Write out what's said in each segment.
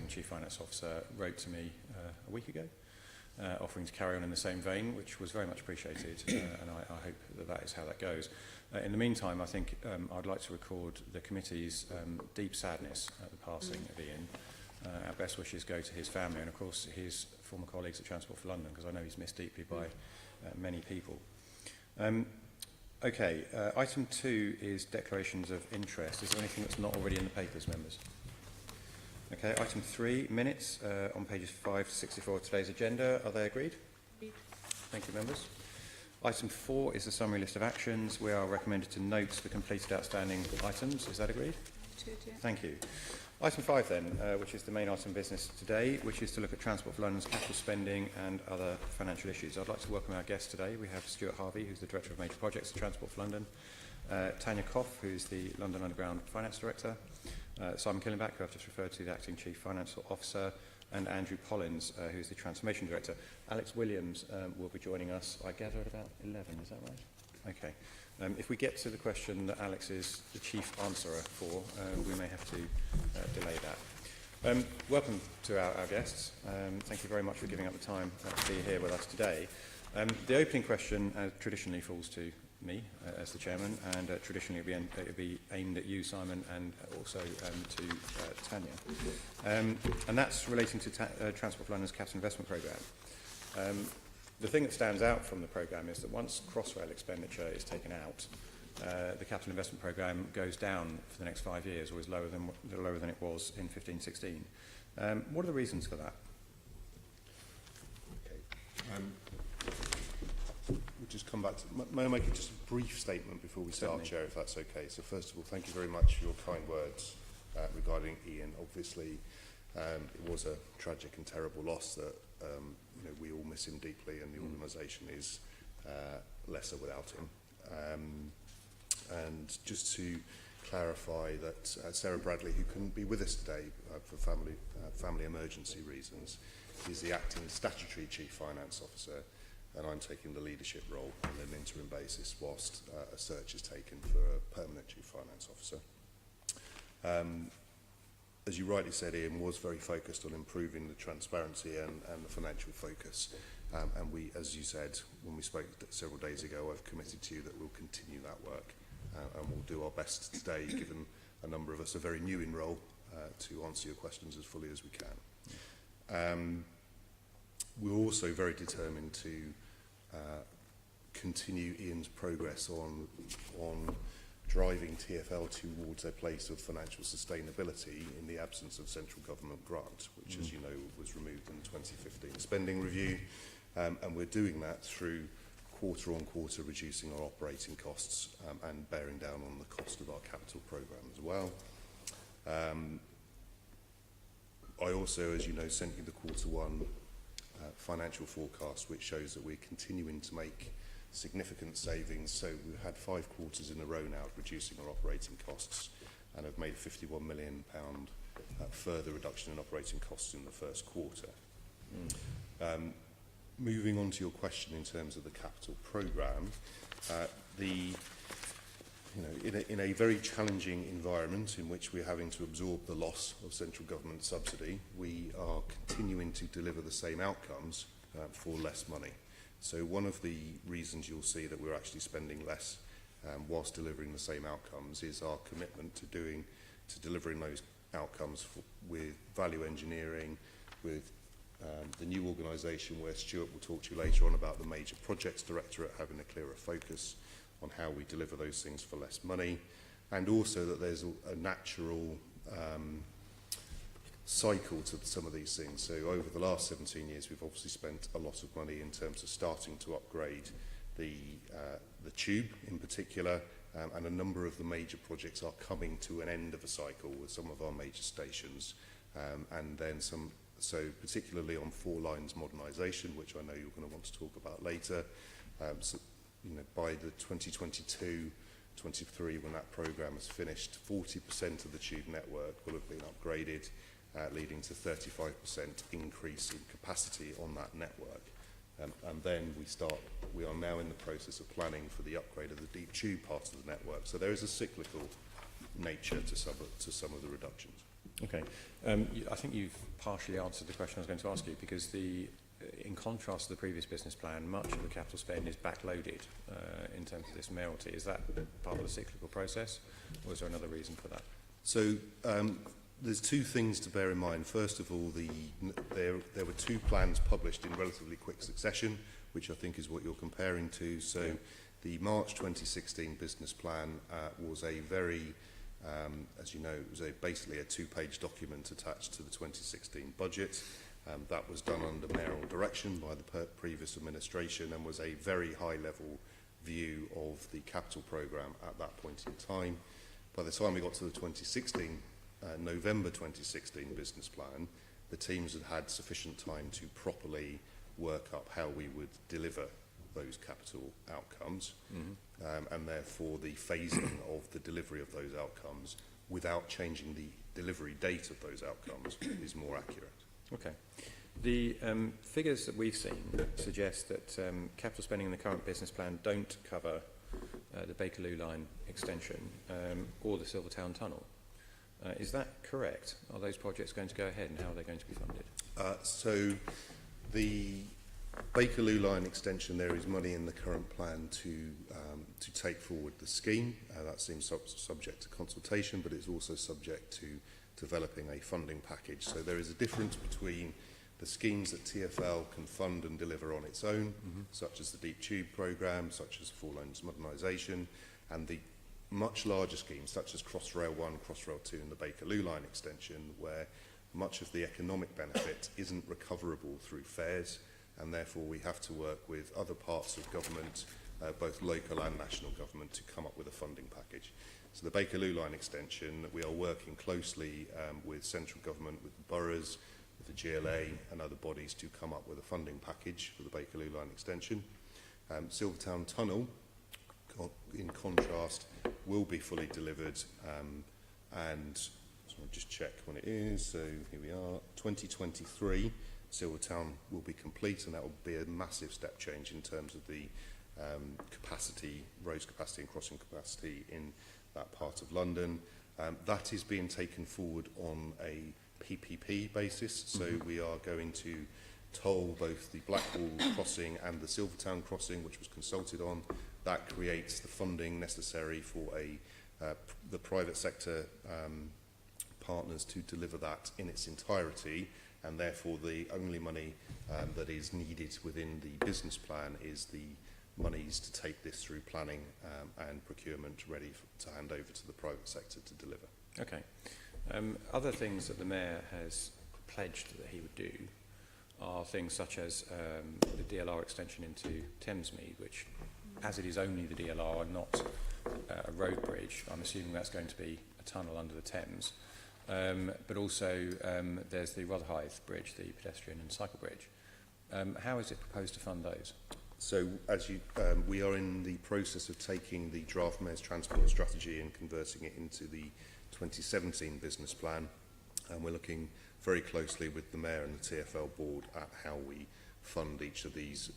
Chief Finance Officer, wrote to me a week ago, offering to carry on in the same vein, which was very much appreciated, and I hope that that is how that goes. In the meantime, I think I'd like to record the committee's deep sadness at the passing of Ian. Our best wishes go to his family and, of course, his former colleagues at Transport for London, because I know he's missed deeply by many people. Okay, item 2 is declarations of interest. Is there anything that's not already in the papers, members? Okay, item 3, minutes on pages 5 to 64 of today's agenda. Are they agreed? Agreed. Thank you, members. Item 4 is the summary list of actions. We are recommended to note the completed outstanding items. Is that agreed? Thank you. Item 5 then, which is the main item of business today, which is to look at Transport for London's capital spending and other financial issues. I'd like to welcome our guests today. We have Stuart Harvey, who's the Director of Major Projects at Transport for London, Tanya Koff, who's the London Underground Finance Director, Simon Killenback, who I've just referred to, the Acting Chief Financial Officer, and Andrew Pollins, who's the Transformation Director. Alex Williams will be joining us, I gather, at about 11, is that right? Okay. If we get to the question that Alex is the chief answerer for, we may have to delay that. Welcome to our guests. Thank you very much for giving up the time to be here with us today. The opening question traditionally falls to me as the chairman, and traditionally it will be aimed at you, Simon, and also to Tanya. And that's relating to Transport for London's capital investment programme. The thing that stands out from the programme is that once Crossrail expenditure is taken out, the capital investment programme goes down for the next 5 years, or is lower than it was in 15-16. What are the reasons for that? Okay. We'll just come back to... May I make just a brief statement before we start, Chair, if that's okay? So first of all, thank you very much for your kind words regarding Ian. Obviously, it was a tragic and terrible loss that we all miss him deeply, and the organisation is lesser without him. And just to clarify that Sarah Bradley, who couldn't be with us today for family emergency reasons, is the acting statutory Chief Finance Officer, and I'm taking the leadership role on an interim basis whilst a search is taken for a permanent Chief Finance Officer. As you rightly said, Ian was very focused on improving the transparency and the financial focus. And we, as you said, when we spoke several days ago, I've committed to you that we'll continue that work. And we'll do our best today, given a number of us are very new in role, to answer your questions as fully as we can. We're also very determined to continue Ian's progress on driving TfL towards a place of financial sustainability in the absence of central government grant, which, as you know, was removed in the 2015 spending review. And we're doing that through quarter on quarter reducing our operating costs and bearing down on the cost of our capital programme as well. I also, as you know, sent you the Q1 financial forecast, which shows that we're continuing to make significant savings. So we've had 5 quarters in a row now of reducing our operating costs, and have made a £51 million further reduction in operating costs in the first quarter. Moving on to your question in terms of the capital programme, in a very challenging environment in which we're having to absorb the loss of central government subsidy, we are continuing to deliver the same outcomes for less money. So one of the reasons you'll see that we're actually spending less whilst delivering the same outcomes is our commitment to delivering those outcomes with value engineering, with the new organisation where Stuart will talk to you later on about the Major Projects Directorate having a clearer focus on how we deliver those things for less money, and also that there's a natural cycle to some of these things. So over the last 17 years, we've obviously spent a lot of money in terms of starting to upgrade the tube in particular, and a number of the major projects are coming to an end of a cycle with some of our major stations, and then some. So particularly on 4 lines modernisation, which I know you're going to want to talk about later. By the 2022-23, when that programme is finished, 40% of the tube network will have been upgraded, leading to 35% increase in capacity on that network. And then we are now in the process of planning for the upgrade of the deep tube part of the network. So there is a cyclical nature to some of the reductions. Okay. I think you've partially answered the question I was going to ask you, because in contrast to the previous business plan, much of the capital spend is backloaded in terms of this mayoralty. Is that part of the cyclical process, or is there another reason for that? So there's two things to bear in mind. First of all, there were two plans published in relatively quick succession, which I think is what you're comparing to. So the March 2016 business plan was a very, as you know, it was basically a two-page document attached to the 2016 budget. That was done under mayoral direction by the previous administration and was a very high-level view of the capital programme at that point in time. By the time we got to the November 2016 business plan, the teams had had sufficient time to properly work up how we would deliver those capital outcomes, and therefore the phasing of the delivery of those outcomes without changing the delivery date of those outcomes is more accurate. Okay. The figures that we've seen suggest that capital spending in the current business plan don't cover the Bakerloo line extension or the Silvertown Tunnel. Is that correct? Are those projects going to go ahead, and how are they going to be funded? So the Bakerloo line extension, there is money in the current plan to take forward the scheme. That seems subject to consultation, but it's also subject to developing a funding package. So there is a difference between the schemes that TfL can fund and deliver on its own, such as the Deep Tube programme, such as Four Lanes modernisation, and the much larger schemes, such as Crossrail 1, Crossrail 2 and the Bakerloo line extension, where much of the economic benefit isn't recoverable through fares, and therefore we have to work with other parts of government, both local and national government, to come up with a funding package. So the Bakerloo line extension, we are working closely with central government, with the boroughs, with the GLA and other bodies to come up with a funding package for the Bakerloo line extension. Silvertown Tunnel, in contrast, will be fully delivered, and so I'll just check when it is. So here we are, 2023. Silvertown will be complete, and that will be a massive step change in terms of the capacity, roads capacity and crossing capacity in that part of London. That is being taken forward on a PPP basis, so we are going to toll both the Blackwall crossing and the Silvertown crossing, which was consulted on. That creates the funding necessary for the private sector partners to deliver that in its entirety, and therefore the only money that is needed within the business plan is the monies to take this through planning and procurement ready to hand over to the private sector to deliver. Okay. Other things that the Mayor has pledged that he would do are things such as the DLR extension into Thamesmead, which, as it is only the DLR and not a road bridge, I'm assuming that's going to be a tunnel under the Thames. But also there's the Rotherhithe Bridge, the pedestrian and cycle bridge. How is it proposed to fund those? So, as we are in the process of taking the draft Mayor's Transport Strategy and converting it into the 2017 business plan, and we're looking very closely with the Mayor and the TfL board at how we fund each of these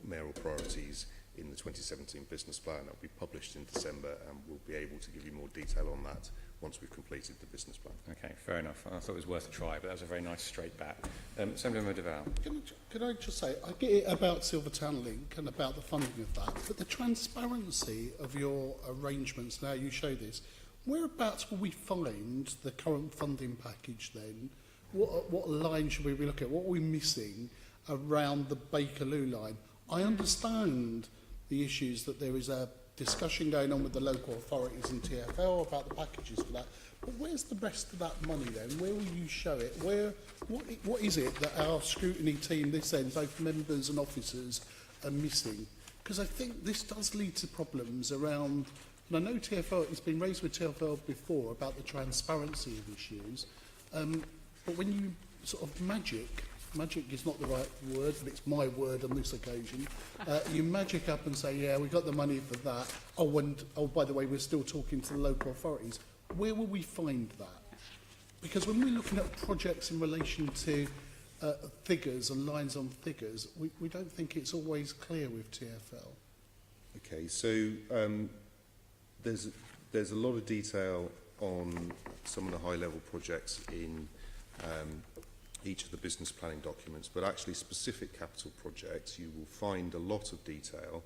mayoral priorities in the 2017 business plan. That will be published in December, and we'll be able to give you more detail on that once we've completed the business plan. Okay, fair enough. I thought it was worth a try, but that was a very nice straight bat. Senator Deval. Can I just say, I get it about Silvertown Link and about the funding of that, but the transparency of your arrangements, now you show this, whereabouts will we find the current funding package then? What line should we be looking at? What are we missing around the Bakerloo line? I understand the issues that there is a discussion going on with the local authorities and TfL about the packages for that. But where's the rest of that money then? Where will you show it? What is it that our scrutiny team this end, both members and officers, are missing? Because I think this does lead to problems around, and I know TfL, it's been raised with TfL before about the transparency of issues, but when you sort of magic is not the right word, but it's my word on this occasion. You magic up and say, yeah, we got the money for that. Oh, and by the way, we're still talking to the local authorities. Where will we find that? Because when we're looking at projects in relation to figures and lines on figures, we don't think it's always clear with TfL. Okay, so there's a lot of detail on some of the high-level projects in each of the business planning documents, but actually specific capital projects, you will find a lot of detail.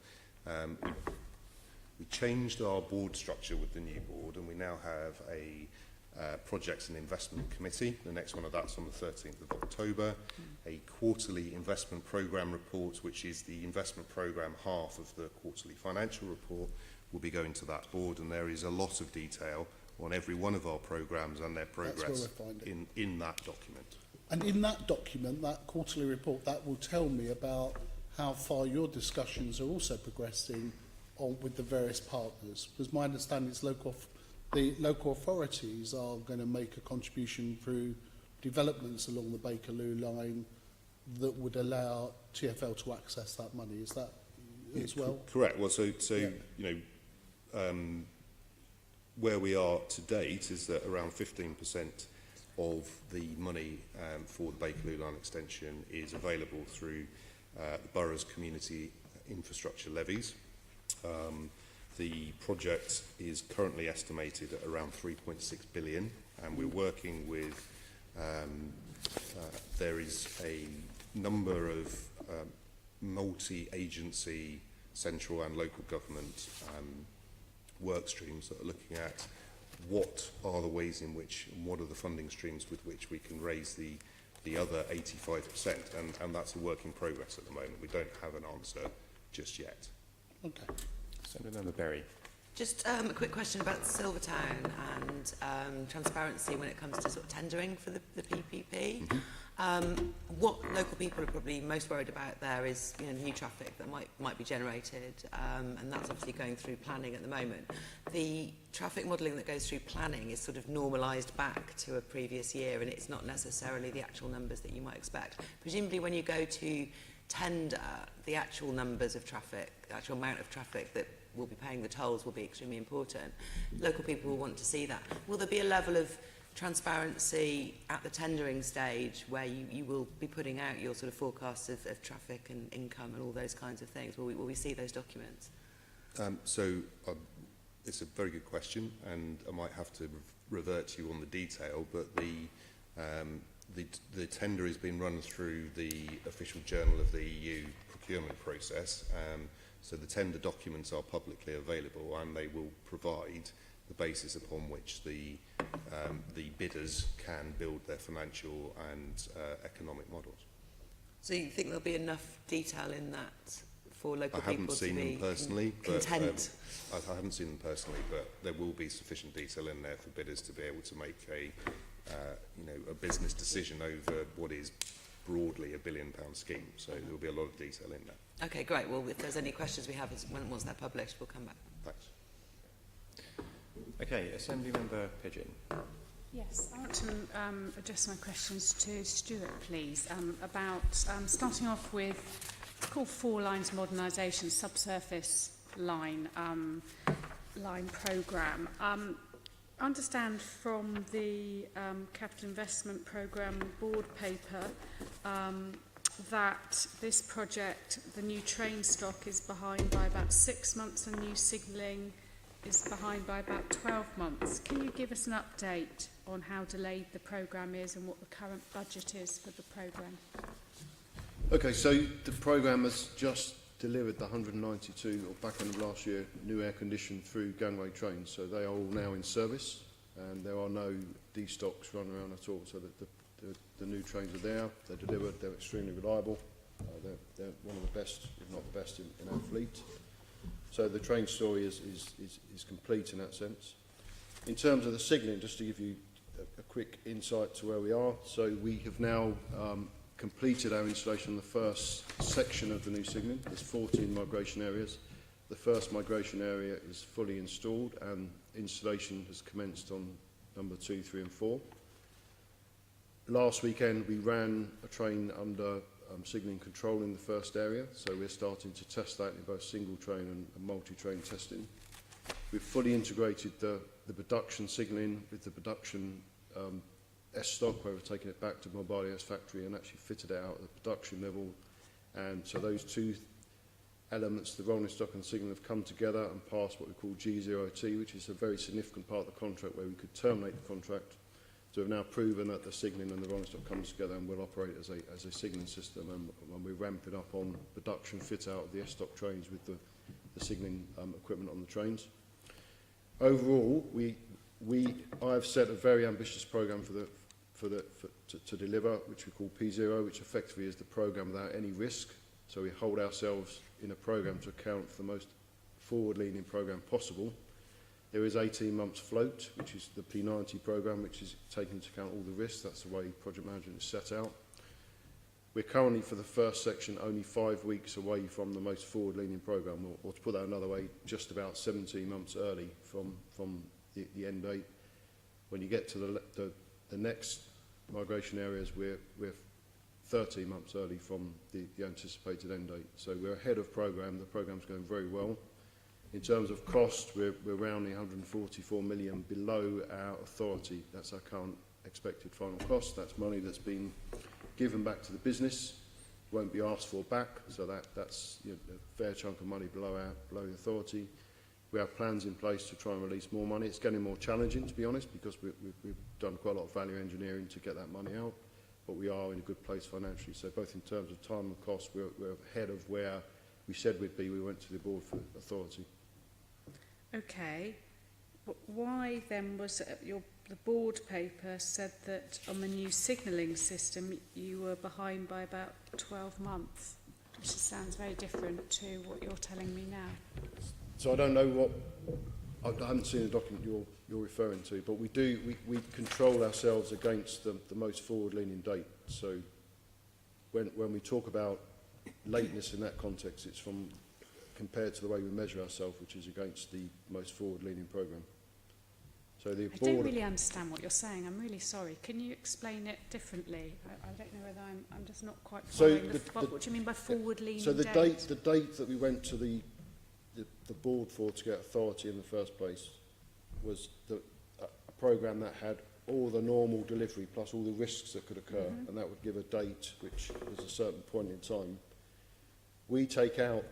We changed our board structure with the new board, and we now have a Projects and Investment Committee. The next one of that's on the 13th of October. A quarterly investment programme report, which is the investment programme half of the quarterly financial report, will be going to that board, and there is a lot of detail on every one of our programmes and their progress in that document. And in that document, that quarterly report, that will tell me about how far your discussions are also progressing on with the various partners. Because my understanding is the local authorities are going to make a contribution through developments along the Bakerloo line that would allow TfL to access that money. Is that as well? Correct. Well, so Yeah. you know, where we are to date is that around 15% of the money for the Bakerloo line extension is available through the borough's community infrastructure levies. The project is currently estimated at around 3.6 billion, and we're working with, there is a number of multi-agency, central and local government work streams that are looking at what are the ways in which, and what are the funding streams with which we can raise the other 85%, and that's a work in progress at the moment. We don't have an answer just yet. Okay. Senator Member Berry. Just a quick question about Silvertown and transparency when it comes to sort of tendering for the PPP. What local people are probably most worried about there is, you know, new traffic that might be generated, and that's obviously going through planning at the moment. The traffic modelling that goes through planning is sort of normalised back to a previous year, and it's not necessarily the actual numbers that you might expect. Presumably when you go to tender, the actual numbers of traffic, the actual amount of traffic that will be paying the tolls will be extremely important. Local people will want to see that. Will there be a level of transparency at the tendering stage where you will be putting out your sort of forecasts of traffic and income and all those kinds of things? Will we see those documents? It's a very good question, and I might have to revert to you on the detail, but the tender has been run through the official journal of the EU procurement process. So the tender documents are publicly available, and they will provide the basis upon which the bidders can build their financial and economic models. So you think there'll be enough detail in that for local I people to be content? I haven't seen them personally, but there will be sufficient detail in there for bidders to be able to make a business decision over what is broadly £1 billion scheme. So there will be a lot of detail in that. Okay, great. Well, if there's any questions we have once they're published, we'll come back. Thanks. Okay, Assembly Member Pidgeon. Yes, I want to address my questions to Stuart, please, about starting off with, it's called 4 Lines Modernisation Subsurface Line programme. I understand from the Capital Investment Programme board paper that this project, the new train stock, is behind by about 6 months and new signalling is behind by about 12 months. Can you give us an update on how delayed the programme is and what the current budget is for the programme? Okay, so the programme has just delivered the 192, or back end of last year, new air-conditioned through gangway trains. So they are all now in service, and there are no D-stocks running around at all. So that the new trains are there, they're delivered, they're extremely reliable. They're one of the best, if not the best, in our fleet. So the train story is complete in that sense. In terms of the signalling, just to give you a quick insight to where we are. So we have now completed our installation on the first section of the new signalling. There's 14 migration areas. The first migration area is fully installed, and installation has commenced on number 2, 3 and 4. Last weekend we ran a train under signalling control in the first area, so we're starting to test that in both single train and multi-train testing. We've fully integrated the production signalling with the production S-stock, where we've taken it back to Mobilia's factory and actually fitted it out at the production level. And so those two elements, the rolling stock and signal, have come together and passed what we call G0T, which is a very significant part of the contract where we could terminate the contract. So we've now proven that the signalling and the rolling stock comes together and will operate as a signalling system, and we're ramping up on production fit out of the S-stock trains with the signalling equipment on the trains. Overall, I have set a very ambitious programme to deliver, which we call P0, which effectively is the programme without any risk. So we hold ourselves in a programme to account for the most forward-leaning programme possible. There is 18 months float, which is the P90 programme, which is taking into account all the risks. That's the way project management is set out. We're currently, for the first section, only 5 weeks away from the most forward-leaning programme, or to put that another way, just about 17 months early from the end date. When you get to the next migration areas, we're 13 months early from the anticipated end date. So we're ahead of programme. The programme's going very well. In terms of cost, we're rounding 144 million below our authority. That's our current expected final cost. That's money that's been given back to the business, won't be asked for back. So that's a fair chunk of money below the authority. We have plans in place to try and release more money. It's getting more challenging, to be honest, because we've done quite a lot of value engineering to get that money out. But we are in a good place financially. So both in terms of time and cost, we're ahead of where we said we'd be. We went to the board for authority. Okay. Why then was it the board paper said that on the new signalling system you were behind by about 12 months? Which sounds very different to what you're telling me now. So I don't know what, I haven't seen the document you're referring to, but we control ourselves against the most forward-leaning date. So when we talk about lateness in that context, it's compared to the way we measure ourselves, which is against the most forward-leaning programme. So the I board... don't really understand what you're saying. I'm really sorry. Can you explain it differently? I don't know whether I'm just not quite following. What do you mean by forward-leaning So the date? date that we went to the board for to get authority in the first place was a programme that had all the normal delivery plus all the risks that could occur, and that would give a date which was a certain point in time. We take out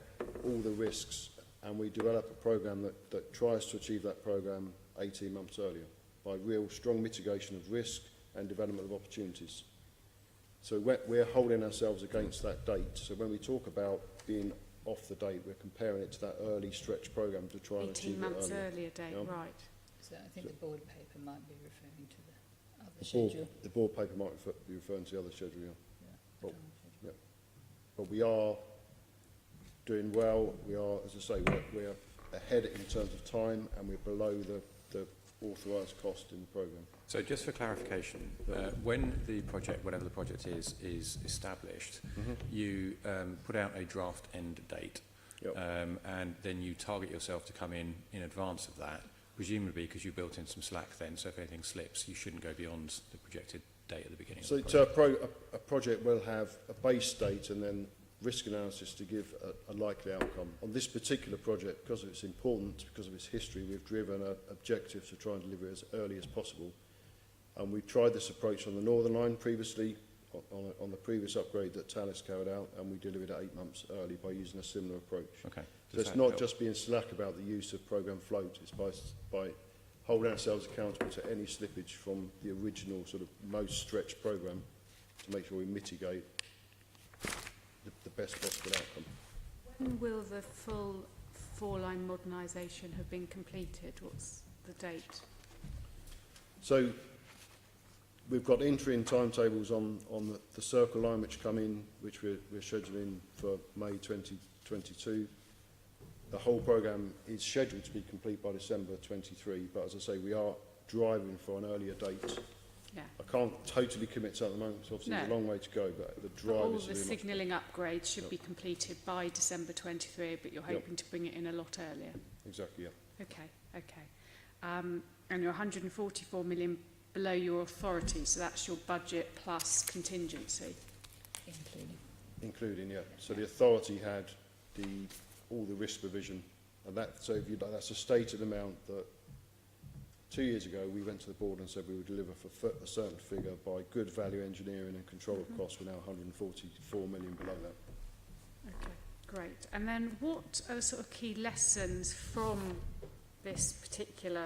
all the risks and we develop a programme that tries to achieve that programme 18 months earlier by real strong mitigation of risk and development of opportunities. So we're holding ourselves against that date. So when we talk about being off the date, we're comparing it to that early stretch programme to try and achieve 18 months it earlier. earlier date, Yeah. right. So I think the board paper might be referring to the other schedule. The board paper might be referring to the other schedule, yeah. Yeah, Oh, the draft schedule. But we are doing well. We are, as I say, we're ahead in terms of time, and we're below the authorised cost in the programme. So just for clarification, when the project, whatever the project is established, you put out a draft end date, Yep. and then you target yourself to come in advance of that, presumably because you built in some slack then, so if anything slips, you shouldn't go beyond the projected date at the beginning So of the project. a project will have a base date and then risk analysis to give a likely outcome. On this particular project, because of its importance, because of its history, we've driven an objective to try and deliver it as early as possible. And we tried this approach on the Northern Line previously, on the previous upgrade that Thales carried out, and we delivered it 8 months early by using a similar approach. Okay. So Does it's that not help? just being slack about the use of programme float, it's by holding ourselves accountable to any slippage from the original sort of most stretched programme to make sure we mitigate the best possible outcome. When will the full four-line modernisation have been completed? What's the date? So we've got interim timetables on the Circle Line which come in, which we're scheduling for May 2022. The whole programme is scheduled to be complete by December 23, but as I say, we are driving for an earlier date. Yeah. I can't totally commit to that at the moment, so obviously there's a No. long way to go, but the But drive all is the very much... signalling upgrades should Yep. be completed by December 23, but you're Yep. hoping to bring it in a lot earlier. Exactly, yeah. Okay. And you're 144 million below your authority, so that's your budget plus contingency. Including, yeah. So the authority had all the risk provision, and so if you like, that's a stated amount that 2 years ago we went to the board and said we would deliver for a certain figure by good value engineering and control of costs. We're now 144 million below that. Okay, Great. And then what are the sort of key lessons from this particular,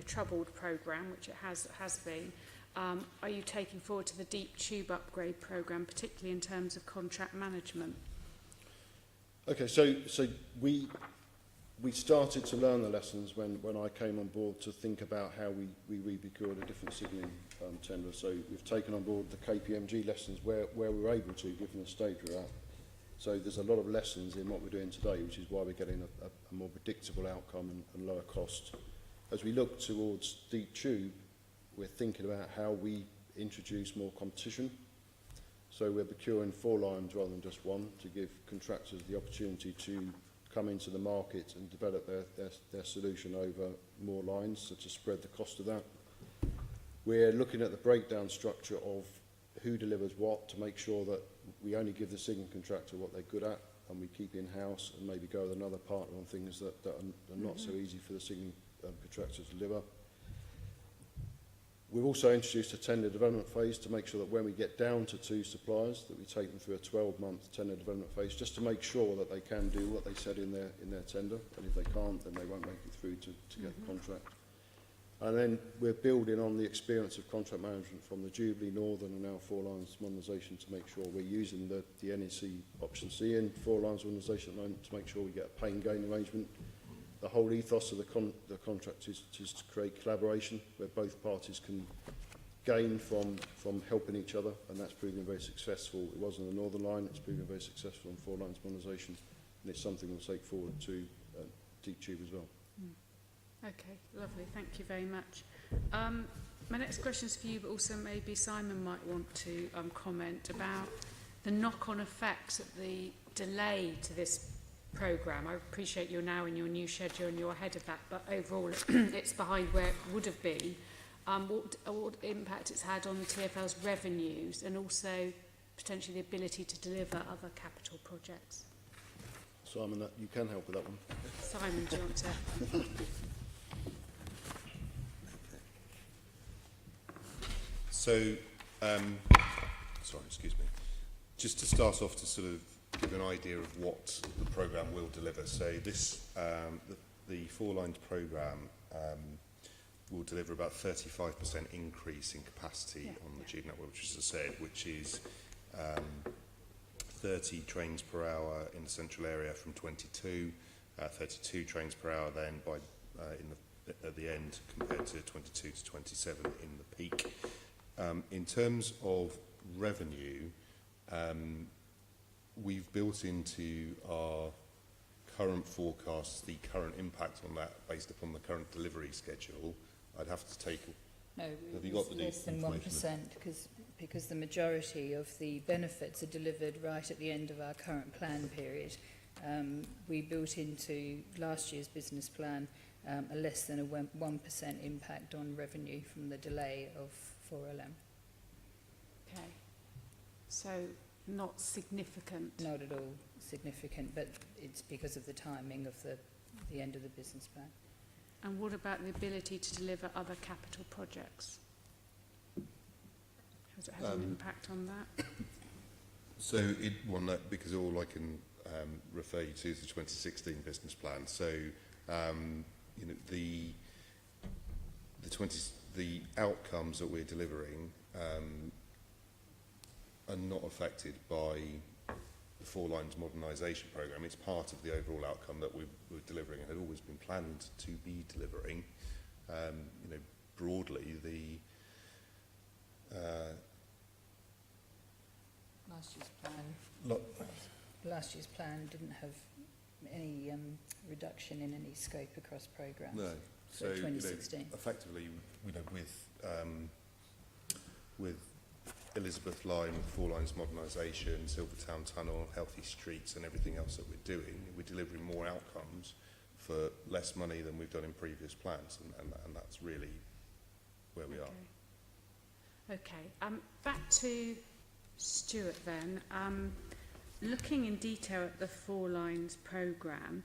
troubled programme, which it has been, are you taking forward to the Deep Tube upgrade programme, particularly in terms of contract management? Okay, so we started to learn the lessons when I came on board to think about how we re-procured a different signalling tender. So we've taken on board the KPMG lessons where we were able to, given the stage we're at. So there's a lot of lessons in what we're doing today, which is why we're getting a more predictable outcome and lower cost. As we look towards Deep Tube, we're thinking about how we introduce more competition. So we're procuring 4 lines rather than just one to give contractors the opportunity to come into the market and develop their solution over more lines, so to spread the cost of that. We're looking at the breakdown structure of who delivers what to make sure that we only give the signalling contractor what they're good at and we keep in-house and maybe go with another partner on things that are not so easy for the signalling contractor to deliver. We've also introduced a tender development phase to make sure that when we get down to 2 suppliers, that we take them through a 12-month tender development phase, just to make sure that they can do what they said in their tender, and if they can't, then they won't make it through to get the contract. And then we're building on the experience of contract management from the Jubilee, Northern and now 4 lines modernisation to make sure we're using the NEC option C in 4 lines modernisation at the moment to make sure we get a pain gain arrangement. The whole ethos of the contract is to create collaboration where both parties can gain from helping each other, and that's proving very successful. It was on the Northern Line, it's proving very successful on 4 lines modernisation, and it's something we'll take forward to Deep Tube as well. Okay, lovely. Thank you very much. My next question is for you, but also maybe Simon might want to comment about the knock-on effects of the delay to this programme. I appreciate you're now in your new schedule and you're ahead of that, but overall it's behind where it would have been. What impact it's had on the TfL's revenues and also potentially the ability to deliver other capital projects? Simon, you can help with that one. Simon, do you want to? So, sorry, excuse me. Just to start off to sort of give an idea of what the programme will deliver. So this, the 4 lines programme will deliver about 35% increase in capacity on the tube network, which, as I said, which is 30 trains per hour in the central area from 22, 32 trains per hour then by at the end compared to 22 to 27 in the peak. In terms of revenue, we've built into our current forecasts the current impact on that based upon the current delivery schedule. I'd have to take... No, Have you it was got the less than information? 1% because the majority of the benefits are delivered right at the end of our current plan period. We built into last year's business plan a less than a 1% impact on revenue from the delay of 4LM. Okay. So not significant. Not at all significant, but it's because of the timing of the end of the business plan. And what about the ability to deliver other capital projects? Has it had an impact on that? So, because all I can refer you to is the 2016 business plan. So, you know, the outcomes that we're delivering are not affected by the 4 lines modernisation programme. It's part of the overall outcome that we're delivering and had always been planned to be delivering. You know, broadly, Last year's plan didn't have any reduction in any scope across programmes. No. So 2016. You know, effectively, you know, with Elizabeth Line, 4 lines modernisation, Silvertown Tunnel, healthy streets, and everything else that we're doing, we're delivering more outcomes for less money than we've done in previous plans, and that's really where we are. Okay. Back to Stuart then. Looking in detail at the 4 lines programme,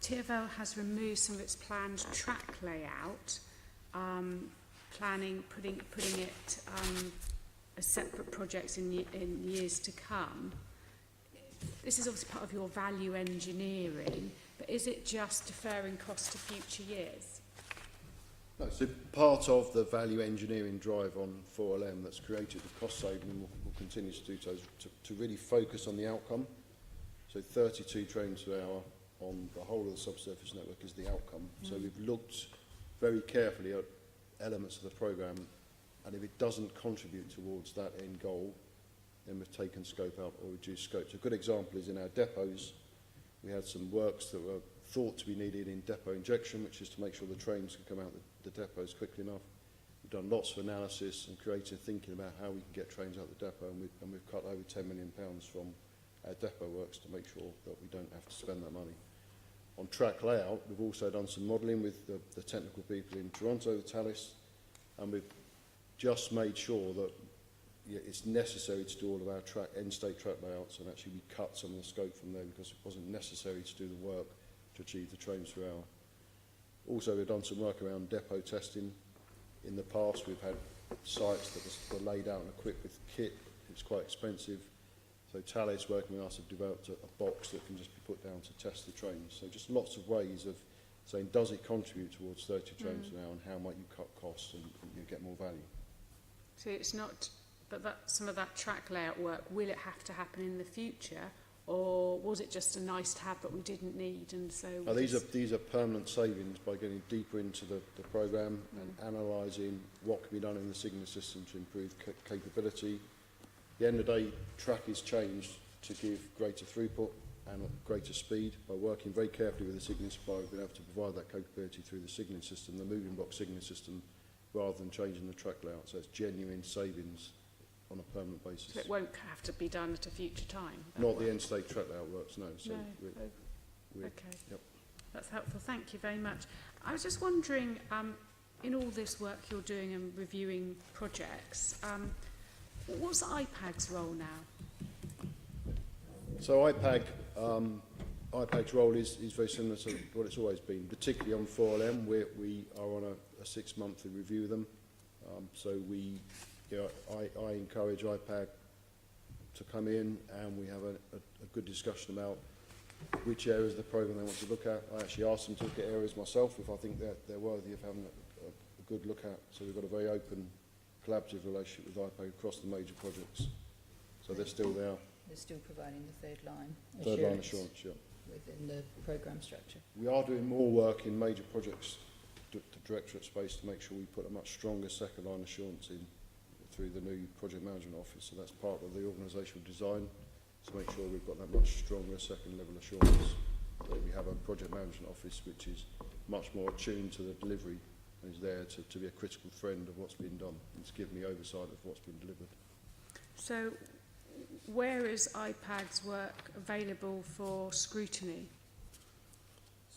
TfL has removed some of its planned track layout, putting it as separate projects in years to come. this is obviously part of your value engineering, but is it just deferring costs to future years? No, so part of the value engineering drive on 4LM that's created the cost saving will continue to do so to really focus on the outcome. So 32 trains per hour on the whole of the subsurface network is the outcome. So we've looked very carefully at elements of the programme, and if it doesn't contribute towards that end goal, then we've taken scope out or reduced scope. So a good example is in our depots. We had some works that were thought to be needed in depot injection, which is to make sure the trains can come out the depots quickly enough. We've done lots of analysis and creative thinking about how we can get trains out the depot, and we've cut over £10 million from our depot works to make sure that we don't have to spend that money. On track layout, we've also done some modelling with the technical people in Toronto, the Thales, and we've just made sure that it's necessary to do all of our end-state track layouts, and actually we cut some of the scope from there because it wasn't necessary to do the work to achieve the trains per hour. Also, we've done some work around depot testing. In the past, we've had sites that were laid out and equipped with kit. It's quite expensive. So Thales, working with us, have developed a box that can just be put down to test the trains. So just lots of ways of saying, does it contribute towards 30 trains an hour, and how might you cut costs and you get more value? So it's not, but that some of that track layout work, will it have to happen in the future, or was it just a nice to have that we didn't need, and so... These are permanent savings by getting deeper into the programme and analysing what can be done in the signalling system to improve capability. At the end of the day, track is changed to give greater throughput and greater speed. By working very carefully with the signalling supplier, we've been able to provide that capability through the signalling system, the moving box signalling system, rather than changing the track layout. So it's genuine savings on a permanent basis. So it won't have to be done at a future time? Not the end state track layout works, no. So No. Okay. Yep. That's helpful. Thank you very much. I was just wondering, in all this work you're doing and reviewing projects, what's IPAG's role now? So IPAG's role is very similar to what it's always been, particularly on 4LM, where we are on a 6-monthly review of them. I encourage IPAG to come in, and we have a good discussion about which areas of the programme they want to look at. I actually asked them to look at areas myself if I think they're worthy of having a good look at. So we've got a very open, collaborative relationship with IPAG across the major projects. So they're still there. They're still providing the third line Assurance, yeah. within the programme structure. We are doing more work in major projects, the Directorate space, to make sure we put a much stronger second line assurance in through the new project management office. So that's part of the organisational design, to make sure we've got that much stronger second level assurance. That we have a project management office which is much more attuned to the delivery and is there to be a critical friend of what's been done and to give me oversight of what's been delivered. So where is IPAG's work available for scrutiny?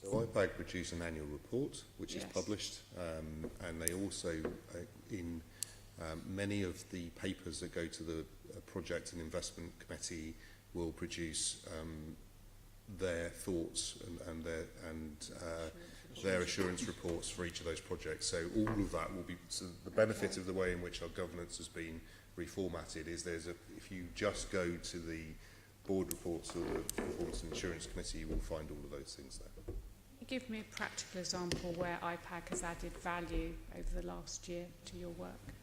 So IPAG produce an annual report which is Yes. published, and they also, in many of the papers that go to the project and investment committee, will produce their thoughts and their assurance reports for each of those projects. So all of that will be, so the benefit of the way in which our governance has been reformatted is if you just go to the board reports or the performance and insurance committee, you will find all of those things there. Give me a practical example where IPAG has added value over the last year to your work.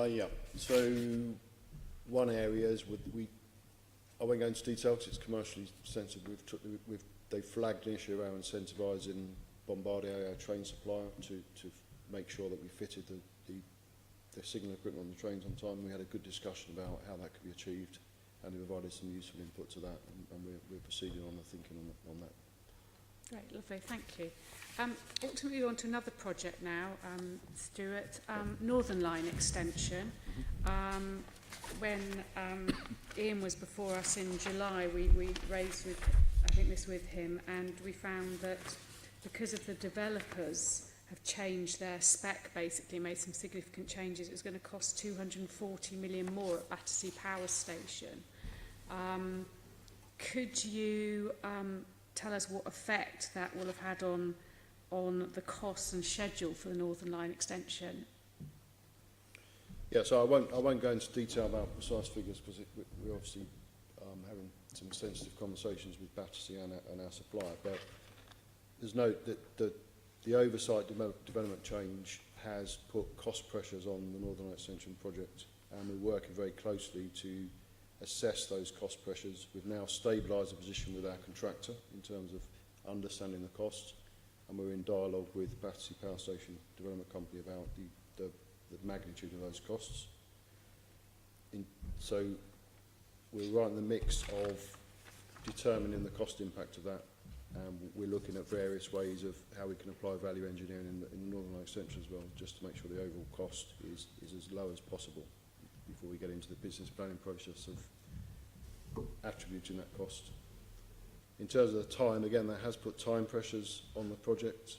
Yeah. So one area is I won't go into detail because it's commercially sensitive. They flagged an issue around incentivising Bombardier, our train supplier, to make sure that we fitted the signal equipment on the trains on time. We had a good discussion about how that could be achieved, and they provided some useful input to that, and we're proceeding on the thinking on that. Great, lovely, thank you. Ultimately, on to another project now, Stuart, Northern Line extension. When Ian was before us in July, we raised this with him, and we found that because of the developers have changed their spec, basically made some significant changes, it was going to cost 240 million more at Battersea Power Station. Could you tell us what effect that will have had on the costs and schedule for the Northern Line extension? Yeah, so I won't go into detail about precise figures because we obviously having some sensitive conversations with Battersea and our supplier, but there's no that the oversight development change has put cost pressures on the Northern Light Extension project, and we're working very closely to assess those cost pressures. We've now stabilised the position with our contractor in terms of understanding the costs, and we're in dialogue with Battersea Power Station Development Company about the magnitude of those costs. So we're right in the mix of determining the cost impact of that, and we're looking at various ways of how we can apply value engineering in the Northern Light Extension as well, just to make sure the overall cost is as low as possible before we get into the business planning process of attributing that cost. In terms of the time, again, that has put time pressures on the project,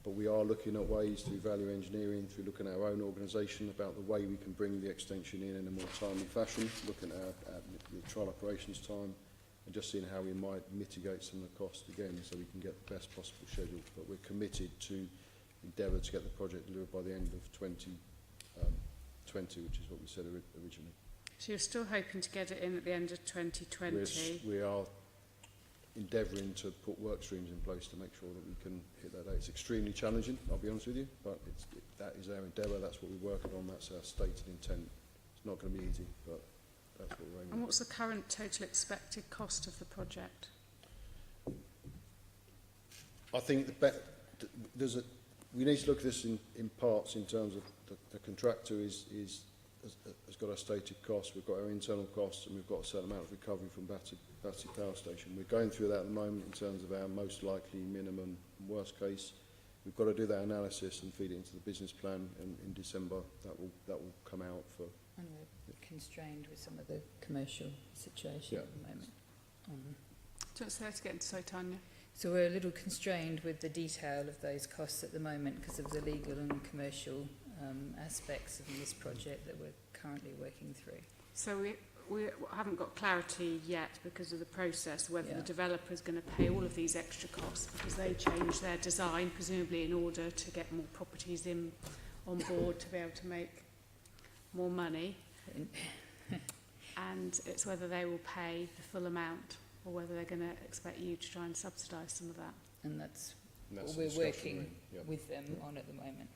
but we are looking at ways through value engineering, through looking at our own organisation about the way we can bring the extension in a more timely fashion, looking at the trial operations time, and just seeing how we might mitigate some of the cost again so we can get the best possible schedule. But we're committed to endeavour to get the project delivered by the end of 2020, which is what we said originally. So you're still hoping to get it in at the end of 2020? We are endeavouring to put work streams in place to make sure that we can hit that date. It's extremely challenging, I'll be honest with you, but that is our endeavour, that's what we're working on, that's our stated intent. It's not going to be easy, but that's what we're aiming And at. what's the current total expected cost of the project? I think we need to look at this in parts in terms of the contractor has got our stated costs, we've got our internal costs, and we've got a certain amount of recovery from Battersea Power Station. We're going through that at the moment in terms of our most likely, minimum, and worst case. We've got to do that analysis and feed it into the business plan in December. That will come out for. And we're constrained with some of the commercial situation at the moment. Do you want to say that again? Sorry, Tanya. So we're a little constrained with the detail of those costs at the moment because of the legal and commercial aspects of this project that we're currently working through. So we haven't got clarity yet because of the process whether Yeah. the developer is going to pay all of these extra costs because they changed their design, presumably in order to get more properties in on board to be able to make more money. And it's whether they will pay the full amount or whether they're going to expect you to try and subsidise some of that. And that's And what the we're discussion working yeah. with them on at the moment.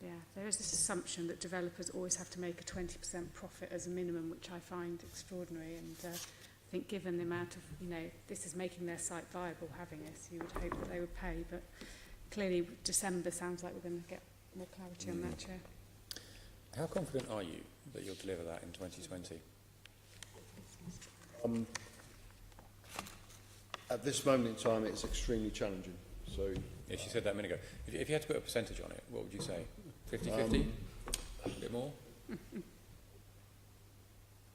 Yeah, there is this assumption that developers always have to make a 20% profit as a minimum, which I find extraordinary. And I think given the amount of, this is making their site viable, having this, you would hope that they would pay. But clearly December sounds like we're going to get more clarity on that, Chair. How confident are you that you'll deliver that in 2020? At this moment in time, it's extremely challenging. So Yes, you said that a minute ago. If you had to put a percentage on it, what would you say? 50-50? A bit more?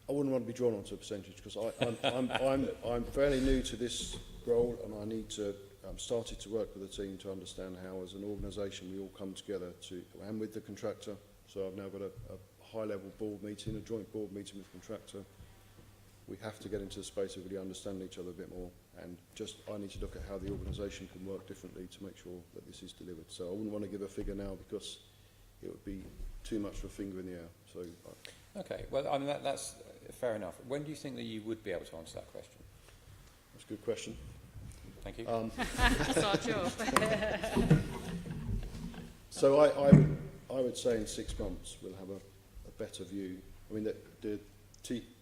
I wouldn't want to be drawn onto a percentage because I'm fairly new to this role, and I need to started to work with the team to understand how, as an organisation, we all come together and with the contractor. So I've now got a high-level board meeting, a joint board meeting with the contractor. We have to get into the space of really understanding each other a bit more, and I need to look at how the organisation can work differently to make sure that this is delivered. So I wouldn't want to give a figure now because it would be too much for a finger in the air. So Okay, well, I mean, that's fair enough. When do you think that you would be able to answer that question? that's a good question. Thank you. That's our job. So I would say in 6 months we'll have a better view. I mean,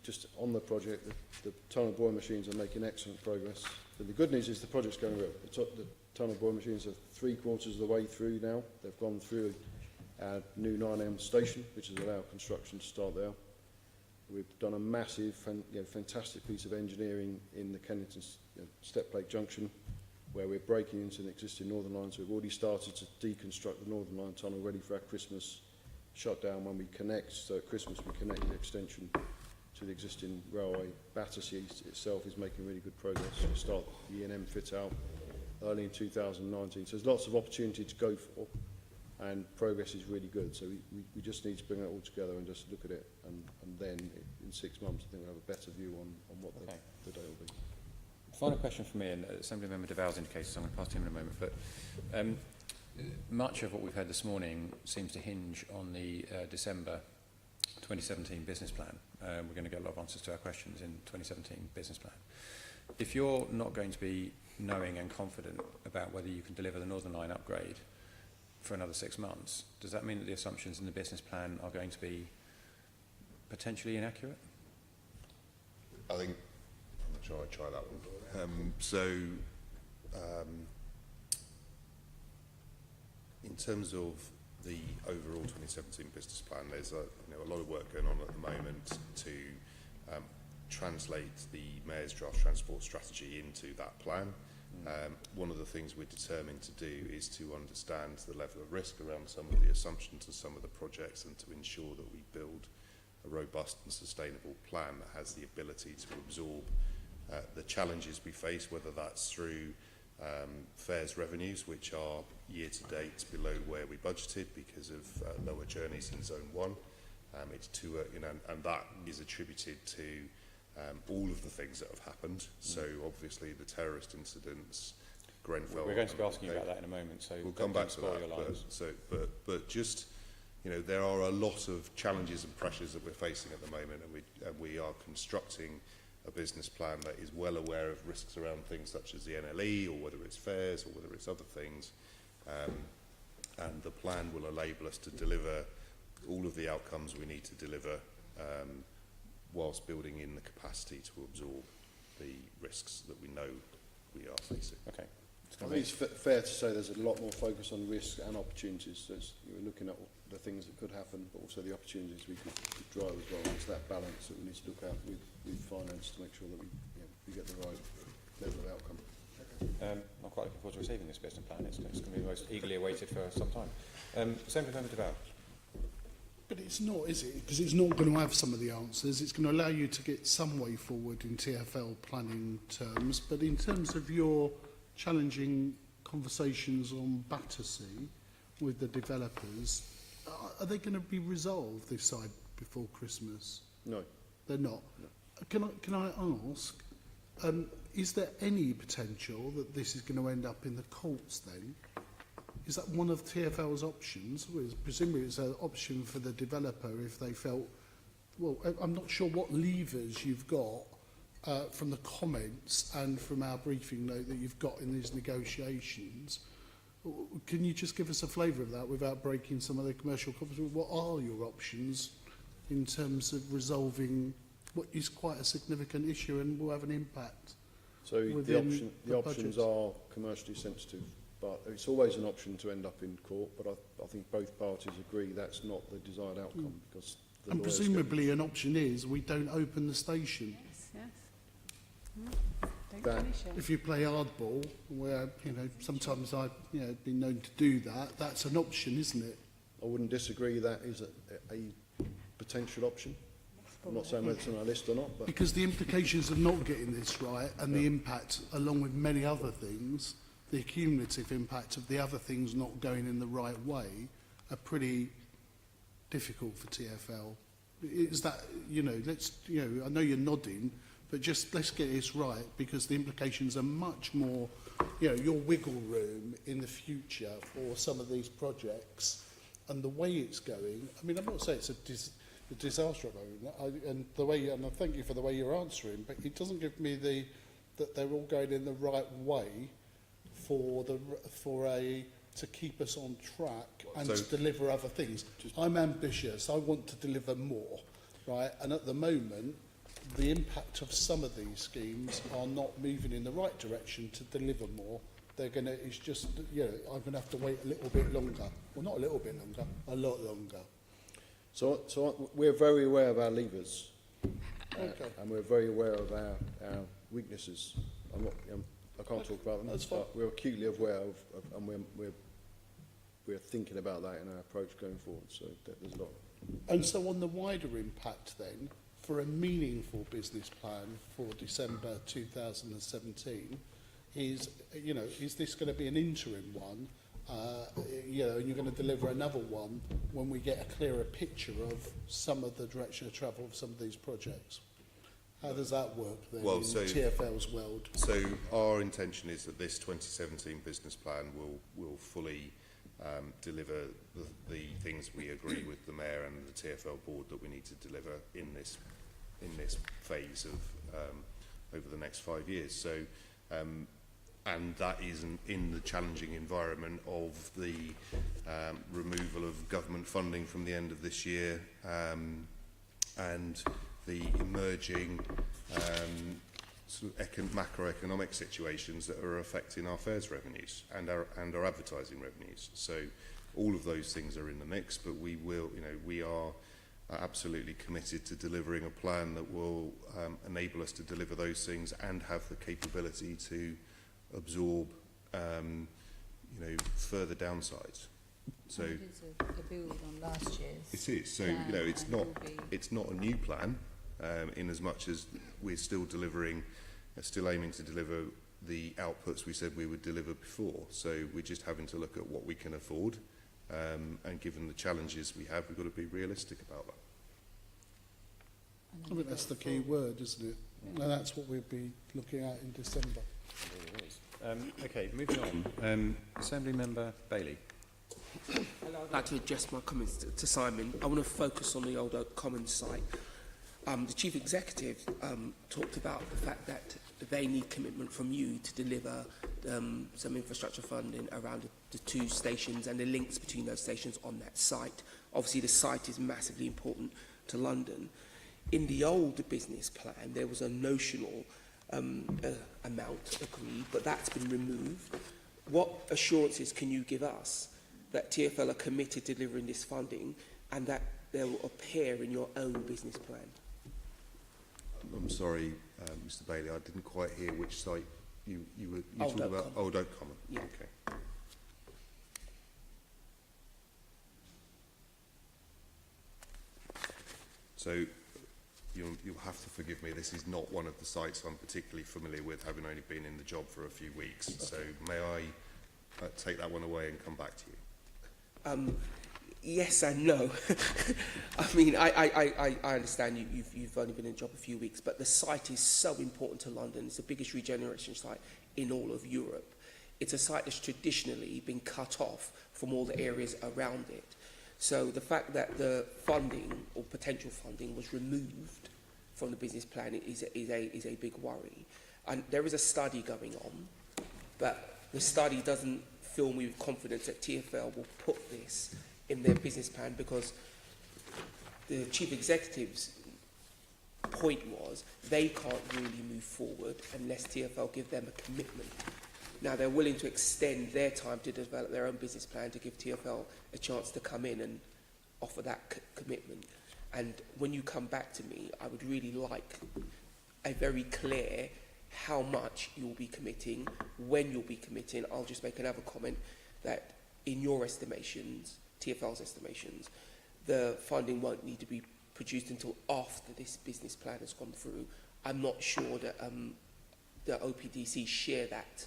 just on the project, the tunnel boring machines are making excellent progress. But the good news is the project's going well. The tunnel boring machines are 3/4 of the way through now. They've gone through our new 9M station, which has allowed construction to start there. We've done a massive, fantastic piece of engineering in the Kennington Step Plate Junction, where we're breaking into the existing Northern Line. So we've already started to deconstruct the Northern Line tunnel, ready for our Christmas shutdown when we connect. So at Christmas we connect the extension to the existing railway. Battersea itself is making really good progress. We'll start the E&M fit out early in 2019. So there's lots of opportunity to go for, and progress is really good. So we just need to bring that all together and just look at it, and then in 6 months I think we'll have a better view on what the day will be. Final question from me, and Assemblymember de Val's indicated, so I'm going to pass to him in a moment. But much of what we've heard this morning seems to hinge on the December 2017 business plan. We're going to get a lot of answers to our questions in 2017 business plan. If you're not going to be knowing and confident about whether you can deliver the Northern Line upgrade for another 6 months, does that mean that the assumptions in the business plan are going to be potentially inaccurate? I think, I'm not sure I'd try that one. In terms of the overall 2017 business plan, there's a lot of work going on at the moment to translate the Mayor's draft transport strategy into that plan. One of the things we're determined to do is to understand the level of risk around some of the assumptions of some of the projects, and to ensure that we build a robust and sustainable plan that has the ability to absorb the challenges we face, whether that's through fares revenues, which are year to date below where we budgeted because of lower journeys in Zone 1. It's too, and that is attributed to all of the things that have happened. So obviously the terrorist incidents, Grenfell. We're going to be asking about that in a moment, so we'll come back to spoil that. your lines. But just, there are a lot of challenges and pressures that we're facing at the moment, and we are constructing a business plan that is well aware of risks around things such as the NLE, or whether it's fares, or whether it's other things. And the plan will enable us to deliver all of the outcomes we need to deliver, whilst building in the capacity to absorb the risks that we know we are facing. Okay. I think it's fair to say there's a lot more focus on risk and opportunities. So we're looking at the things that could happen, but also the opportunities we could drive as well. It's that balance that we need to look at with finance to make sure that we get the right level of outcome. I'm quite looking forward to receiving this business plan. It's going to be the most eagerly awaited for some time. Same for Member Deval. But it's not, is it? Because it's not going to have some of the answers. It's going to allow you to get some way forward in TfL planning terms. But in terms of your challenging conversations on Battersea with the developers, are they going to be resolved this side before Christmas? No. They're not? No. Can I ask, is there any potential that this is going to end up in the courts then? Is that one of TfL's options? Presumably it's an option for the developer if they felt, well, I'm not sure what levers you've got from the comments and from our briefing note that you've got in these negotiations. Can you just give us a flavour of that without breaking some of the commercial confidence? What are your options in terms of resolving what is quite a significant issue and will have an impact? So the options are commercially sensitive, but it's always an option to end up in court. But I think both parties agree that's not the desired outcome, because the and presumably an option is we don't open the station. Yes. Don't That- finish it. If you play hardball, where sometimes I've been known to do that, that's an option, isn't it? I wouldn't disagree that is a potential option. I'm not saying whether it's on our list or not, but Because the implications of not getting this right and the impact, along with many other things, the cumulative impact of the other things not going in the right way are pretty difficult for TfL. Is that, I know you're nodding, but just let's get this right, because the implications are much more, your wiggle room in the future for some of these projects and the way it's going. I mean, I'm not saying it's a disaster at the moment, and I thank you for the way you're answering, but it doesn't give me that they're all going in the right way to keep us on track and to deliver other things. I'm ambitious. I want to deliver more, right? And at the moment, the impact of some of these schemes are not moving in the right direction to deliver more. I'm going to have to wait a little bit longer. Well, not a little bit longer, a lot longer. so we're very aware of our levers, Okay. and we're very aware of our weaknesses. I can't talk about them, That's fine. but we're acutely aware of and we're thinking about that in our approach going forward. So there's a lot. And so on the wider impact then, for a meaningful business plan for December 2017, is this going to be an interim one, and you're going to deliver another one when we get a clearer picture of some of the direction of travel of some of these projects? How does that work then in TfL's world? So our intention is that this 2017 business plan will fully deliver the things we agree with the Mayor and the TfL board that we need to deliver in this phase of over the next 5 years. So, and that is in the challenging environment of the removal of government funding from the end of this year, and the emerging sort of macroeconomic situations that are affecting our fares revenues and our advertising revenues. So all of those things are in the mix, but we will, we are absolutely committed to delivering a plan that will enable us to deliver those things and have the capability to absorb, further downsides. So it is a build on last year's. it is. So plan, it's not a new plan, in as much as we're still delivering, still aiming to deliver the outputs we said we would deliver before. So we're just having to look at what we can afford, and given the challenges we have, we've got to be realistic about that. I think that's the key word, isn't it? And that's what we'll be looking at in December. Okay, moving on. Assembly Member Bailey. I'd like to address my comments to Simon. I want to focus on the Old Oak Commons site. The Chief Executive talked about the fact that they need commitment from you to deliver some infrastructure funding around the two stations and the links between those stations on that site. Obviously, the site is massively important to London. In the old business plan, there was a notional amount agreed, but that's been removed. What assurances can you give us that TfL are committed to delivering this funding and that they will appear in your own business plan? I'm sorry, Mr. Bailey, I didn't quite hear which site you were Old talking Oak about. Common. Old Oak Common. Yeah. Okay. So you'll have to forgive me. This is not one of the sites I'm particularly familiar with, having only been in the job for a few weeks. Okay. So may I take that one away and come back to you? Yes and no. I mean, I understand you've only been in the job a few weeks, but the site is so important to London. It's the biggest regeneration site in all of Europe. It's a site that's traditionally been cut off from all the areas around it. So the fact that the funding or potential funding was removed from the business plan is a big worry. And there is a study going on, but the study doesn't fill me with confidence that TfL will put this in their business plan, because the Chief Executive's point was they can't really move forward unless TfL give them a commitment. Now, they're willing to extend their time to develop their own business plan to give TfL a chance to come in and offer that commitment. And when you come back to me, I would really like a very clear how much you'll be committing, when you'll be committing. I'll just make another comment that in your estimations, TfL's estimations, the funding won't need to be produced until after this business plan has gone through. I'm not sure that the OPDC share that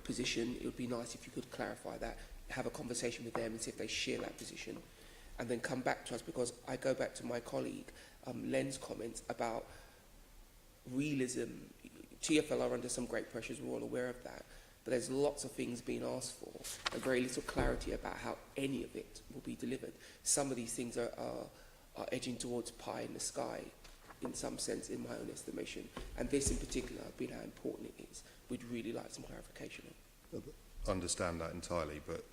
position. It would be nice if you could clarify that, have a conversation with them and see if they share that position, and then come back to us, because I go back to my colleague Len's comments about realism. TfL are under some great pressures, we're all aware of that, but there's lots of things being asked for and very little clarity about how any of it will be delivered. Some of these things are edging towards pie in the sky in some sense, in my own estimation, and this in particular, being how important it is, we'd really like some clarification on. Understand that entirely, but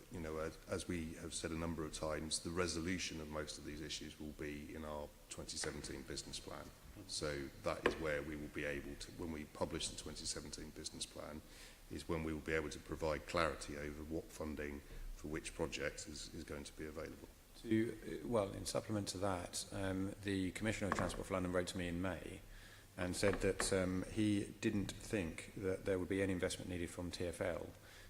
as we have said a number of times, the resolution of most of these issues will be in our 2017 business plan. So that is where we will be able to, when we publish the 2017 business plan, is when we will be able to provide clarity over what funding for which projects is going to be available. Well, in supplement to that, the Commissioner of Transport for London wrote to me in May and said that he didn't think that there would be any investment needed from TfL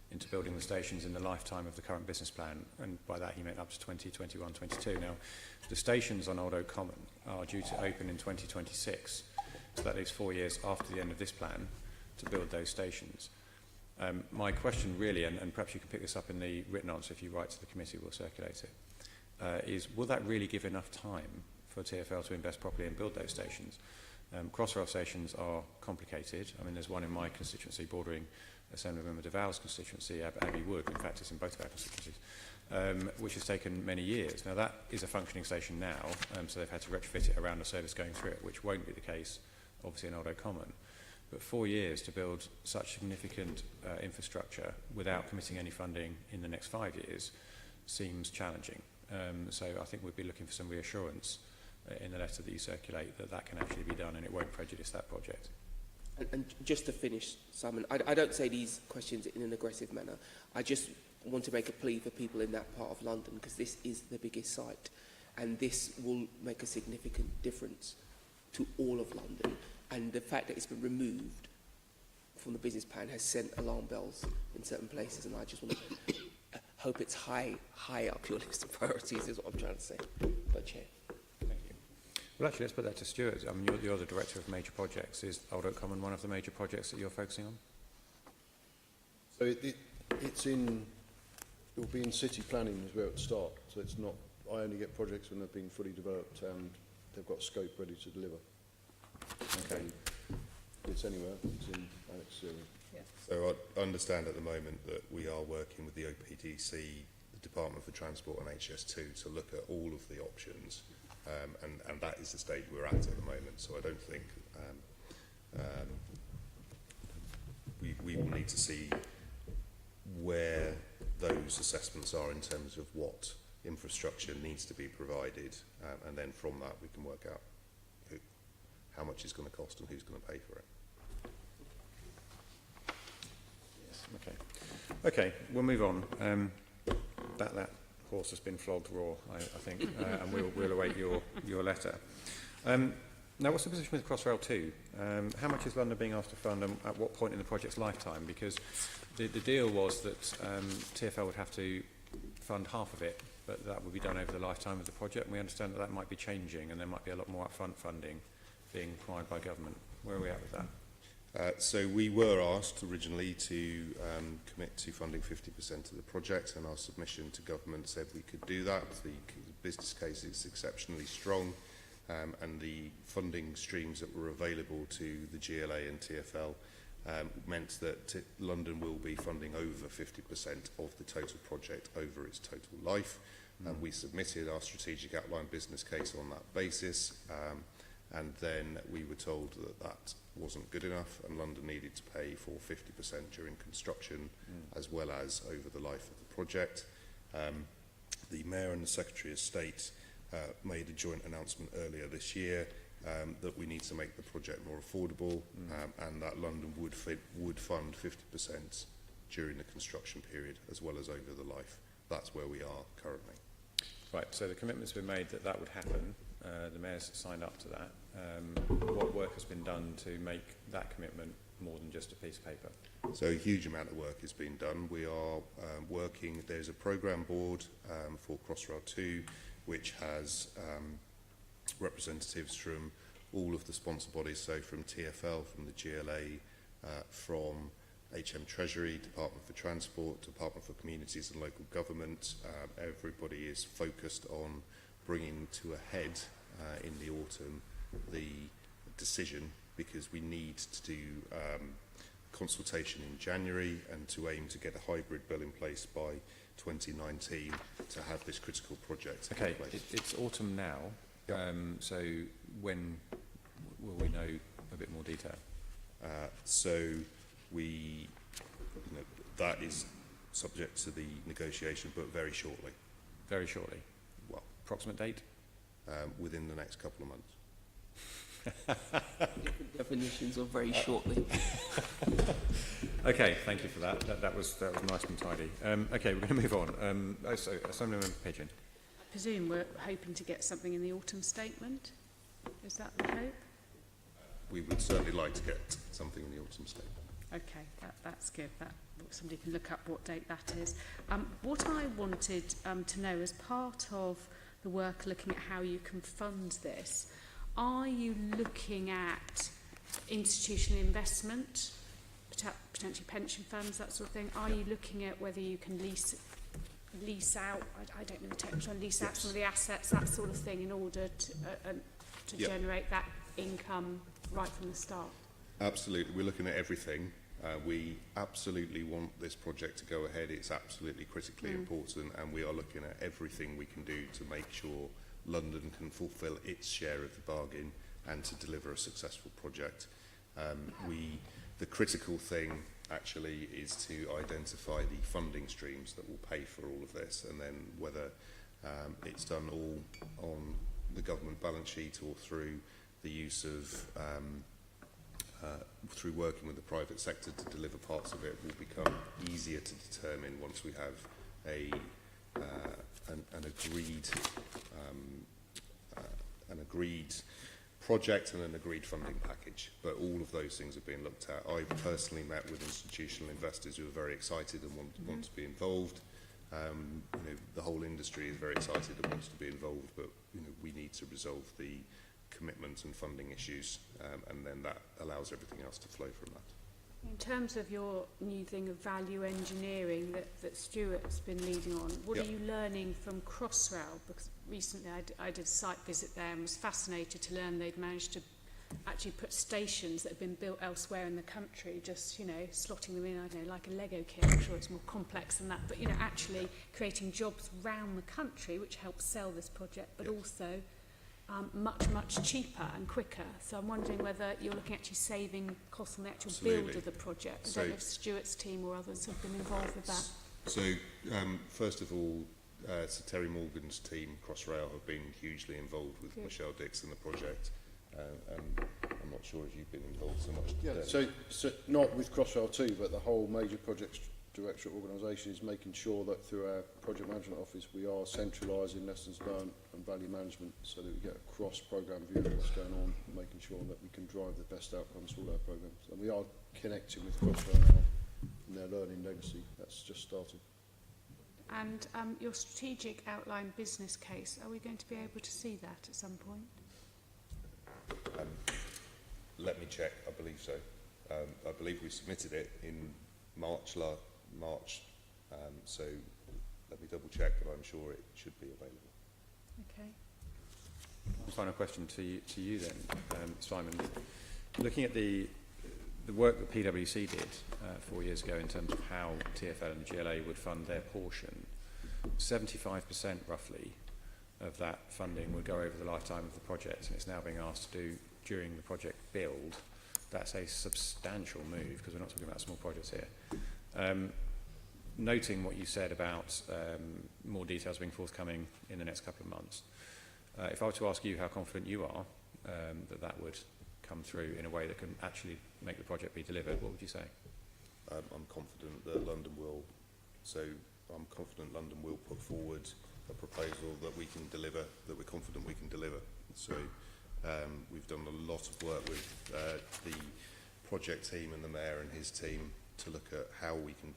into building the stations in the lifetime of the current business plan, and by that he meant up to 2021, 22. Now, the stations on Old Oak Common are due to open in 2026, so that is 4 years after the end of this plan to build those stations. My question really, and perhaps you can pick this up in the written answer if you write to the committee, we'll circulate it, is will that really give enough time for TfL to invest properly and build those stations? Crossrail stations are complicated. I mean, there's one in my constituency bordering Assemblymember de Val's constituency, Abbey Wood. In fact, it's in both of our constituencies. which has taken many years. Now, that is a functioning station now, so they've had to retrofit it around the service going through it, which won't be the case, obviously, in Old Oak Common. But 4 years to build such significant infrastructure without committing any funding in the next 5 years seems challenging. So I think we'd be looking for some reassurance in the letter that you circulate that that can actually be done and it won't prejudice that project. And just to finish, Simon, I don't say these questions in an aggressive manner. I just want to make a plea for people in that part of London, because this is the biggest site, and this will make a significant difference to all of London. And the fact that it's been removed from the business plan has sent alarm bells in certain places, and I just want to hope it's high up your list of priorities, is what I'm trying to say. But Chair. Thank you. Well, actually, let's put that to Stuart. I mean, you're the Director of Major Projects. Is Old Oak Common one of the major projects that you're focusing on? So it will be in city planning as well at the start. So it's not, I only get projects when they've been fully developed and they've got scope ready to deliver. Okay. It's anywhere, it's in Annex 0. So I understand at the moment that we are working with the OPDC, the Department for Transport and HS2 to look at all of the options, and that is the stage we're at the moment. So I don't think we will need to see where those assessments are in terms of what infrastructure needs to be provided, and then from that we can work out how much it's going to cost and who's going to pay for it. Yes. Okay, we'll move on. That horse has been flogged raw, I think, and we'll await your letter. Now, what's the position with Crossrail 2? How much is London being asked to fund, and at what point in the project's lifetime? Because the deal was that TfL would have to fund half of it, but that would be done over the lifetime of the project, and we understand that that might be changing, and there might be a lot more upfront funding being required by government. Where are we at with that? So we were asked originally to commit to funding 50% of the project, and our submission to government said we could do that. The business case is exceptionally strong, and the funding streams that were available to the GLA and TfL meant that London will be funding over 50% of the total project over its total life. And we submitted our strategic outline business case on that basis, and then we were told that that wasn't good enough, and London needed to pay for 50% during construction as well as over the life of the project. The Mayor and the Secretary of State made a joint announcement earlier this year that we need to make the project more affordable, and that London would fund 50% during the construction period as well as over the life. That's where we are currently. Right, so the commitment's been made that that would happen. The Mayor's signed up to that. What work has been done to make that commitment more than just a piece of paper? So a huge amount of work has been done. We are working, there's a programme board for Crossrail 2, which has representatives from all of the sponsor bodies, so from TfL, from the GLA, from HM Treasury, Department for Transport, Department for Communities and Local Government. Everybody is focused on bringing to a head in the autumn the decision, because we need to do consultation in January and to aim to get a hybrid bill in place by 2019 to have this critical project in place. It's autumn now, so when will we know a bit more detail? So we, that is subject to the negotiation, but very shortly. Very shortly. Well, approximate date? Within the next couple of months. Different definitions of very shortly. Okay, thank you for that. That was nice and tidy. Okay, we're going to move on. So, Assemblymember Pigeon. I presume we're hoping to get something in the autumn statement. Is that the hope? We would certainly like to get something in the autumn statement. Okay, that's good. That somebody can look up what date that is. What I wanted to know, as part of the work looking at how you can fund this, are you looking at institutional investment, potentially pension funds, that sort of thing? Are you looking at whether you can lease out, I don't know the technical, lease out some of the assets, that sort of thing, in order to generate that income right from the start? Absolutely. We're looking at everything. We absolutely want this project to go ahead. It's absolutely critically important, and we are looking at everything we can do to make sure London can fulfil its share of the bargain and to deliver a successful project. The critical thing actually is to identify the funding streams that will pay for all of this, and then whether it's done all on the government balance sheet or through the use of through working with the private sector to deliver parts of it will become easier to determine once we have an agreed project and an agreed funding package. But all of those things are being looked at. I've personally met with institutional investors who are very excited and want to be involved. The whole industry is very excited and wants to be involved, but we need to resolve the commitment and funding issues, and then that allows everything else to flow from that. In terms of your new thing of value engineering that Stuart's been leading on, what are you learning from Crossrail? Because recently I did a site visit there and was fascinated to learn they'd managed to actually put stations that had been built elsewhere in the country, just, slotting them in, I don't know, like a Lego kit. I'm sure it's more complex than that, but, actually creating jobs round the country, which helps sell this project, but also much cheaper and quicker. So I'm wondering whether you're looking at actually saving costs on the actual build of the project. I don't know if Stuart's team or others have been involved with that. So, first of all, Sir Terry Morgan's team, Crossrail, have been hugely involved with Michelle Dix and the project. And I'm not sure if you've been involved so much. Yeah, so not with Crossrail 2, but the whole major projects directorate organisation is making sure that through our project management office we are centralising lessons learned and value management so that we get a cross-programme view of what's going on, making sure that we can drive the best outcomes for all our programmes. And we are connecting with Crossrail now in their learning legacy. That's just started. And your strategic outline business case, are we going to be able to see that at some point? Let me check. I believe so. I believe we submitted it in March. So let me double check, but I'm sure it should be available. Okay. Final question to you then, Simon. Looking at the work that PwC did 4 years ago in terms of how TfL and the GLA would fund their portion, 75% roughly of that funding would go over the lifetime of the project, and it's now being asked to do during the project build. That's a substantial move because we're not talking about small projects here. Noting what you said about more details being forthcoming in the next couple of months, if I were to ask you how confident you are that would come through in a way that can actually make the project be delivered, what would you say? I'm confident that London will. So I'm confident London will put forward a proposal that we can deliver, that we're confident we can deliver. So we've done a lot of work with the project team and the mayor and his team to look at how we can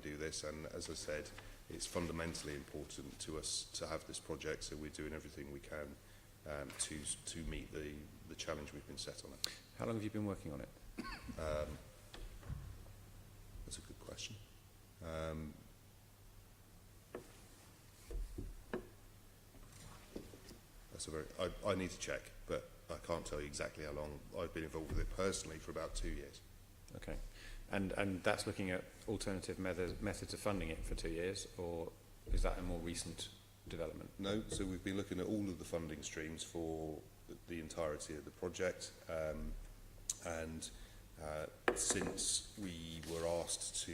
do this. And as I said, it's fundamentally important to us to have this project. So we're doing everything we can to meet the challenge we've been set on it. How long have you been working on it? That's a good question. That's a very. I need to check, but I can't tell you exactly how long. I've been involved with it personally for about 2 years. Okay, and that's looking at alternative methods of funding it for 2 years, or is that a more recent development? No, so we've been looking at all of the funding streams for the entirety of the project, and since we were asked to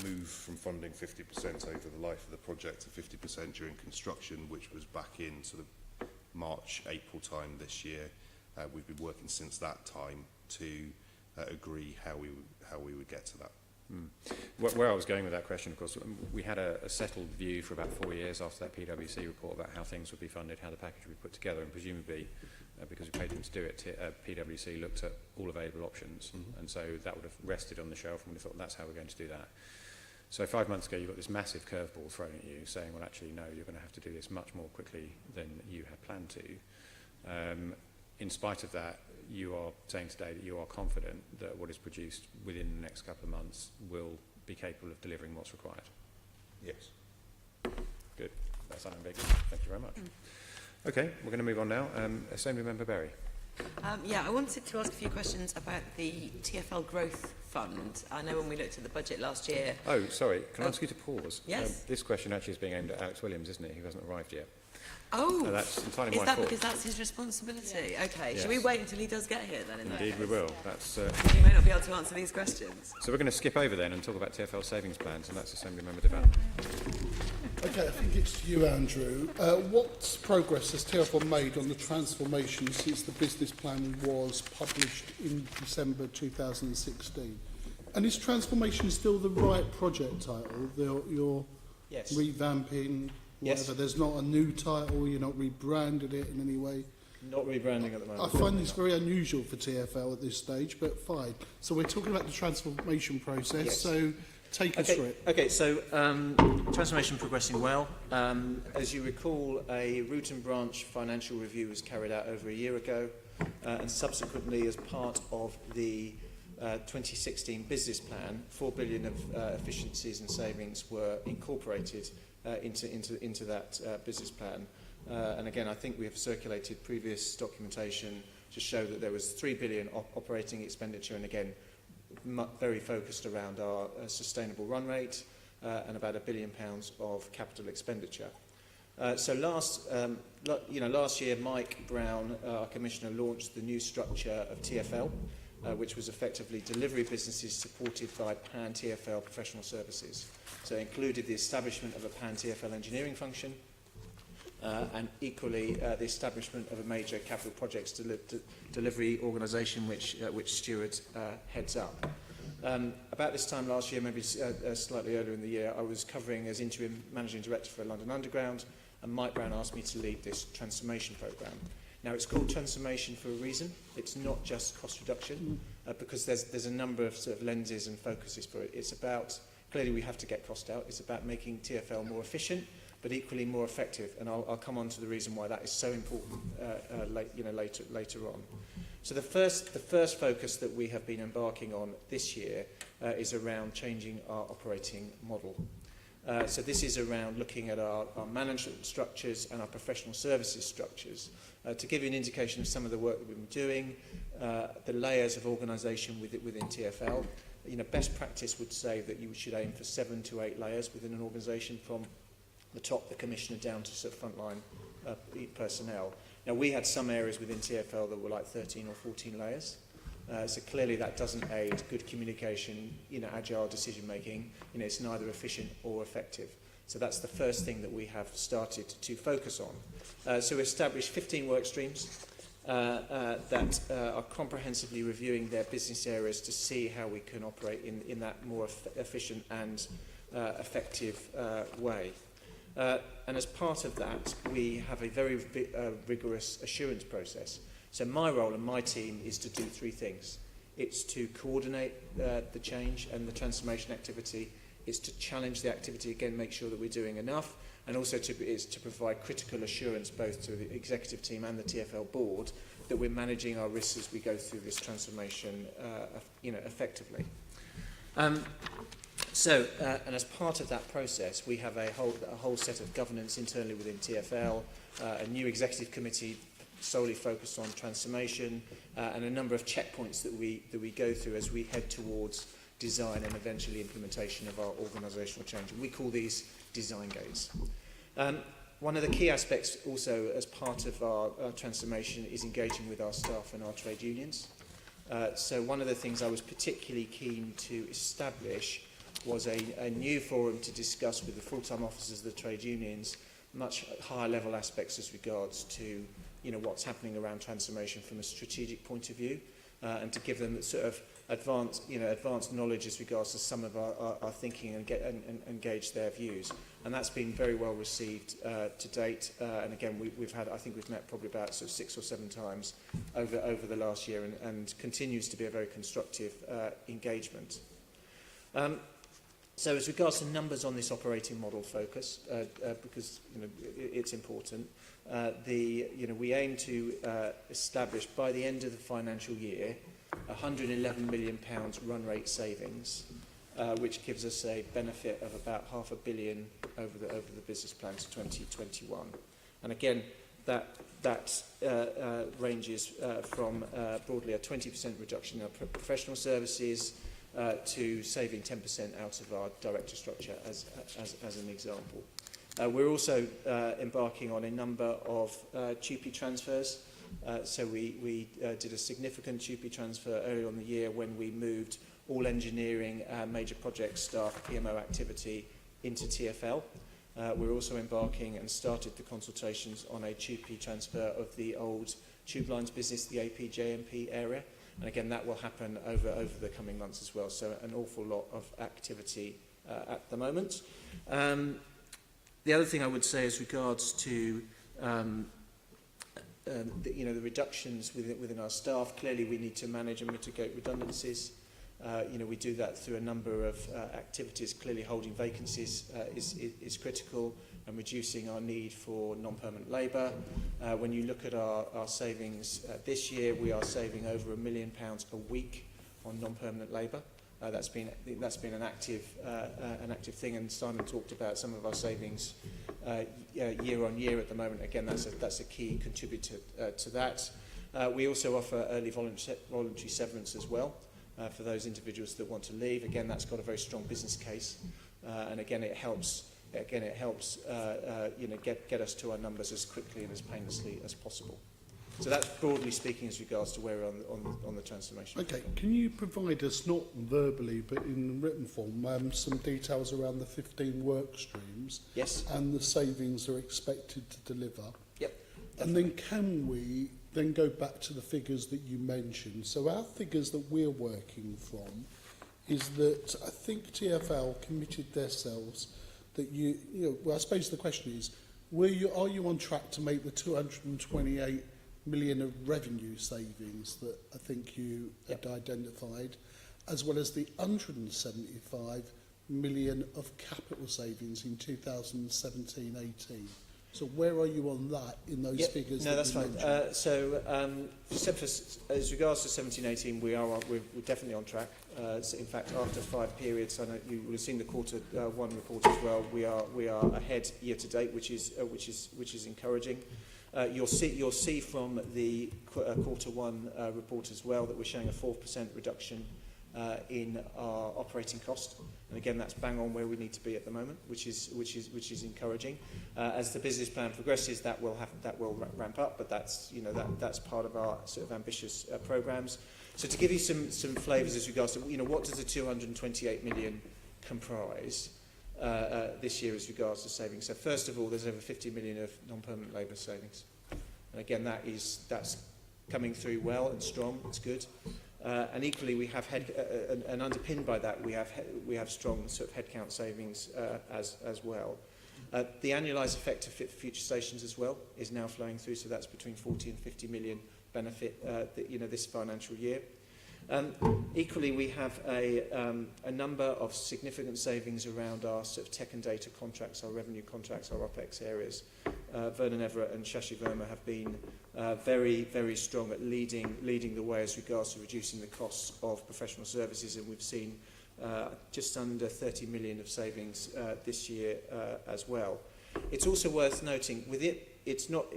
move from funding 50% over the life of the project to 50% during construction, which was back in sort of March, April time this year, we've been working since that time to agree how we would get to that. Where I was going with that question, of course, we had a settled view for about 4 years after that PwC report about how things would be funded, how the package would be put together, and presumably, because we paid them to do it, PwC looked at all available options, and so that would have rested on the shelf, and we thought that's how we're going to do that. So 5 months ago, you got this massive curveball thrown at you, saying, well, actually, no, you're going to have to do this much more quickly than you had planned to. In spite of that, you are saying today that you are confident that what is produced within the next couple of months will be capable of delivering what's required. Yes. Good. That's unambiguous. Thank you very much. Okay, we're going to move on now. Assembly Member Berry. Yeah, I wanted to ask a few questions about the TfL Growth Fund. I know when we looked at the budget last year. Oh, sorry. Can I ask you to pause? Yes. This question actually is being aimed at Alex Williams, isn't it? Who hasn't arrived yet. Oh, No, that's entirely is my that fault. because that's his responsibility? Okay, Yes. should we wait until he does get here then? In that Indeed, we case? will. That's, You may not be able to answer these questions. so we're going to skip over then and talk about TfL savings plans, and that's Assemblymember Devan. Okay, I think it's to you, Andrew. What progress has TfL made on the transformation since the business plan was published in December 2016? And is transformation still the right project title? You're Yes. revamping, Yes. whatever. There's not a new title, you're not rebranded it in any way. Not rebranding at the I moment. find this very unusual for TfL at this stage, but fine. So we're talking about the transformation process, Yes. so take us through it. Okay, so transformation progressing well. As you recall, a root and branch financial review was carried out over a year ago, and subsequently, as part of the 2016 business plan, 4 billion of efficiencies and savings were incorporated into that business plan. And again, I think we have circulated previous documentation to show that there was 3 billion operating expenditure, and again, very focused around our sustainable run rate, and about £1 billion of capital expenditure. So last year, Mike Brown, our Commissioner, launched the new structure of TfL, which was effectively delivery businesses supported by Pan TfL professional services. So it included the establishment of a Pan TfL engineering function, and equally the establishment of a major capital projects delivery organisation which Stuart heads up. About this time last year, maybe slightly earlier in the year, I was covering as interim managing director for London Underground, and Mike Brown asked me to lead this transformation programme. Now, it's called transformation for a reason. It's not just cost reduction, because there's a number of sort of lenses and focuses for it. It's about, clearly we have to get cost out. It's about making TfL more efficient, but equally more effective. And I'll come on to the reason why that is so important later on. So the first focus that we have been embarking on this year is around changing our operating model. So this is around looking at our management structures and our professional services structures. To give you an indication of some of the work that we've been doing, the layers of organisation within TfL, best practice would say that you should aim for 7 to 8 layers within an organisation, from the top, the commissioner, down to sort of frontline personnel. Now, we had some areas within TfL that were like 13 or 14 layers. So clearly that doesn't aid good communication, agile decision making. It's neither efficient or effective. So that's the first thing that we have started to focus on. So we established 15 work streams that are comprehensively reviewing their business areas to see how we can operate in that more efficient and effective way. And as part of that, we have a very rigorous assurance process. So my role and my team is to do 3 things. It's to coordinate the change and the transformation activity. It's to challenge the activity, again, make sure that we're doing enough, and also is to provide critical assurance both to the executive team and the TfL board that we're managing our risks as we go through this transformation effectively. And as part of that process, we have a whole set of governance internally within TfL, a new executive committee solely focused on transformation, and a number of checkpoints that we go through as we head towards design and eventually implementation of our organisational change. And we call these design gates. One of the key aspects also as part of our transformation is engaging with our staff and our trade unions. So one of the things I was particularly keen to establish was a new forum to discuss with the full-time officers of the trade unions much higher level aspects as regards to what's happening around transformation from a strategic point of view, and to give them sort of advanced knowledge as regards to some of our thinking and gauge their views. And that's been very well received to date. And again, I think we've met probably about sort of 6 or 7 times over the last year, and continues to be a very constructive engagement. So as regards to numbers on this operating model focus, because it's important, we aim to establish by the end of the financial year £111 million run rate savings, which gives us a benefit of about £500 million over the business plan to 2021. And again, that that ranges from broadly a 20% reduction in our professional services to saving 10% out of our director structure as an example. We're also embarking on a number of TUPE transfers. So we did a significant TUPE transfer earlier on in the year when we moved all engineering, major project staff, PMO activity into TfL. We're also embarking and started the consultations on a TUPE transfer of the old tube lines business, the AP-JMP area. And again, that will happen over the coming months as well. So an awful lot of activity at the moment. The other thing I would say as regards to the reductions within our staff, clearly we need to manage and mitigate redundancies. We do that through a number of activities. Clearly holding vacancies is critical, and reducing our need for non-permanent labour. When you look at our savings this year, we are saving over £1 million a week on non-permanent labour. That's been an active thing, and Simon talked about some of our savings year on year at the moment. Again, that's a key contributor to that. We also offer early voluntary severance as well for those individuals that want to leave. Again, that's got a very strong business case, and again it helps get us to our numbers as quickly and as painlessly as possible. So that's broadly speaking as regards to where we're on the transformation. Okay, can you provide us, not verbally but in written form, some details around the 15 work streams? Yes. And the savings they're expected to deliver? Yep. And then can we then go back to the figures that you mentioned? So our figures that we're working from is that I think TfL committed themselves that well, I suppose the question is, are you on track to make the 228 million of revenue savings that I think you had identified, as well as the 175 million of capital savings in 2017-18? So where are you on that in those figures? No, that's fine. As regards to 17-18, we're definitely on track. So in fact, after 5 periods, I know you would have seen the quarter one report as well. We are ahead year to date, which is encouraging. You'll see from the quarter one report as well that we're showing a 4% reduction in our operating cost, and again that's bang on where we need to be at the moment, which is encouraging. As the business plan progresses, that will ramp up, but that's that's part of our sort of ambitious programs. So to give you some flavours as regards to what does the 228 million comprise this year as regards to savings. So first of all, there's over 50 million of non-permanent labour savings, and again that's coming through well and strong. It's good. And equally, we have and underpinned by that, we have strong sort of headcount savings as well. The annualised effect of Fit for Future stations as well is now flowing through, so that's between 40 and 50 million benefit this financial year. Equally, we have a number of significant savings around our sort of tech and data contracts, our revenue contracts, our OPEX areas. Vernon Everett and Shashi Verma have been very, very strong at leading the way as regards to reducing the costs of professional services, and we've seen just under 30 million of savings this year as well. It's also worth noting, with it's not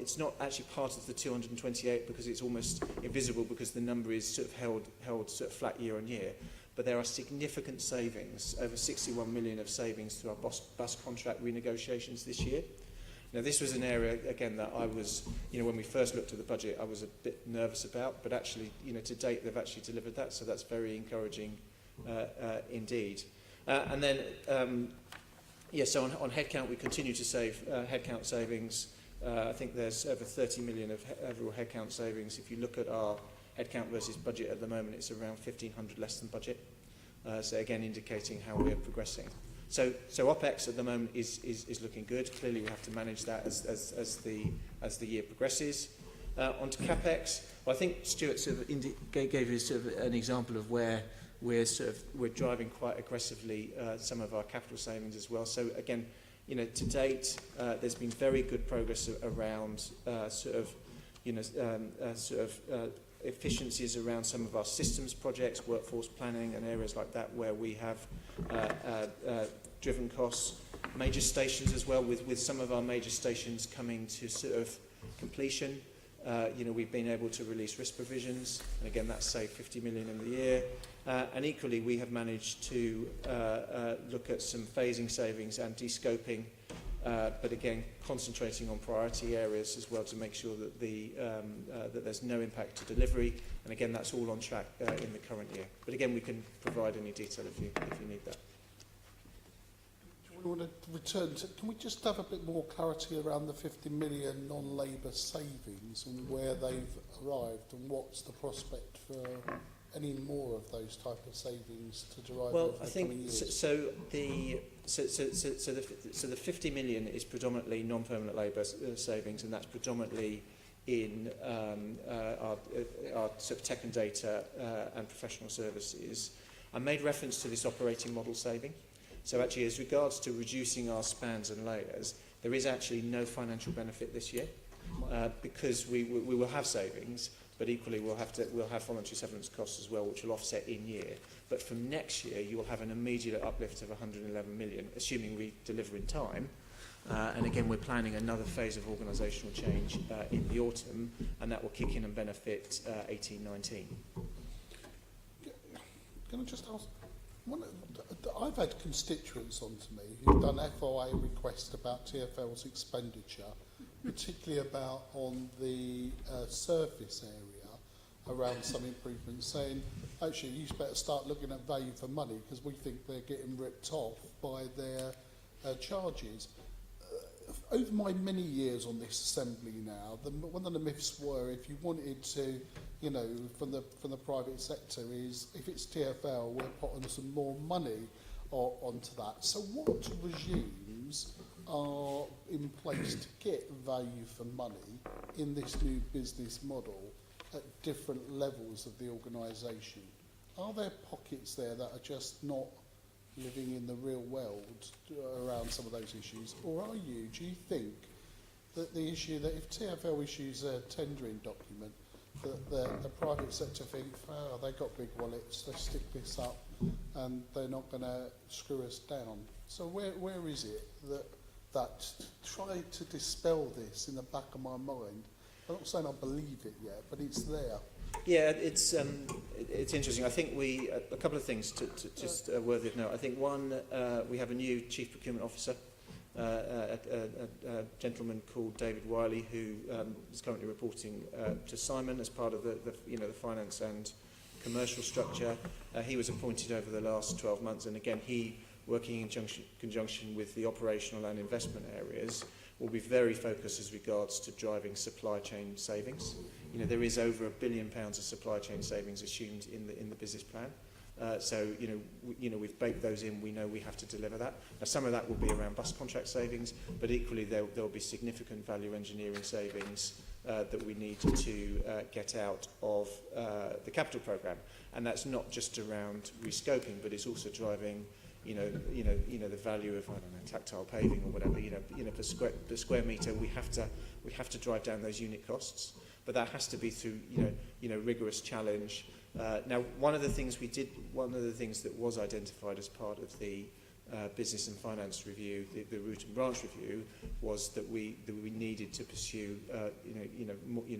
actually part of the 228 because it's almost invisible because the number is sort of held sort of flat year on year. But there are significant savings, over 61 million of savings through our bus contract renegotiations this year. Now, this was an area, again, that I was, when we first looked at the budget, I was a bit nervous about, but actually, to date, they've actually delivered that, so that's very encouraging indeed. And then, so on headcount, we continue to save headcount savings. I think there's over 30 million of overall headcount savings. If you look at our headcount versus budget at the moment, it's around 1,500 less than budget. So again, indicating how we're progressing. So OPEX at the moment is looking good. Clearly, we have to manage that as the year progresses. Onto CapEx, well, I think Stuart sort of gave you sort of an example of where we're driving quite aggressively some of our capital savings as well. So again, to date, there's been very good progress around efficiencies around some of our systems projects, workforce planning and areas like that where we have driven costs. Major stations as well, with some of our major stations coming to sort of completion. we've been able to release risk provisions, and again, that's saved 50 million in the year. And equally, we have managed to look at some phasing savings and de-scoping, but again, concentrating on priority areas as well to make sure that that there's no impact to delivery. And again, that's all on track in the current year. But again, we can provide any detail if you need that. We want to return to, can we just have a bit more clarity around the 50 million non-labour savings and where they've arrived, and what's the prospect for any more of those type of savings to derive Well, over I the think coming years? So the 50 million is predominantly non-permanent labour savings, and that's predominantly in our sort of tech and data and professional services. I made reference to this operating model saving. So actually, as regards to reducing our spans and layers, there is actually no financial benefit this year because we will have savings, but equally we'll have voluntary severance costs as well, which will offset in year. But from next year, you will have an immediate uplift of 111 million, assuming we deliver in time. And again, we're planning another phase of organisational change in the autumn, and that will kick in and benefit 18-19. Can I just ask? I've had constituents on to me who've done FOA requests about TfL's expenditure, particularly about on the surface area around some improvements, saying, actually, you better start looking at value for money because we think they're getting ripped off by their charges. Over my many years on this assembly now, one of the myths were if you wanted to, from the private sector is if it's TfL, we're putting some more money onto that. So what regimes are in place to get value for money in this new business model at different levels of the organisation? Are there pockets there that are just not living in the real world around some of those issues? Or do you think that the issue that if TfL issues a tendering document, that the private sector think, oh, they've got big wallets, let's stick this up and they're not going to screw us down? So where is it that try to dispel this in the back of my mind? I'm not saying I believe it yet, but it's there. Yeah, it's interesting. I think a couple of things to just worthy of note. I think one, we have a new Chief Procurement Officer, a gentleman called David Wiley, who is currently reporting to Simon as part of the finance and commercial structure. He was appointed over the last 12 months, and again, he, working in conjunction with the operational and investment areas, will be very focused as regards to driving supply chain savings. There is over £1 billion of supply chain savings assumed in the business plan. So we've baked those in. We know we have to deliver that. Now, some of that will be around bus contract savings, but equally there will be significant value engineering savings that we need to get out of the capital programme. And that's not just around rescoping, but it's also driving the value of, I don't know, tactile paving or whatever, per square metre. We have to drive down those unit costs, but that has to be through rigorous challenge. Now, one of the things that was identified as part of the business and finance review, the root and branch review, was that we needed to pursue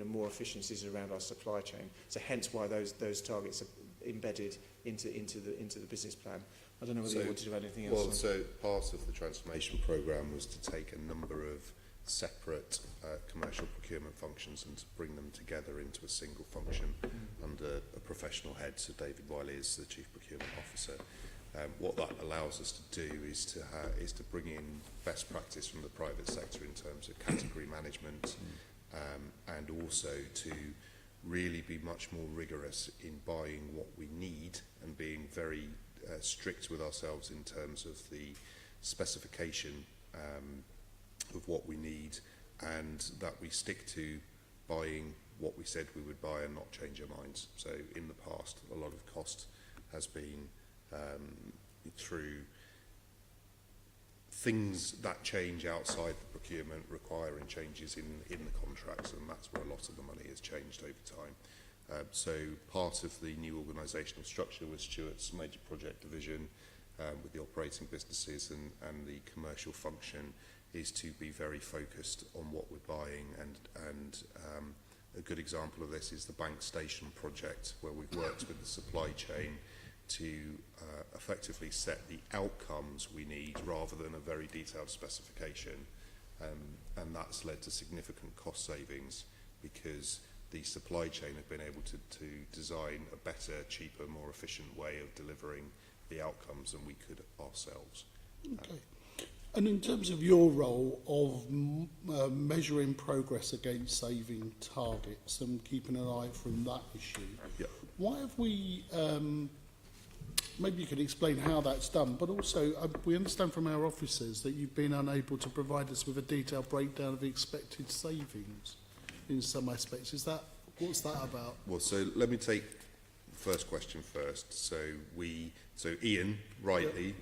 more efficiencies around our supply chain. So hence why those targets are embedded into the business plan. I don't know whether you wanted to add anything else. Well, so part of the transformation programme was to take a number of separate commercial procurement functions and to bring them together into a single function under a professional head. So David Wiley is the Chief Procurement Officer. What that allows us to do is to bring in best practice from the private sector in terms of category management, and also to really be much more rigorous in buying what we need and being very strict with ourselves in terms of the specification of what we need, and that we stick to buying what we said we would buy and not change our minds. So in the past, a lot of cost has been through things that change outside the procurement requiring changes in the contracts, and that's where a lot of the money has changed over time. So part of the new organisational structure with Stuart's major project division with the operating businesses and the commercial function is to be very focused on what we're buying and a good example of this is the Bank Station project, where we've worked with the supply chain to effectively set the outcomes we need rather than a very detailed specification. And that's led to significant cost savings because the supply chain have been able to design a better, cheaper, more efficient way of delivering the outcomes than we could ourselves. Okay. And in terms of your role of measuring progress against saving targets and keeping an eye from that issue, why have we, maybe you can explain how that's done, but also we understand from our officers that you've been unable to provide us with a detailed breakdown of the expected savings in some aspects. What's that about? Well, so let me take the first question first. So Ian, rightly,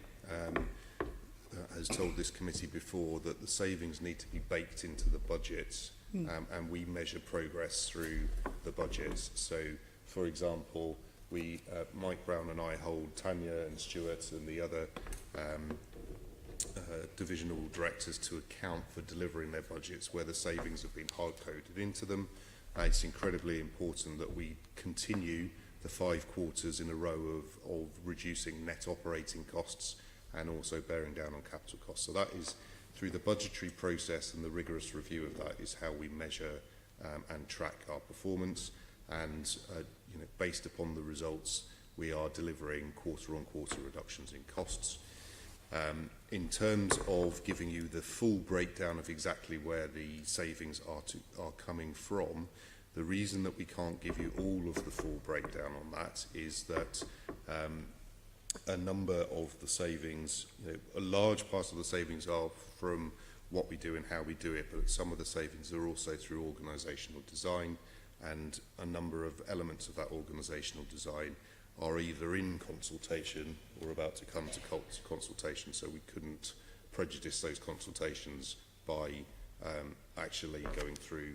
has told this committee before that the savings need to be baked into the budgets, and we measure progress through the budgets. So, for example, Mike Brown and I hold Tanya and Stuart and the other divisional directors to account for delivering their budgets where the savings have been hard-coded into them. It's incredibly important that we continue the 5 quarters in a row of reducing net operating costs and also bearing down on capital costs. So that is through the budgetary process, and the rigorous review of that is how we measure and track our performance. And based upon the results, we are delivering quarter-on-quarter reductions in costs. In terms of giving you the full breakdown of exactly where the savings are coming from, the reason that we can't give you all of the full breakdown on that is that a number of the savings, a large part of the savings are from what we do and how we do it, but some of the savings are also through organisational design, and a number of elements of that organisational design are either in consultation or about to come to consultation, so we couldn't prejudice those consultations by actually going through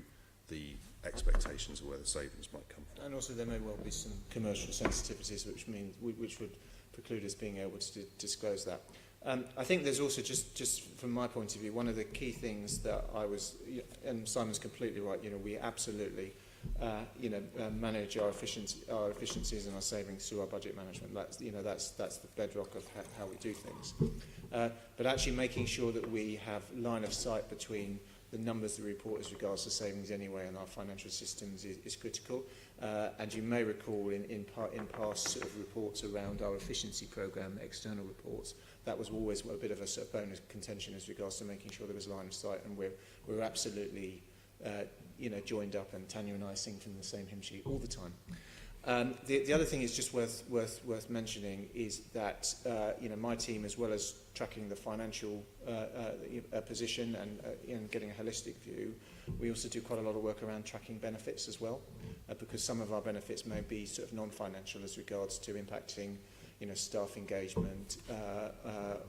the expectations of where the savings might come from. And also there may well be some commercial sensitivities which would preclude us being able to disclose that. I think there's also, just from my point of view, one of the key things that and Simon's completely right, we absolutely manage our efficiencies and our savings through our budget management. That's the bedrock of how we do things. But actually making sure that we have line of sight between the numbers that we report as regards to savings anyway and our financial systems is critical. And you may recall in past sort of reports around our efficiency programme, external reports, that was always a bit of a sort of bone of contention as regards to making sure there was line of sight, and we're absolutely joined up, and Tanya and I sing from the same hymn sheet all the time. The other thing is just worth mentioning is that my team, as well as tracking the financial position and getting a holistic view, we also do quite a lot of work around tracking benefits as well, because some of our benefits may be sort of non-financial as regards to impacting staff engagement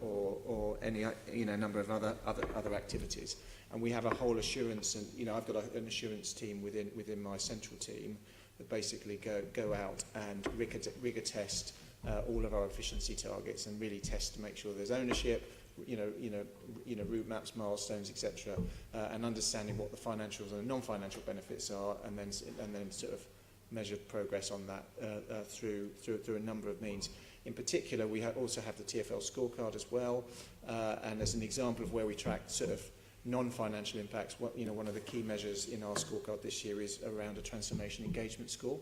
or any number of other activities. And we have a whole assurance, and I've got an assurance team within my central team that basically go out and rigor test all of our efficiency targets and really test to make sure there's ownership, route maps, milestones, etc., and understanding what the financials and the non-financial benefits are, and then sort of measure progress on that through a number of means. In particular, we also have the TfL scorecard as well, and as an example of where we track sort of non-financial impacts, one of the key measures in our scorecard this year is around a transformation engagement score,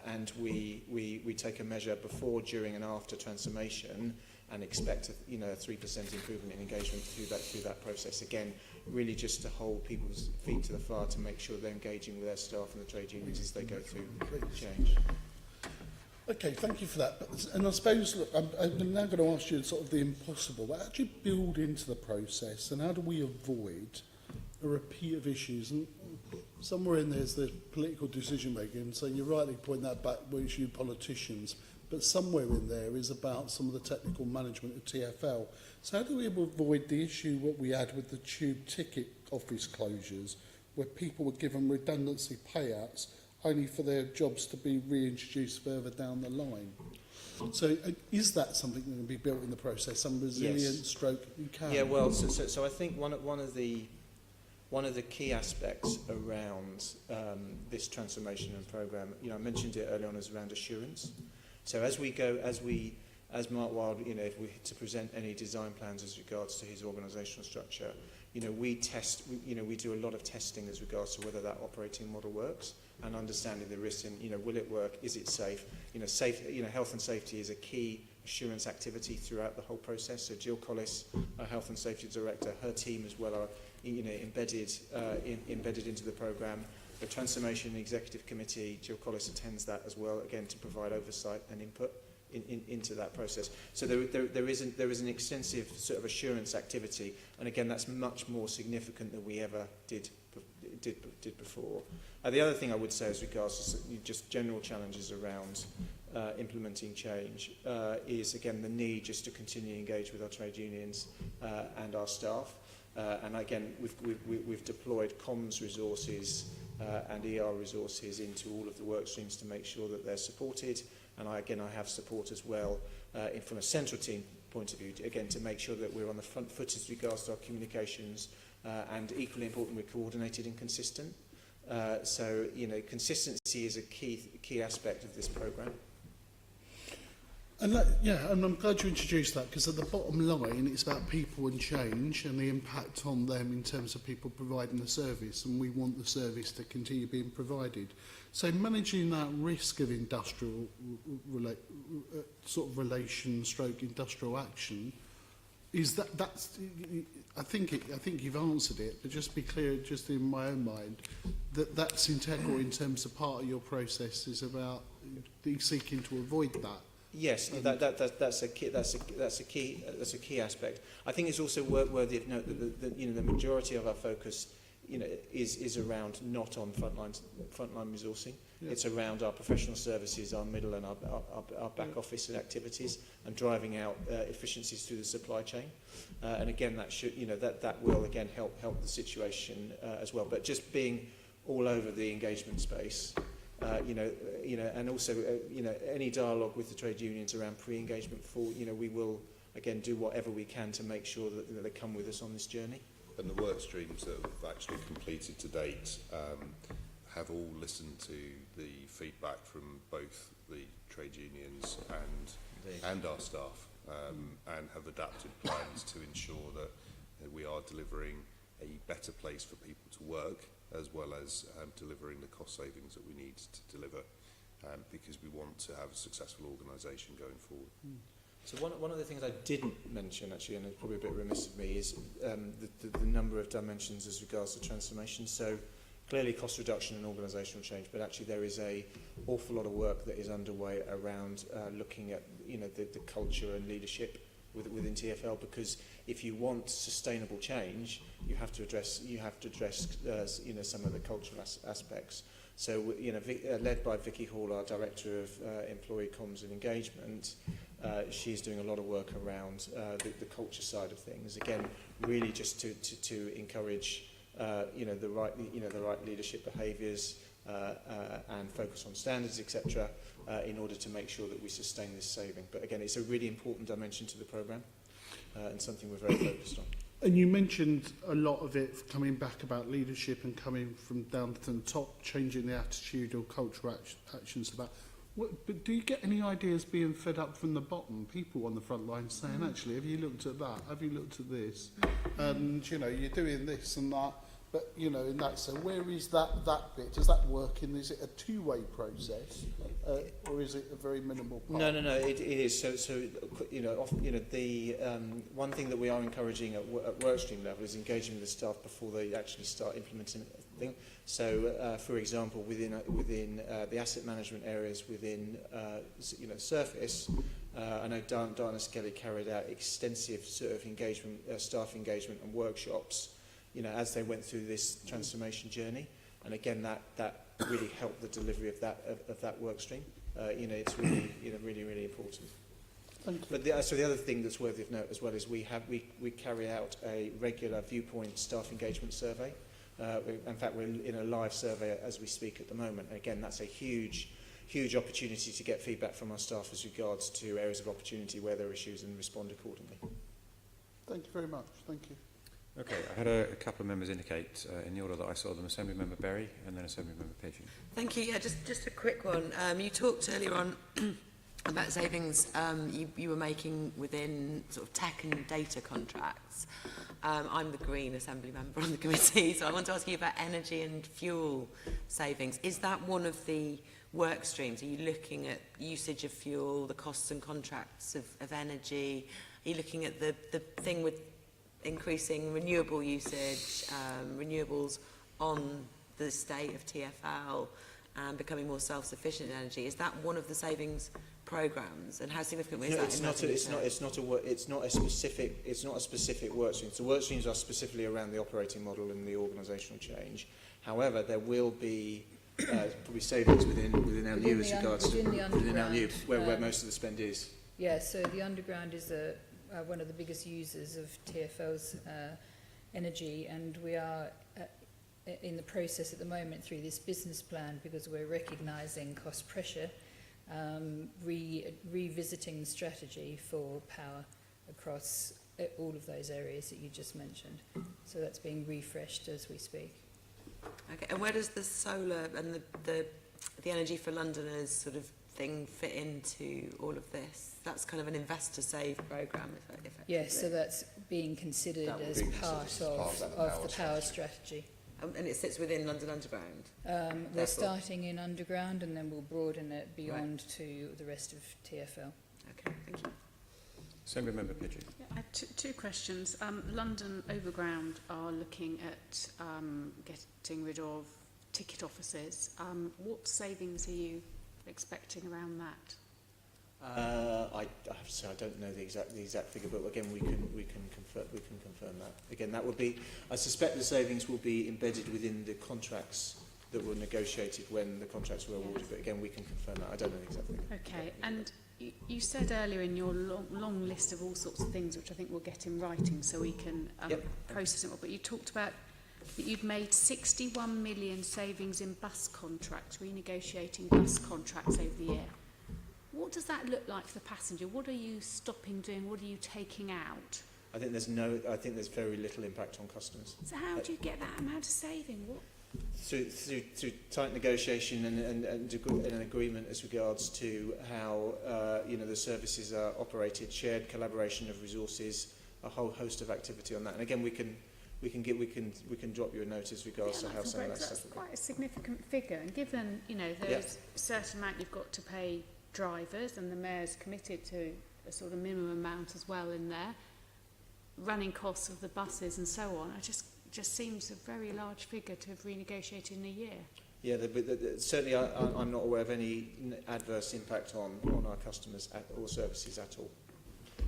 and we take a measure before, during, and after transformation, and expect a 3% improvement in engagement through that process. Again, really just to hold people's feet to the fire to make sure they're engaging with their staff and the trade unions as they go through change. Okay, thank you for that. And I suppose, look, I'm now going to ask you sort of the impossible. But how do you build into the process, and how do we avoid a repeat of issues? And somewhere in there's the political decision making, so you rightly point that back, which you politicians, but somewhere in there is about some of the technical management of TfL. So how do we avoid the issue what we had with the tube ticket office closures, where people were given redundancy payouts only for their jobs to be reintroduced further down the line? So is that something that can be built in the process, some resilient stroke you can? Yeah, well, so I think one of the one of the key aspects around this transformation and programme, I mentioned it earlier on, is around assurance. So as Mark Wilde, if we to present any design plans as regards to his organisational structure, we do a lot of testing as regards to whether that operating model works and understanding the risks and, will it work, is it safe? Health and safety is a key assurance activity throughout the whole process. So Jill Collis, our Health and Safety Director, her team as well are embedded into the programme. The Transformation Executive Committee, Jill Collis attends that as well, again to provide oversight and input into that process. So there is an extensive sort of assurance activity, and again that's much more significant than we ever did before. The other thing I would say as regards to just general challenges around implementing change is again the need just to continue to engage with our trade unions and our staff. And again, we've deployed comms resources and ER resources into all of the work streams to make sure that they're supported. And I have support as well from a central team point of view, again, to make sure that we're on the front foot as regards to our communications and equally important, we're coordinated and consistent. So, consistency is a key aspect of this programme. And and I'm glad you introduced that, because at the bottom line it's about people and change and the impact on them in terms of people providing the service, and we want the service to continue being provided. So managing that risk of industrial industrial action, is that's I think you've answered it, but just to be clear, just in my own mind, that's integral in terms of part of your process is about seeking to avoid that. Yes, that's a key aspect. I think it's also worthy of note that the majority of our focus is around not on frontline resourcing. Yeah. It's around our professional services, our middle and our back office activities, and driving out efficiencies through the supply chain. And again, that should that will again help the situation as well. But just being all over the engagement space. And also, any dialogue with the trade unions around pre-engagement we will, again, do whatever we can to make sure that they come with us on this journey. And the work streams that have actually completed to date have all listened to the feedback from both the trade unions and our staff, and have adapted plans to ensure that we are delivering a better place for people to work, as well as delivering the cost savings that we need to deliver, because we want to have a successful organisation going forward. So one of the things I didn't mention, actually, and it's probably a bit remiss of me, is the number of dimensions as regards to transformation. So clearly cost reduction and organisational change, but actually there is an awful lot of work that is underway around looking at the culture and leadership within TfL, because if you want sustainable change, you have to address some of the cultural aspects. So led by Vicky Hall, our Director of Employee Comms and Engagement, she's doing a lot of work around the culture side of things. Again, really just to encourage the right leadership behaviours and focus on standards, etc. In order to make sure that we sustain this saving. But again, it's a really important dimension to the programme and something we're very focused on. And you mentioned a lot of it coming back about leadership and coming from down to the top, changing the attitude or cultural actions about. But do you get any ideas being fed up from the bottom? People on the front line saying, actually, have you looked at that? Have you looked at this? And, you're doing this and that. But, in that, so where is that bit? Does that work? And is it a two-way process, or is it a very minimal part? No, it is. So the one thing that we are encouraging at workstream level is engaging with the staff before they actually start implementing a thing. So, for example, within the asset management areas within Surface, I know Diana Skelly carried out extensive sort of engagement, staff engagement and workshops. As they went through this transformation journey, and again, that really helped the delivery of that work stream. It's really, really important. Thank you. But the other thing that's worthy of note as well is we carry out a regular viewpoint staff engagement survey. In fact, we're in a live survey as we speak at the moment. And again, that's a huge opportunity to get feedback from our staff as regards to areas of opportunity where there are issues and respond accordingly. Thank you very much. Thank you. Okay, I had a couple of members indicate in the order that I saw them, Assembly Member Berry and then Assembly Member Pigeon. Thank you. Yeah, just a quick one. You talked earlier on about savings you were making within sort of tech and data contracts. I'm the Green Assembly Member on the committee, so I want to ask you about energy and fuel savings. Is that one of the work streams? Are you looking at usage of fuel, the costs and contracts of energy? Are you looking at the thing with increasing renewable usage, renewables on the estate of TfL and becoming more self-sufficient in energy? Is that one of the savings programs, and how significant is that? It's not a specific work stream. So work streams are specifically around the operating model and the organisational change. However, there will be probably savings within our new as regards to within our new where most of the spend is. Yeah, so the underground is one of the biggest users of TfL's energy, and we are in the process at the moment through this business plan, because we're recognising cost pressure, revisiting the strategy for power across all of those areas that you just mentioned. So that's being refreshed as we speak. Okay, and where does the solar and the Energy for Londoners sort of thing fit into all of this? That's kind of an investor save programme, effectively. Yes, so that's being considered as part of the power strategy. And it sits within London Underground? We're starting in Underground, and then we'll broaden it beyond to the rest of TfL. Okay, thank you. Assembly Member Pigeon. Yeah, I had two questions. London Overground are looking at getting rid of ticket offices. What savings are you expecting around that? I have to say I don't know the exact figure, but again we can confirm that. Again, that would be. I suspect the savings will be embedded within the contracts that were negotiated when the contracts were awarded. But again, we can confirm that. I don't know the exact figure. Okay, and you said earlier in your long list of all sorts of things, which I think we'll get in writing so we can process it. But you talked about that you'd made 61 million savings in bus contracts, renegotiating bus contracts over the year. What does that look like for the passenger? What are you stopping doing? What are you taking out? I think there's very little impact on customers. So how do you get that amount of saving? What? Through tight negotiation and an agreement as regards to how the services are operated, shared collaboration of resources, a whole host of activity on that. And again, we can drop you a note as regards to how some of that stuff. That's quite a significant figure, and given there's a certain amount you've got to pay drivers, and the mayor's committed to a sort of minimum amount as well in there, running costs of the buses and so on. It just seems a very large figure to have renegotiated in a year. Yeah, certainly I'm not aware of any adverse impact on our customers or services at all.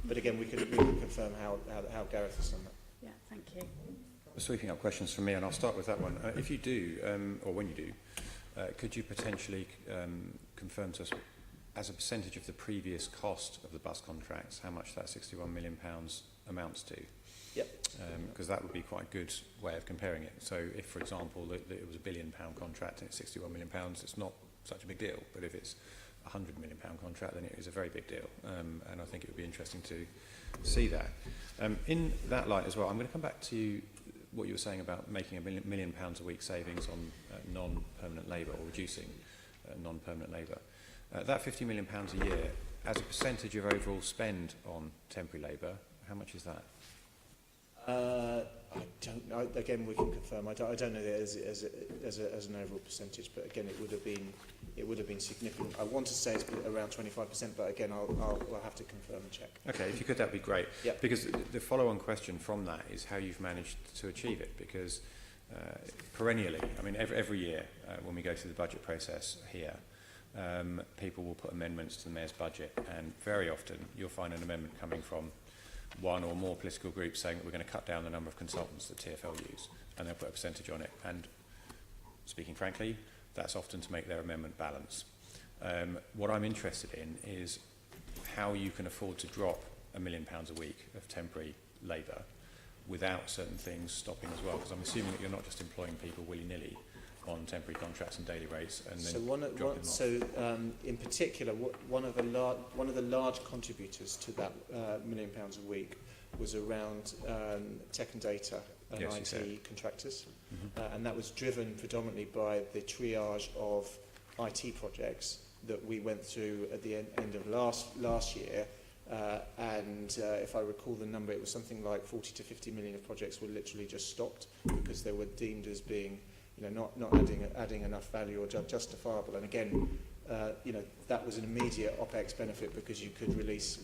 But again, we can confirm how Gareth has done that. Yeah, thank you. Sweeping up questions from me, and I'll start with that one. If you do, or when you do, could you potentially confirm to us, as a percentage of the previous cost of the bus contracts, how much that £61 million amounts to? Yep. Because that would be quite a good way of comparing it. So if, for example, that it was a £1 billion contract and it's £61 million, it's not such a big deal. But if it's a £100 million contract, then it is a very big deal. And I think it would be interesting to see that. In that light as well, I'm going to come back to what you were saying about making £1 million a week savings on non-permanent labour, or reducing non-permanent labour. That £50 million a year, as a percentage of overall spend on temporary labour, how much is that? I don't know. Again, we can confirm. I don't know that as an overall percentage, but again, it would have been significant. I want to say it's around 25%, but again, I'll have to confirm and check. Okay, if you could, that'd be great. Yep. Because the follow-on question from that is how you've managed to achieve it. Because perennially, I mean, every year when we go through the budget process here, people will put amendments to the mayor's budget, and very often you'll find an amendment coming from one or more political groups saying that we're going to cut down the number of consultants that TfL use, and they'll put a percentage on it. And speaking frankly, that's often to make their amendment balance. What I'm interested in is how you can afford to drop £1 million a week of temporary labour without certain things stopping as well, because I'm assuming that you're not just employing people willy-nilly, on temporary contracts and daily rates, and then So in particular, one of the large contributors to that £1 million a week was around tech and data and Yes, you said. IT contractors, and that was driven predominantly by the triage of IT projects that we went through at the end of last year. If I recall the number, it was something like 40 to 50 million of projects were literally just stopped because they were deemed as being, not adding enough value or justifiable. And again, that was an immediate OPEX benefit because you could release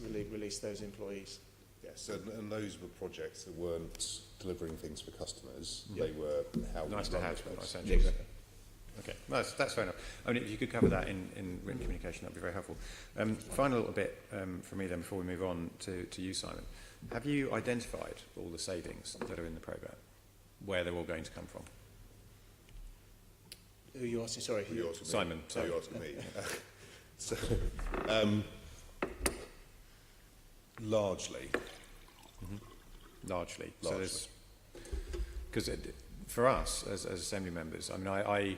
those employees. Yes, and those were projects that weren't delivering things for customers. Yeah. They were how we nice to run have, the place. essentially. Yes. Okay, no, that's fair enough. I mean, if you could cover that in written communication, that would be very helpful. Final little bit from me then, before we move on to you, Simon. Have you identified all the savings that are in the programme, where they're all going to come from? Who are you asking? Sorry. Who are you asking me? Simon, Oh, sorry. you're asking me. So, largely. Largely. Largely. So because for us as Assembly members, I mean, I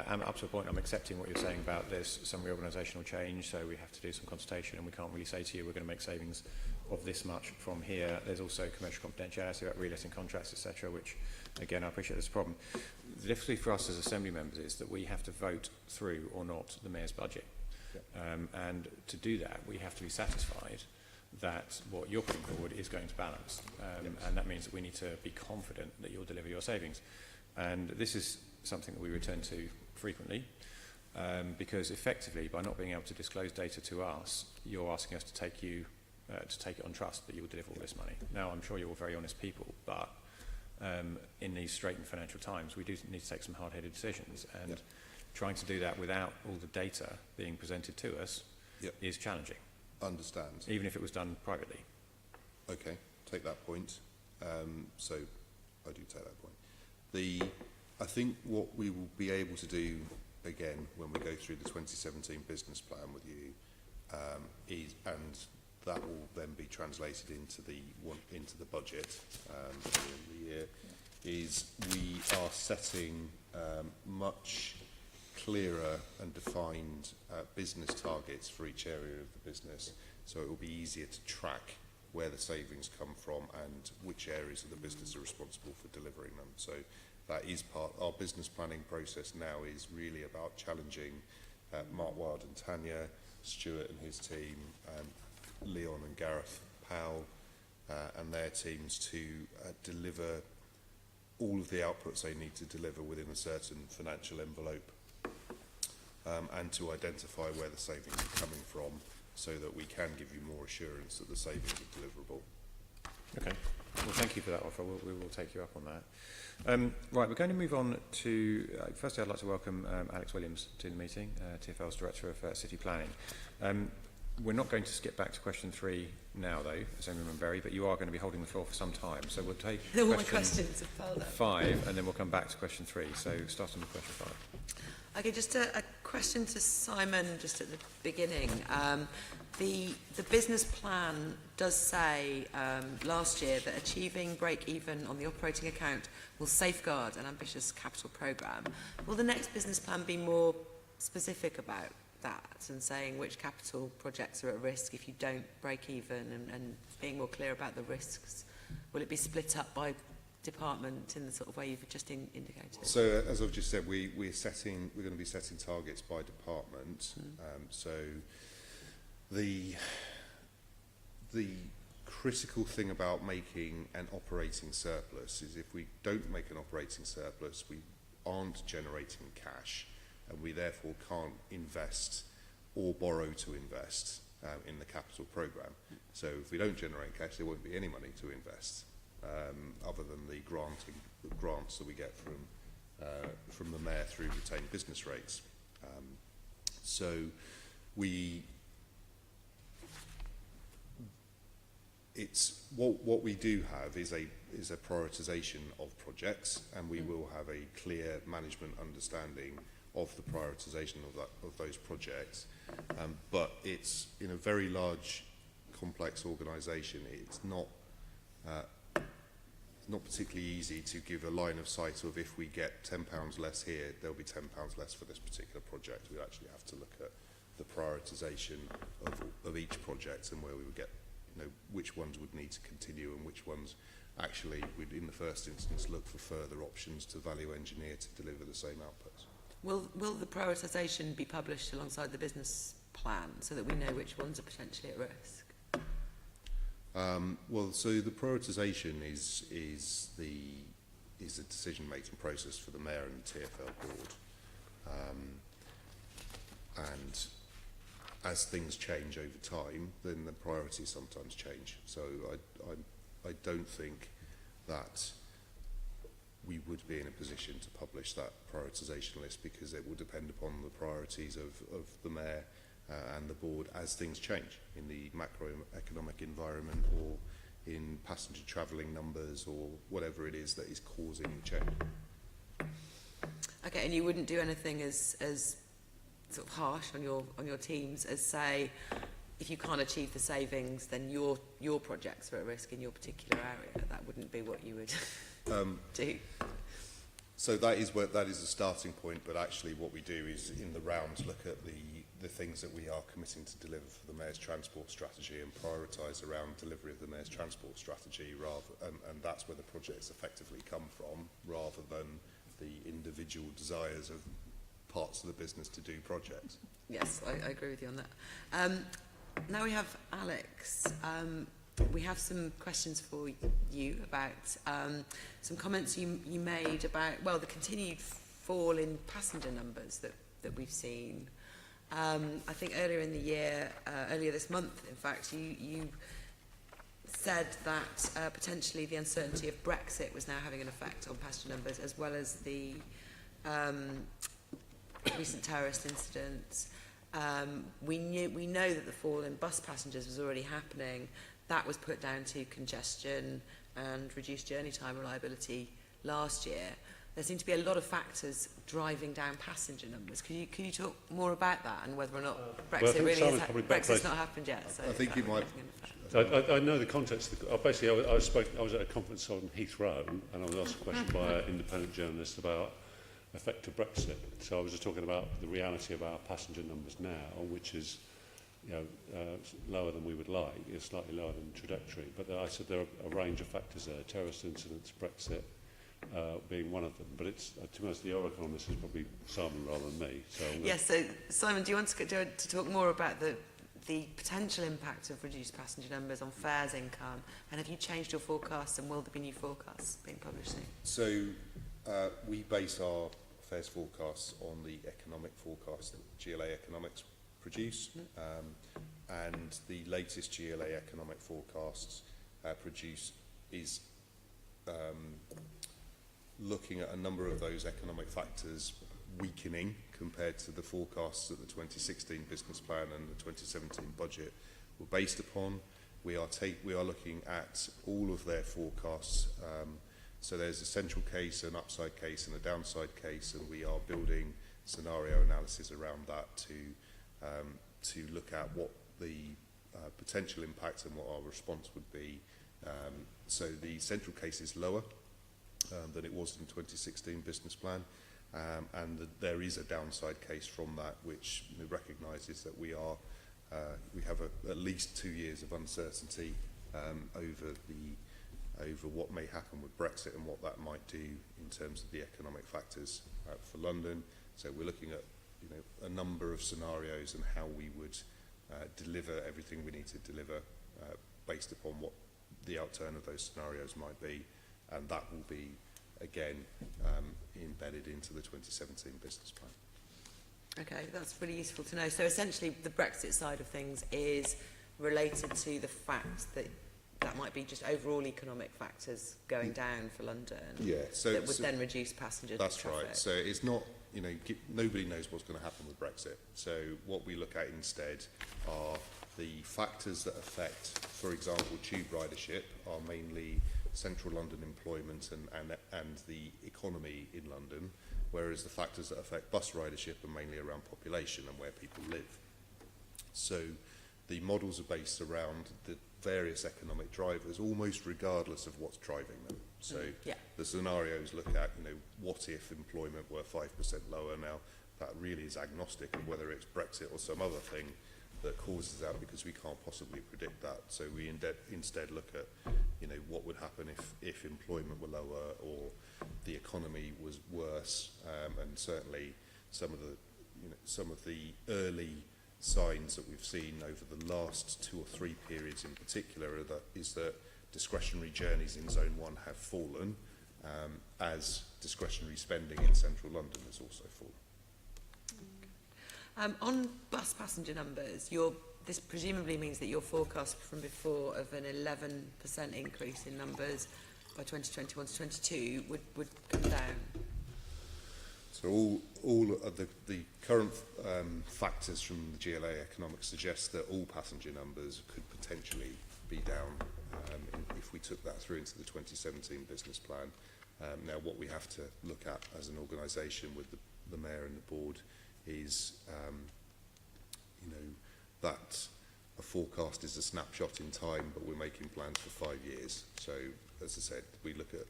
am up to a point. I'm accepting what you're saying about there's some reorganisational change, so we have to do some consultation, and we can't really say to you we're going to make savings of this much from here. There's also commercial confidentiality about reletting contracts, etc., which, again, I appreciate there's a problem. The difficulty for us as Assembly members is that we have to vote through or not the Mayor's budget. And to do that, we have to be satisfied that what you're putting forward is going to balance. And that means that we need to be confident that you'll deliver your savings. And this is something that we return to frequently, because effectively, by not being able to disclose data to us, you're asking us to take it on trust that you will deliver all this money. Now, I'm sure you're all very honest people, but in these straitened financial times, we do need to take some hard-headed decisions. And trying to do that without all the data being presented to us is challenging. Understand. Even if it was done privately. Okay, take that point. So I do take that point. I think what we will be able to do again when we go through the 2017 business plan with you is, and that will then be translated into the budget at the end of the year, is we are setting much clearer and defined business targets for each area of the business, so it will be easier to track where the savings come from and which areas of the business are responsible for delivering them. So that is part our business planning process now is really about challenging Mark Wild and Tanya, Stuart and his team, Leon and Gareth Powell and their teams to deliver all of the outputs they need to deliver within a certain financial envelope. And to identify where the savings are coming from so that we can give you more assurance that the savings are deliverable. Okay. Well, thank you for that offer. We will take you up on that. Right, we're going to move on to... firstly, I'd like to welcome Alex Williams to the meeting, TfL's Director of City Planning. We're not going to skip back to question 3 now, though, Assemblyman Berry, but you are going to be holding the floor for some time. So we'll take All my questions have piled up. 5, and then we'll come back to question 3. So starting with question 5. Okay, just a question to Simon just at the beginning. The business plan does say last year that achieving break-even on the operating account will safeguard an ambitious capital programme. Will the next business plan be more specific about that and saying which capital projects are at risk if you don't break even and being more clear about the risks? Will it be split up by department in the sort of way you've just indicated? So as I've just said, we're going to be setting targets by department. So the critical thing about making an operating surplus is if we don't make an operating surplus, we aren't generating cash, and we therefore can't invest or borrow to invest in the capital programme. So if we don't generate cash, there won't be any money to invest. Other than the grants that we get from the Mayor through retained business rates. So it's what we do have is a prioritisation of projects, and we will have a clear management understanding of the prioritisation of those projects. But it's in a very large, complex organisation. It's not it's not particularly easy to give a line of sight of if we get £10 less here, there'll be £10 less for this particular project. We actually have to look at the prioritisation of each project and where we would get, which ones would need to continue and which ones actually would, in the first instance, look for further options to value engineer to deliver the same outputs. Will the prioritisation be published alongside the business plan so that we know which ones are potentially at risk? Well, so the prioritisation is a decision-making process for the Mayor and the TfL board. And as things change over time, then the priorities sometimes change. So I don't think that we would be in a position to publish that prioritisation list, because it will depend upon the priorities of the Mayor and the board as things change in the macroeconomic environment or in passenger travelling numbers or whatever it is that is causing the change. Okay, and you wouldn't do anything as sort of harsh on your teams as, say, if you can't achieve the savings, then your projects are at risk in your particular area. That wouldn't be what you would do. So that is a starting point, but actually what we do is in the rounds look at the things that we are committing to deliver for the Mayor's transport strategy and prioritise around delivery of the Mayor's transport strategy, and that's where the projects effectively come from, rather than the individual desires of parts of the business to do projects. Yes, I agree with you on that. Now we have Alex. We have some questions for you about some comments you made about, well, the continued fall in passenger numbers that we've seen. I think earlier in the year, earlier this month, in fact, you said that potentially the uncertainty of Brexit was now having an effect on passenger numbers, as well as the recent terrorist incidents. We know that the fall in bus passengers was already happening. That was put down to congestion and reduced journey time reliability last year. There seem to be a lot of factors driving down passenger numbers. Can you talk more about that and whether or not Brexit Brexit's not happened yet? So I think you might. I know the context. Basically, I was at a conference on Heathrow, and I was asked a question by an independent journalist about effect of Brexit. So I was just talking about the reality of our passenger numbers now, which is lower than we would like. It's slightly lower than the trajectory. But I said there are a range of factors there: terrorist incidents, Brexit being one of them. But it's, to be honest, the oracle on this is probably Simon rather than me. So yes. So Simon, do you want to talk more about the potential impact of reduced passenger numbers on fares income, and have you changed your forecasts, and will there be new forecasts being published soon? So we base our fares forecasts on the economic forecast that GLA Economics produce, and the latest GLA economic forecasts produce is looking at a number of those economic factors weakening compared to the forecasts that the 2016 business plan and the 2017 budget were based upon. We are looking at all of their forecasts. So there's a central case, an upside case and a downside case, and we are building scenario analysis around that to look at what the potential impact and what our response would be. So the central case is lower than it was in the 2016 business plan, and there is a downside case from that, which recognises that we have at least 2 years of uncertainty over what may happen with Brexit and what that might do in terms of the economic factors for London. So we're looking at a number of scenarios and how we would deliver everything we need to deliver based upon what the outturn of those scenarios might be, and that will be again embedded into the 2017 business plan. Okay, that's really useful to know. So essentially the Brexit side of things is related to the fact that might be just overall economic factors going down for London. Yeah, so that would then reduce passenger traffic. That's right. So it's not, nobody knows what's going to happen with Brexit. So what we look at instead are the factors that affect, for example, tube ridership are mainly central London employment and the economy in London, whereas the factors that affect bus ridership are mainly around population and where people live. So the models are based around various economic drivers, almost regardless of what's driving them. So Yeah. the scenarios look at, what if employment were 5% lower? Now, that really is agnostic of whether it's Brexit or some other thing that causes that, because we can't possibly predict that. So we instead look at, what would happen if employment were lower or the economy was worse, and certainly some of the early signs that we've seen over the last 2 or 3 periods in particular is that discretionary journeys in Zone 1 have fallen, as discretionary spending in central London has also fallen. On bus passenger numbers, this presumably means that your forecast from before of an 11% increase in numbers by 2021 to 22 would come down. So all of the current factors from the GLA economics suggest that all passenger numbers could potentially be down if we took that through into the 2017 business plan. Now, what we have to look at as an organisation with the Mayor and the Board is, that a forecast is a snapshot in time, but we're making plans for 5 years. So, as I said, we look at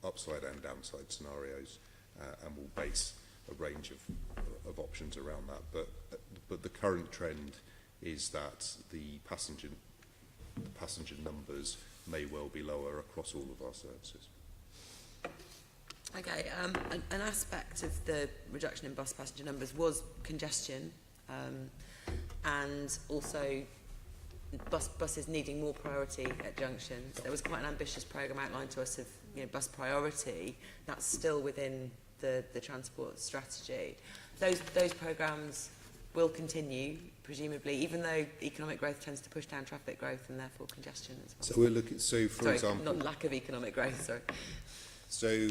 upside and downside scenarios, and we'll base a range of options around that. But the current trend is that the passenger numbers may well be lower across all of our services. Okay, an aspect of the reduction in bus passenger numbers was congestion, and also buses needing more priority at junctions. There was quite an ambitious programme outlined to us of bus priority. That's still within the transport strategy. Those programmes will continue, presumably, even though economic growth tends to push down traffic growth and therefore congestion as well. So we're looking. So, for example, not lack of economic growth. Sorry. So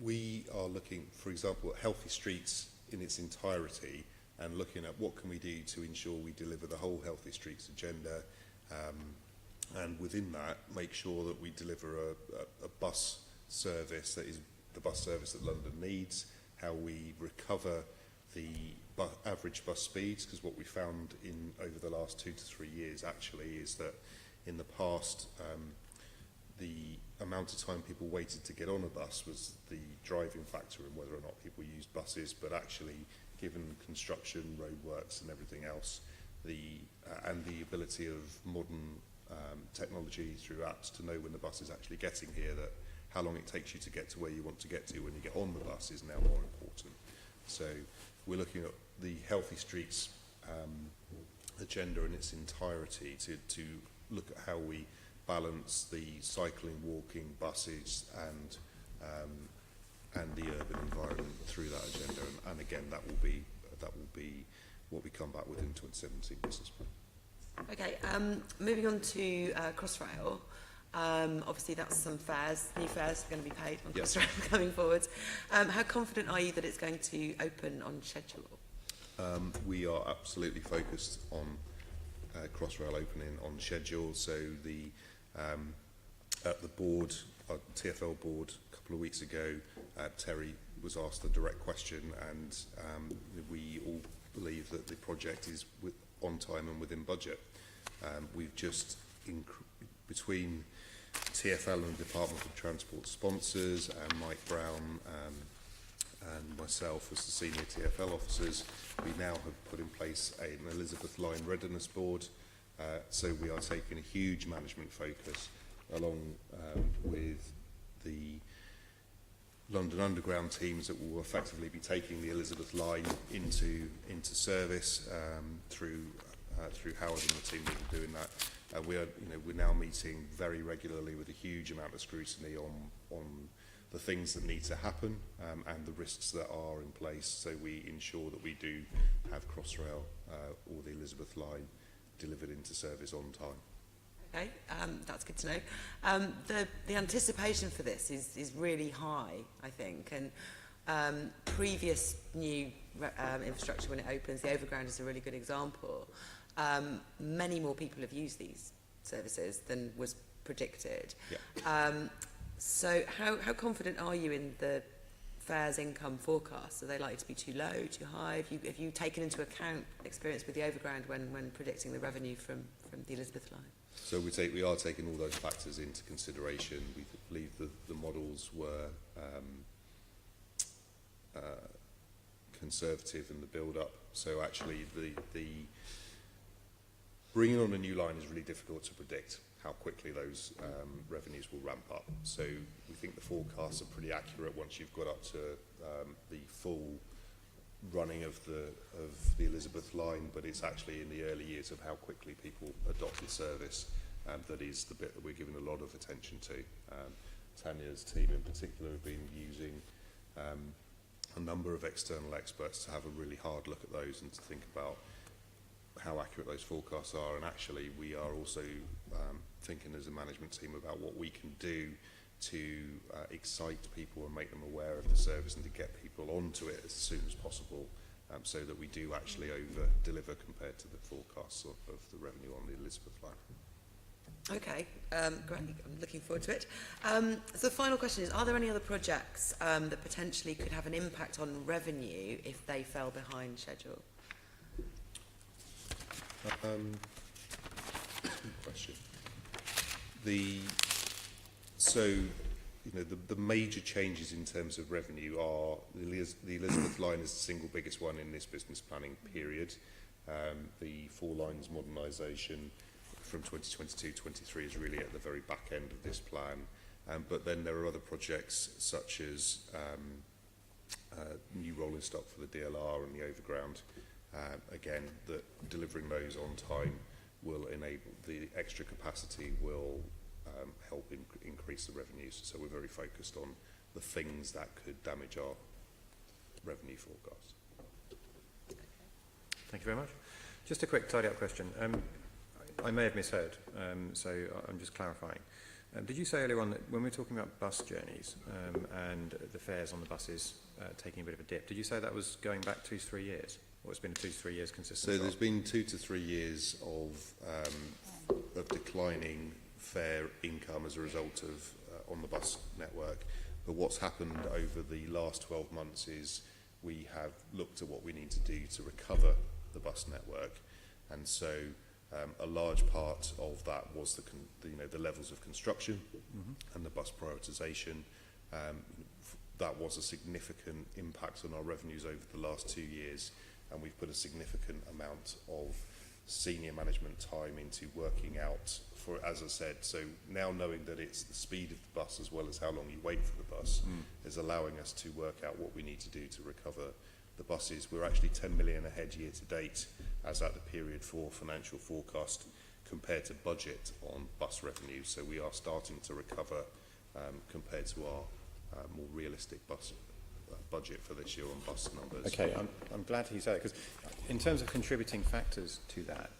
we are looking, for example, at Healthy Streets in its entirety, and looking at what can we do to ensure we deliver the whole Healthy Streets agenda, and within that make sure that we deliver a bus service that is the bus service that London needs, how we recover the average bus speeds, because what we found over the last 2 to 3 years actually is that in the past the amount of time people waited to get on a bus was the driving factor in whether or not people used buses, but actually, given construction, roadworks and everything else, and the ability of modern technology through apps to know when the bus is actually getting here, that how long it takes you to get to where you want to get to when you get on the bus is now more important. So we're looking at the Healthy Streets agenda in its entirety to look at how we balance the cycling, walking, buses and the urban environment through that agenda, and again that will be what we come back with in 2017 business plan. Okay, moving on to Crossrail. Obviously that's some fares, new fares are going to be paid on Crossrail coming forward. How confident are you that it's going to open on schedule? We are absolutely focused on Crossrail opening on schedule. So at the board, our TfL board, a couple of weeks ago, Terry was asked a direct question, and we all believe that the project is on time and within budget. We've just, between TfL and the Department of Transport sponsors, and Mike Brown and myself as the senior TfL officers, we now have put in place an Elizabeth Line Readiness Board. So we are taking a huge management focus along with the London Underground teams that will effectively be taking the Elizabeth Line into service through Howard and the team that are doing that. We're now meeting very regularly with a huge amount of scrutiny on the things that need to happen and the risks that are in place, so we ensure that we do have Crossrail or the Elizabeth Line delivered into service on time. Okay, that's good to know. The anticipation for this is really high, I think, and previous new infrastructure, when it opens, the Overground is a really good example. Many more people have used these services than was predicted. Yeah. So how confident are you in the fares income forecasts? Are they likely to be too low, too high? Have you taken into account experience with the overground when predicting the revenue from the Elizabeth line? So we are taking all those factors into consideration. We believe that the models were conservative in the build-up. So actually, the bringing on a new line is really difficult to predict how quickly those revenues will ramp up. So we think the forecasts are pretty accurate once you've got up to the full running of the Elizabeth line, but it's actually in the early years of how quickly people adopt the service that is the bit that we're giving a lot of attention to. Tanya's team in particular have been using a number of external experts to have a really hard look at those and to think about how accurate those forecasts are. And actually we are also thinking as a management team about what we can do to excite people and make them aware of the service and to get people onto it as soon as possible, so that we do actually over-deliver compared to the forecasts of the revenue on the Elizabeth line. Okay, great. I'm looking forward to it. So the final question is, are there any other projects that potentially could have an impact on revenue if they fell behind schedule? Good question. The major changes in terms of revenue are the Elizabeth line is the single biggest one in this business planning period. The four lines modernisation from 2022-23 is really at the very back end of this plan. But then there are other projects such as new rolling stock for the DLR and the overground. Again, that delivering those on time will enable the extra capacity will help increase the revenues. So we're very focused on the things that could damage our revenue forecast. Thank you very much. Just a quick tidy up question. I may have misheard, so I'm just clarifying. Did you say earlier on that when we were talking about bus journeys and the fares on the buses taking a bit of a dip, did you say that was going back 2 to 3 years? Or it's been 2 to 3 years consistent? So there's been 2 to 3 years of declining fare income as a result of on the bus network. But what's happened over the last 12 months is we have looked at what we need to do to recover the bus network, and so a large part of that was the levels of construction and the bus prioritisation. That was a significant impact on our revenues over the last 2 years, and we've put a significant amount of senior management time into working out for, as I said, so now knowing that it's the speed of the bus as well as how long you wait for the bus is allowing us to work out what we need to do to recover the buses. We're actually 10 million ahead year to date as at the period 4 financial forecast compared to budget on bus revenue, so we are starting to recover compared to our more realistic bus budget for this year on bus numbers. Okay, I'm glad he said it, because in terms of contributing factors to that,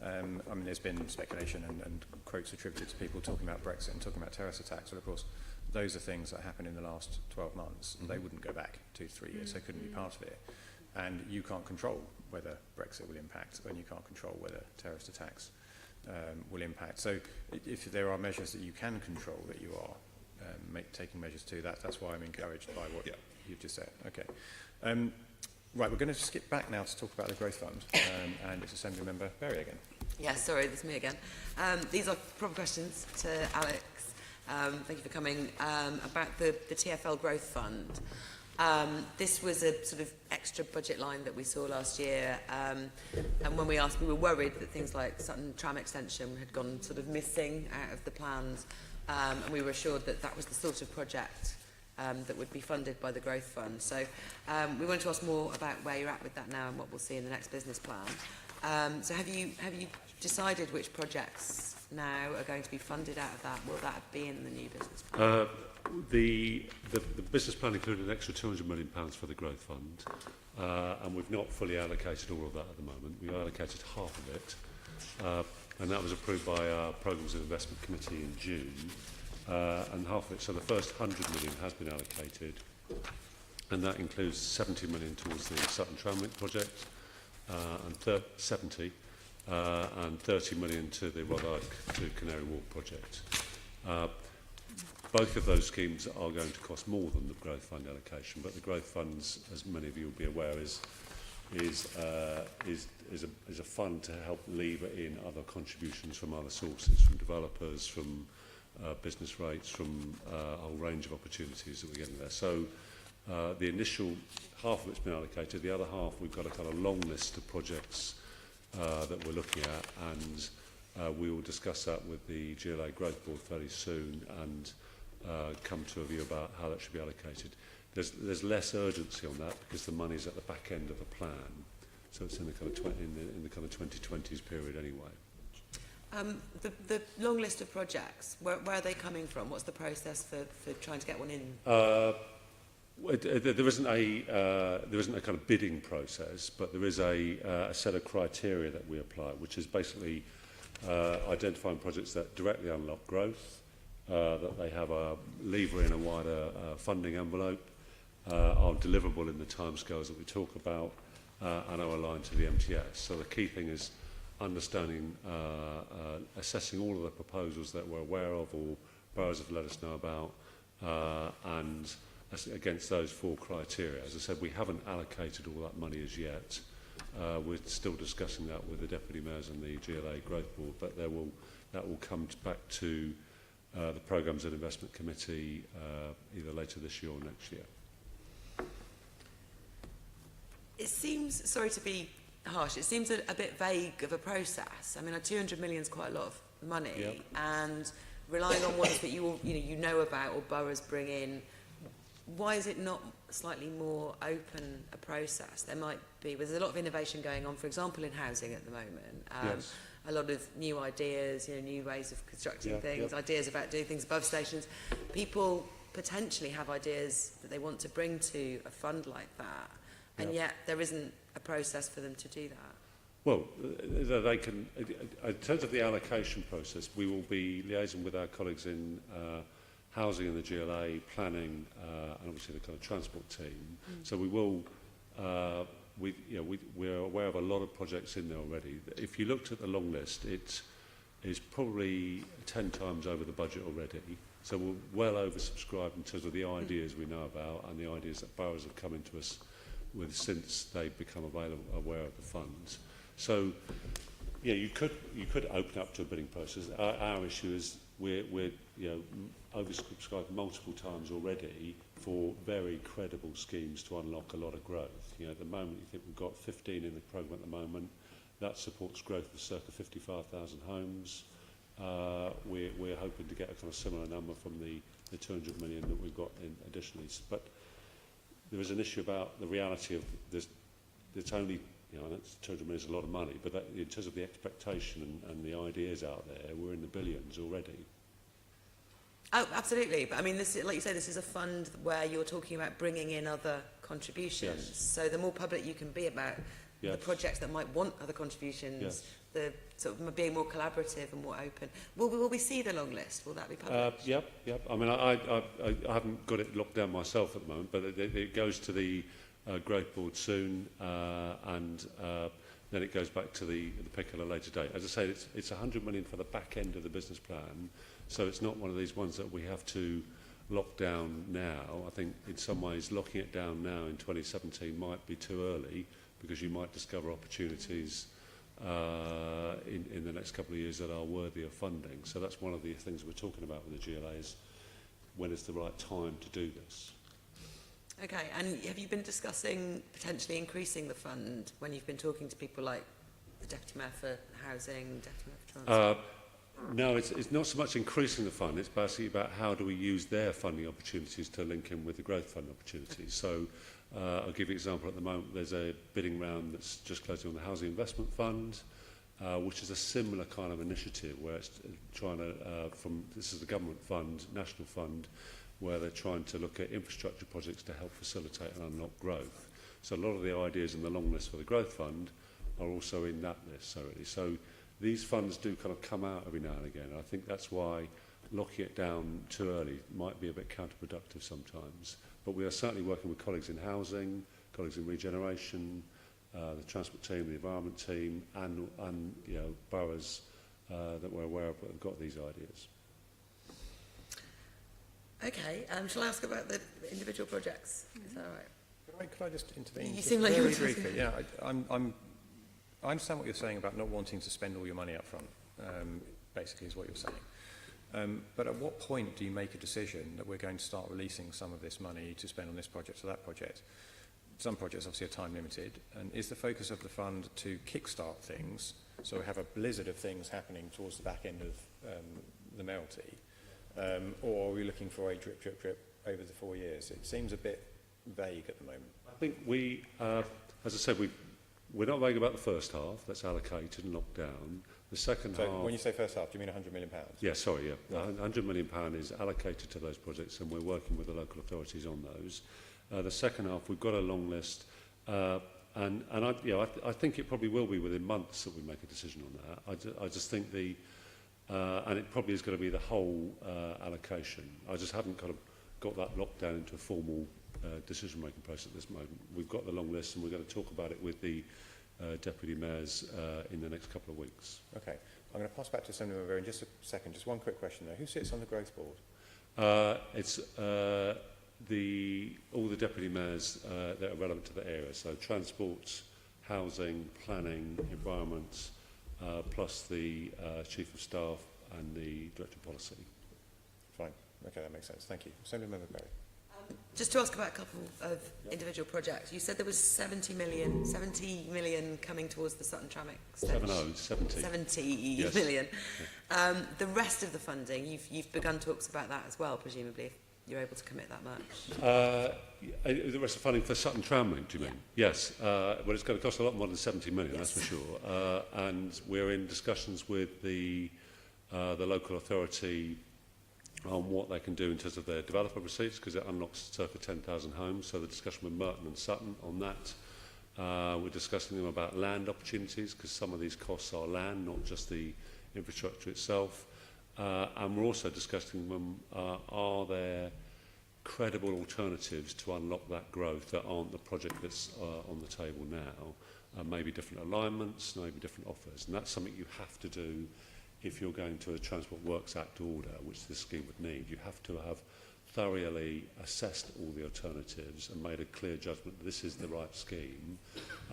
I mean, there's been speculation and quotes attributed to people talking about Brexit and talking about terrorist attacks, but of course those are things that happened in the last 12 months. They wouldn't go back 2 to 3 years, they couldn't be part of it. And you can't control whether Brexit will impact, and you can't control whether terrorist attacks will impact. So if there are measures that you can control, that you are taking measures to, that's why I'm encouraged by what you've just said. Okay. Right, we're going to skip back now to talk about the Growth Fund, and it's Assembly Member Berry again. Yeah, sorry, this is me again. These are proper questions to Alex. Thank you for coming. About the TfL Growth Fund. This was a sort of extra budget line that we saw last year, and when we asked, we were worried that things like Sutton Tram Extension had gone sort of missing out of the plans, and we were assured that that was the sort of project that would be funded by the Growth Fund. So we wanted to ask more about where you're at with that now and what we'll see in the next business plan. So have you decided which projects now are going to be funded out of that? Will that be in the new business plan? The business plan included an extra £200 million for the Growth Fund, and we've not fully allocated all of that at the moment. We've allocated half of it, and that was approved by our Programmes and Investment Committee in June, and half of it, so the first 100 million has been allocated, and that includes 70 million towards the Sutton Tramlink project, and 70, and 30 million to the Rotherhithe to Canary Wharf project. Both of those schemes are going to cost more than the growth fund allocation, but the growth funds, as many of you will be aware, is a fund to help lever in other contributions from other sources, from developers, from business rates, from a whole range of opportunities that we're getting there. So the initial half of it's been allocated. The other half, we've got a kind of long list of projects that we're looking at, and we will discuss that with the GLA Growth Board fairly soon and come to a view about how that should be allocated. There's less urgency on that because the money's at the back end of the plan, so it's in the kind of in the kind of 2020s period anyway. The long list of projects, where are they coming from? What's the process for trying to get one in? There isn't a kind of bidding process, but there is a set of criteria that we apply, which is basically identifying projects that directly unlock growth, that they have a lever in a wider funding envelope, are deliverable in the timescales that we talk about, and are aligned to the MTS. So the key thing is understanding, assessing all of the proposals that we're aware of or boroughs have let us know about, and against those 4 criteria. As I said, we haven't allocated all that money as yet. We're still discussing that with the Deputy Mayors and the GLA Growth Board, but that will come back to the Programmes and Investment Committee either later this year or next year. It seems, sorry to be harsh, it seems a bit vague of a process. I mean, 200 million is quite a lot of money, Yep. and relying on ones that you know about or boroughs bring in, why is it not slightly more open a process? There might be, there's a lot of innovation going on, for example, in housing at the moment. Yes. A lot of new ideas, new ways of constructing things, ideas about doing things above stations. People potentially have ideas that they want to bring to a fund like that, and yet there isn't a process for them to do that. Well, they can, in terms of the allocation process, we will be liaising with our colleagues in housing and the GLA, planning, and obviously the kind of transport team. So we will, we're aware of a lot of projects in there already. If you looked at the long list, it is probably 10 times over the budget already. So we're well oversubscribed in terms of the ideas we know about and the ideas that boroughs have come into us with since they've become aware of the funds. So, yeah, you could open up to a bidding process. Our issue is we're oversubscribed multiple times already for very credible schemes to unlock a lot of growth. At the moment, you think we've got 15 in the programme at the moment. That supports growth of circa 55,000 homes. We're hoping to get a kind of similar number from the 200 million that we've got in additionally. But there is an issue about the reality of this. It's only, 200 million is a lot of money, but in terms of the expectation and the ideas out there, we're in the billions already. Oh, absolutely. But I mean, this, like you say, this is a fund where you're talking about bringing in other contributions. Yes. So the more public you can be about the projects that might want other contributions, the sort of being more collaborative and more open. Will we see the long list? Will that be published? Yep. I mean, I haven't got it locked down myself at the moment, but it goes to the Growth Board soon, and then it goes back to the pick at a later date. As I say, it's 100 million for the back end of the business plan, so it's not one of these ones that we have to lock down now. I think in some ways locking it down now in 2017 might be too early, because you might discover opportunities in the next couple of years that are worthy of funding. So that's one of the things we're talking about with the GLA, is when is the right time to do this. Okay, and have you been discussing potentially increasing the fund when you've been talking to people like the Deputy Mayor for Housing, Deputy Mayor for Transport? No, it's not so much increasing the fund, it's basically about how do we use their funding opportunities to link in with the growth fund opportunities. So I'll give you an example. At the moment, there's a bidding round that's just closing on the Housing Investment Fund, which is a similar kind of initiative where it's trying to, this is the government fund, national fund, where they're trying to look at infrastructure projects to help facilitate and unlock growth. So a lot of the ideas in the long list for the growth fund are also in that list. So these funds do kind of come out every now and again. I think that's why locking it down too early might be a bit counterproductive sometimes. But we are certainly working with colleagues in housing, colleagues in regeneration, the transport team, the environment team, and boroughs that we're aware of that have got these ideas. Okay, shall I ask about the individual projects? Is that all right? Could I just intervene? You just seem like you very were briefly. Yeah, I understand what you're saying about not wanting to spend all your money up front, basically is what you're saying. But at what point do you make a decision that we're going to start releasing some of this money to spend on this project or that project? Some projects obviously are time limited, and is the focus of the fund to kickstart things, so we have a blizzard of things happening towards the back end of the Melty, or are we looking for a drip, drip, drip over the 4 years? It seems a bit vague at the moment. I think we, as I said, we're not vague about the first half. That's allocated and locked down. The second So half... when you say first half, do you mean £100 million? Yeah, sorry, yeah. £100 million is allocated to those projects, and we're working with the local authorities on those. The second half, we've got a long list, and I think it probably will be within months that we make a decision on that. I just think and it probably is going to be the whole allocation. I just haven't kind of got that locked down into a formal decision-making process at this moment. We've got the long list, and we're going to talk about it with the deputy mayors in the next couple of weeks. Okay. I'm going to pass back to Assembly Member in just a second. Just one quick question there. Who sits on the Growth Board? It's all the deputy mayors that are relevant to the area, so transport, housing, planning, environment, plus the chief of staff and the director of policy. Fine. Okay, that makes sense. Thank you. Assembly Member Berry. Just to ask about a couple of individual projects, you said there was 70 million coming towards the Sutton Tram extension. 70 Yes. million. The rest of the funding, you've begun talks about that as well, presumably, if you're able to commit that much. The rest of funding for Sutton Tram Link, do you mean? Yeah. Yes. Well, it's going to cost a lot more than 70 million, Yes. that's for sure. And we're in discussions with the local authority on what they can do in terms of their developer receipts, because it unlocks circa 10,000 homes. So the discussion with Merton and Sutton on that. We're discussing them about land opportunities, because some of these costs are land, not just the infrastructure itself. And we're also discussing them, are there credible alternatives to unlock that growth that aren't the project that's on the table now? Maybe different alignments, maybe different offers. And that's something you have to do if you're going to a Transport Works Act order, which this scheme would need. You have to have thoroughly assessed all the alternatives and made a clear judgment that this is the right scheme.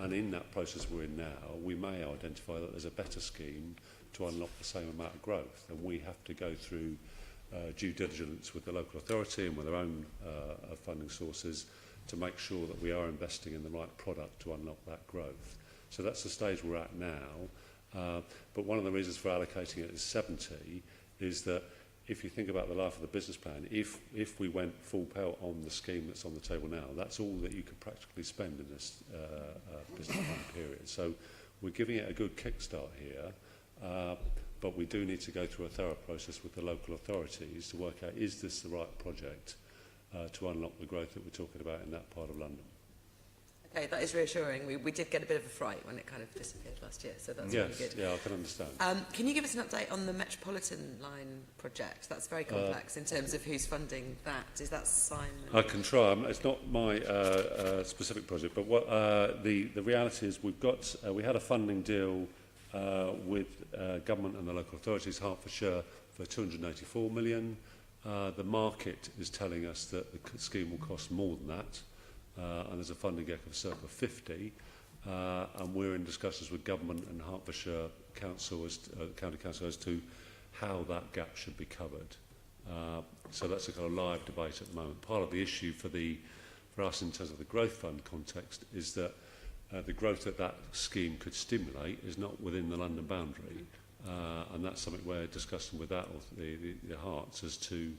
And in that process we're in now, we may identify that there's a better scheme to unlock the same amount of growth. And we have to go through due diligence with the local authority and with our own funding sources to make sure that we are investing in the right product to unlock that growth. So that's the stage we're at now. But one of the reasons for allocating it as 70 is that if you think about the life of the business plan, if we went full pelt on the scheme that's on the table now, that's all that you could practically spend in this business plan period. So we're giving it a good kickstart here, but we do need to go through a thorough process with the local authorities to work out, is this the right project to unlock the growth that we're talking about in that part of London? Okay, that is reassuring. We did get a bit of a fright when it kind of disappeared last year, so that's really good. Yeah, I can understand. Can you give us an update on the Metropolitan Line project? That's very complex in terms of who's funding that. Is that Simon? I can try. It's not my specific project, but what the reality is, we had a funding deal with government and the local authorities, Hertfordshire, for 284 million. The market is telling us that the scheme will cost more than that. And there's a funding gap of circa 50, and we're in discussions with government and Hertfordshire Council, County Council, as to how that gap should be covered. So that's a kind of live debate at the moment. Part of the issue for us in terms of the growth fund context is that the growth that scheme could stimulate is not within the London boundary, and that's something we're discussing with that, the Herts, as to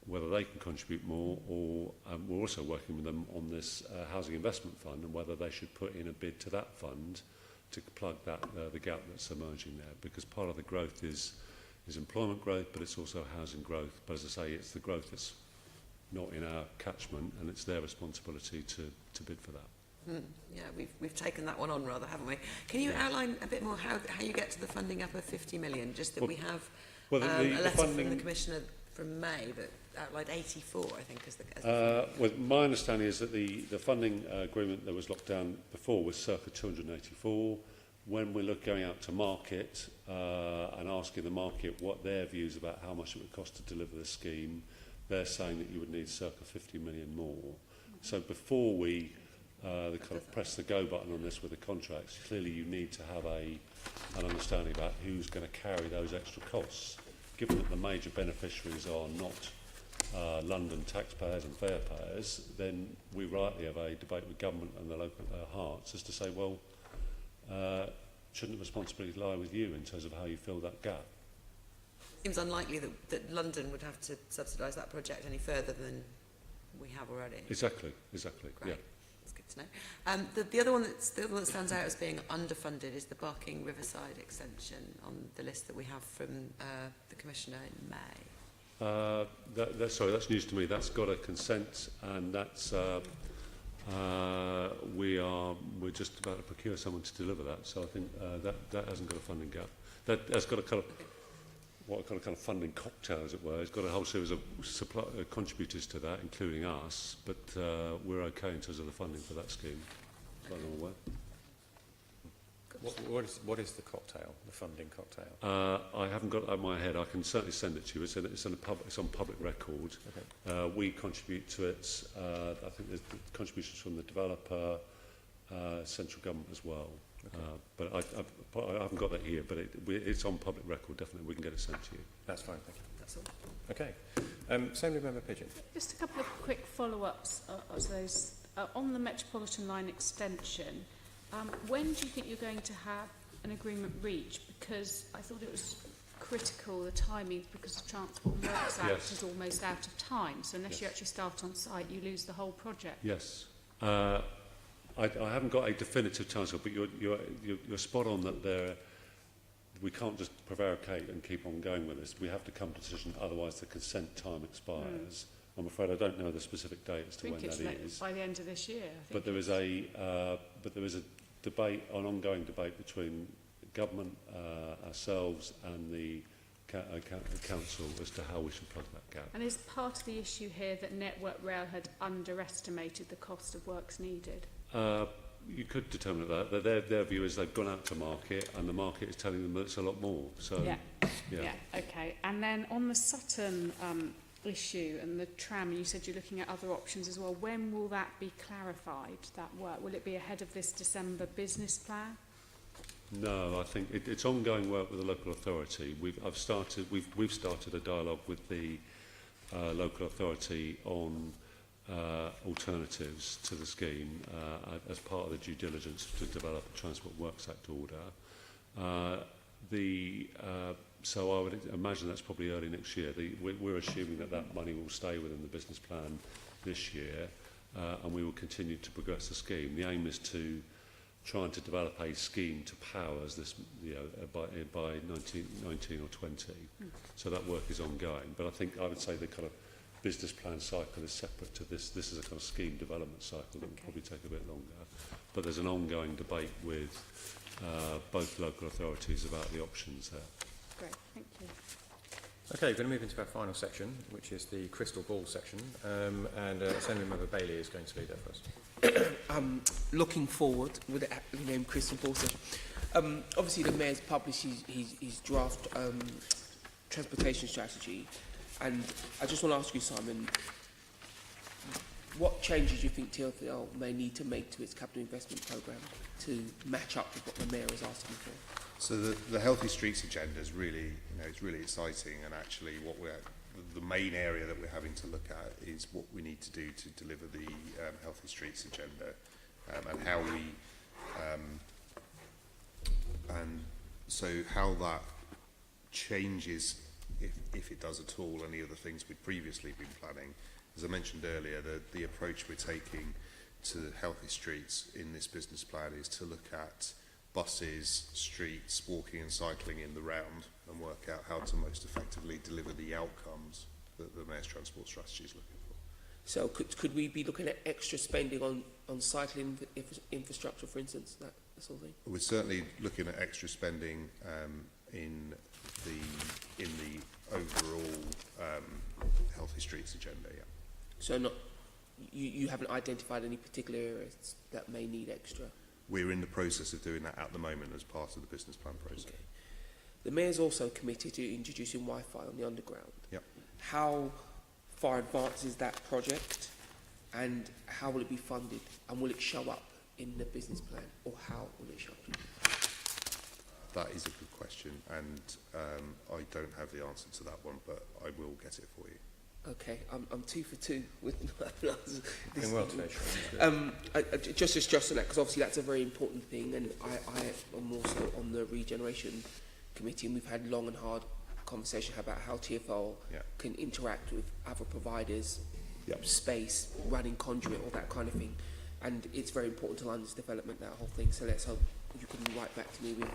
whether they can contribute more, or we're also working with them on this housing investment fund and whether they should put in a bid to that fund to plug the gap that's emerging there, because part of the growth is employment growth, but it's also housing growth. But as I say, it's the growth that's not in our catchment, and it's their responsibility to bid for that. Yeah, we've taken that one on rather, haven't we? Can you outline a bit more how you get to the funding up of 50 million? Just that we have a letter from the Commissioner from May that outlined 84, I think, as the well, my understanding is that the funding agreement that was locked down before was circa 284. When we're going out to market and asking the market what their views about how much it would cost to deliver the scheme, they're saying that you would need circa 50 million more. So before we the kind of press the go button on this with the contracts, clearly you need to have an understanding about who's going to carry those extra costs. Given that the major beneficiaries are not London taxpayers and fare payers, then we rightly have a debate with government and the local hearts as to say, well, shouldn't the responsibility lie with you in terms of how you fill that gap? Seems unlikely that London would have to subsidise that project any further than we have already. Exactly, Great. yeah. That's good to know. The other one that stands out as being underfunded is the Barking Riverside extension on the list that we have from the Commissioner in May. Sorry, that's news to me. That's got a consent, and that's we're just about to procure someone to deliver that. So I think that hasn't got a funding gap. That has got a kind of what I call a kind of funding cocktail, as it were. It's got a whole series of contributors to that, including us, but we're okay in terms of the funding for that scheme, as far as I'm aware. What is the cocktail, the funding cocktail? I haven't got it in my head. I can certainly send it to you. It's on public record. Okay. We contribute to it. I think there's contributions from the developer, central government as well. Okay. But I haven't got that here, but it's on public record, definitely. We can get it sent to you. That's fine, thank you. That's all. Okay. Assembly Member Pigeon. Just a couple of quick follow-ups of those. On the Metropolitan Line extension, when do you think you're going to have an agreement reached? Because I thought it was critical, the timing, because the Transport and Works Act is almost out of time. So unless you actually start on site, you lose the whole project. Yes. I haven't got a definitive timescale, but you're spot on that we can't just prevaricate and keep on going with this. We have to come to a decision, otherwise the consent time expires. I'm afraid I don't know the specific date as to when that is. I think it's by the end of this year. But there is a debate, an ongoing debate between government, ourselves, and the council as to how we should plug that gap. And is part of the issue here that Network Rail had underestimated the cost of works needed? You could determine that. Their view is they've gone out to market, and the market is telling them that it's a lot more. So, yeah, okay. And then on the Sutton issue and the tram, you said you're looking at other options as well. When will that be clarified, that work? Will it be ahead of this December business plan? No, I think it's ongoing work with the local authority. We've started a dialogue with the local authority on alternatives to the scheme as part of the due diligence to develop a Transport Works Act order. So I would imagine that's probably early next year. We're assuming that money will stay within the business plan this year, and we will continue to progress the scheme. The aim is to try and to develop a scheme to powers this, by 19 or 20. So that work is ongoing. But I would say the kind of business plan cycle is separate to this. This is a kind of scheme development cycle that will probably take a bit longer. But there's an ongoing debate with both local authorities about the options there. Great, thank you. Okay, we're going to move into our final section, which is the crystal ball section, and Assembly Member Bailey is going to lead that for us. Looking forward with the name Crystal Ball session. Obviously, the Mayor's published his draft transportation strategy, and I just want to ask you, Simon, what changes do you think TfL may need to make to its capital investment programme to match up with what the Mayor is asking for? So the Healthy Streets agenda is really, it's really exciting, and actually the main area that we're having to look at is what we need to do to deliver the Healthy Streets agenda, and how how that changes, if it does at all, any of the things we'd previously been planning. As I mentioned earlier, the approach we're taking to Healthy Streets in this business plan is to look at buses, streets, walking and cycling in the round, and work out how to most effectively deliver the outcomes that the Mayor's Transport Strategy is looking for. So could we be looking at extra spending on cycling infrastructure, for instance, that sort of thing? We're certainly looking at extra spending in the overall Healthy Streets agenda, yeah. So you haven't identified any particular areas that may need extra? We're in the process of doing that at the moment as part of the business plan process. Okay. The Mayor's also committed to introducing Wi-Fi on the underground. Yep. How far advanced is that project, and how will it be funded, and will it show up in the business plan, or how will it show up in the business plan? That is a good question, and I don't have the answer to that one, but I will get it for you. Okay, I'm 2 for 2 with Doing well today, Sean. just on that, because obviously that's a very important thing, and I am also on the regeneration committee, and we've had long and hard conversation about how TfL can interact with other providers, space, running conduit, all that kind of thing. And it's very important to London's development, that whole thing. So let's hope you can write back to me with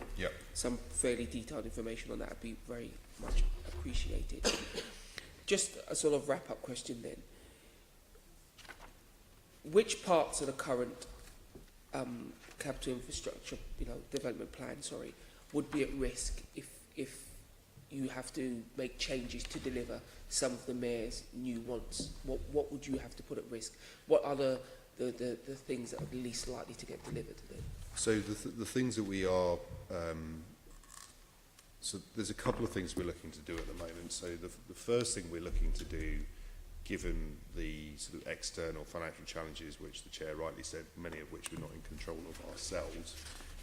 some fairly detailed information on that. Would be very much appreciated. Just a sort of wrap-up question then. Which parts of the current capital infrastructure, development plan, would be at risk if you have to make changes to deliver some of the mayor's new wants? What would you have to put at risk? What are the things that are least likely to get delivered then? So the things that we are, so there's a couple of things we're looking to do at the moment. So the first thing we're looking to do, given the sort of external financial challenges, which the Chair rightly said, many of which we're not in control of ourselves,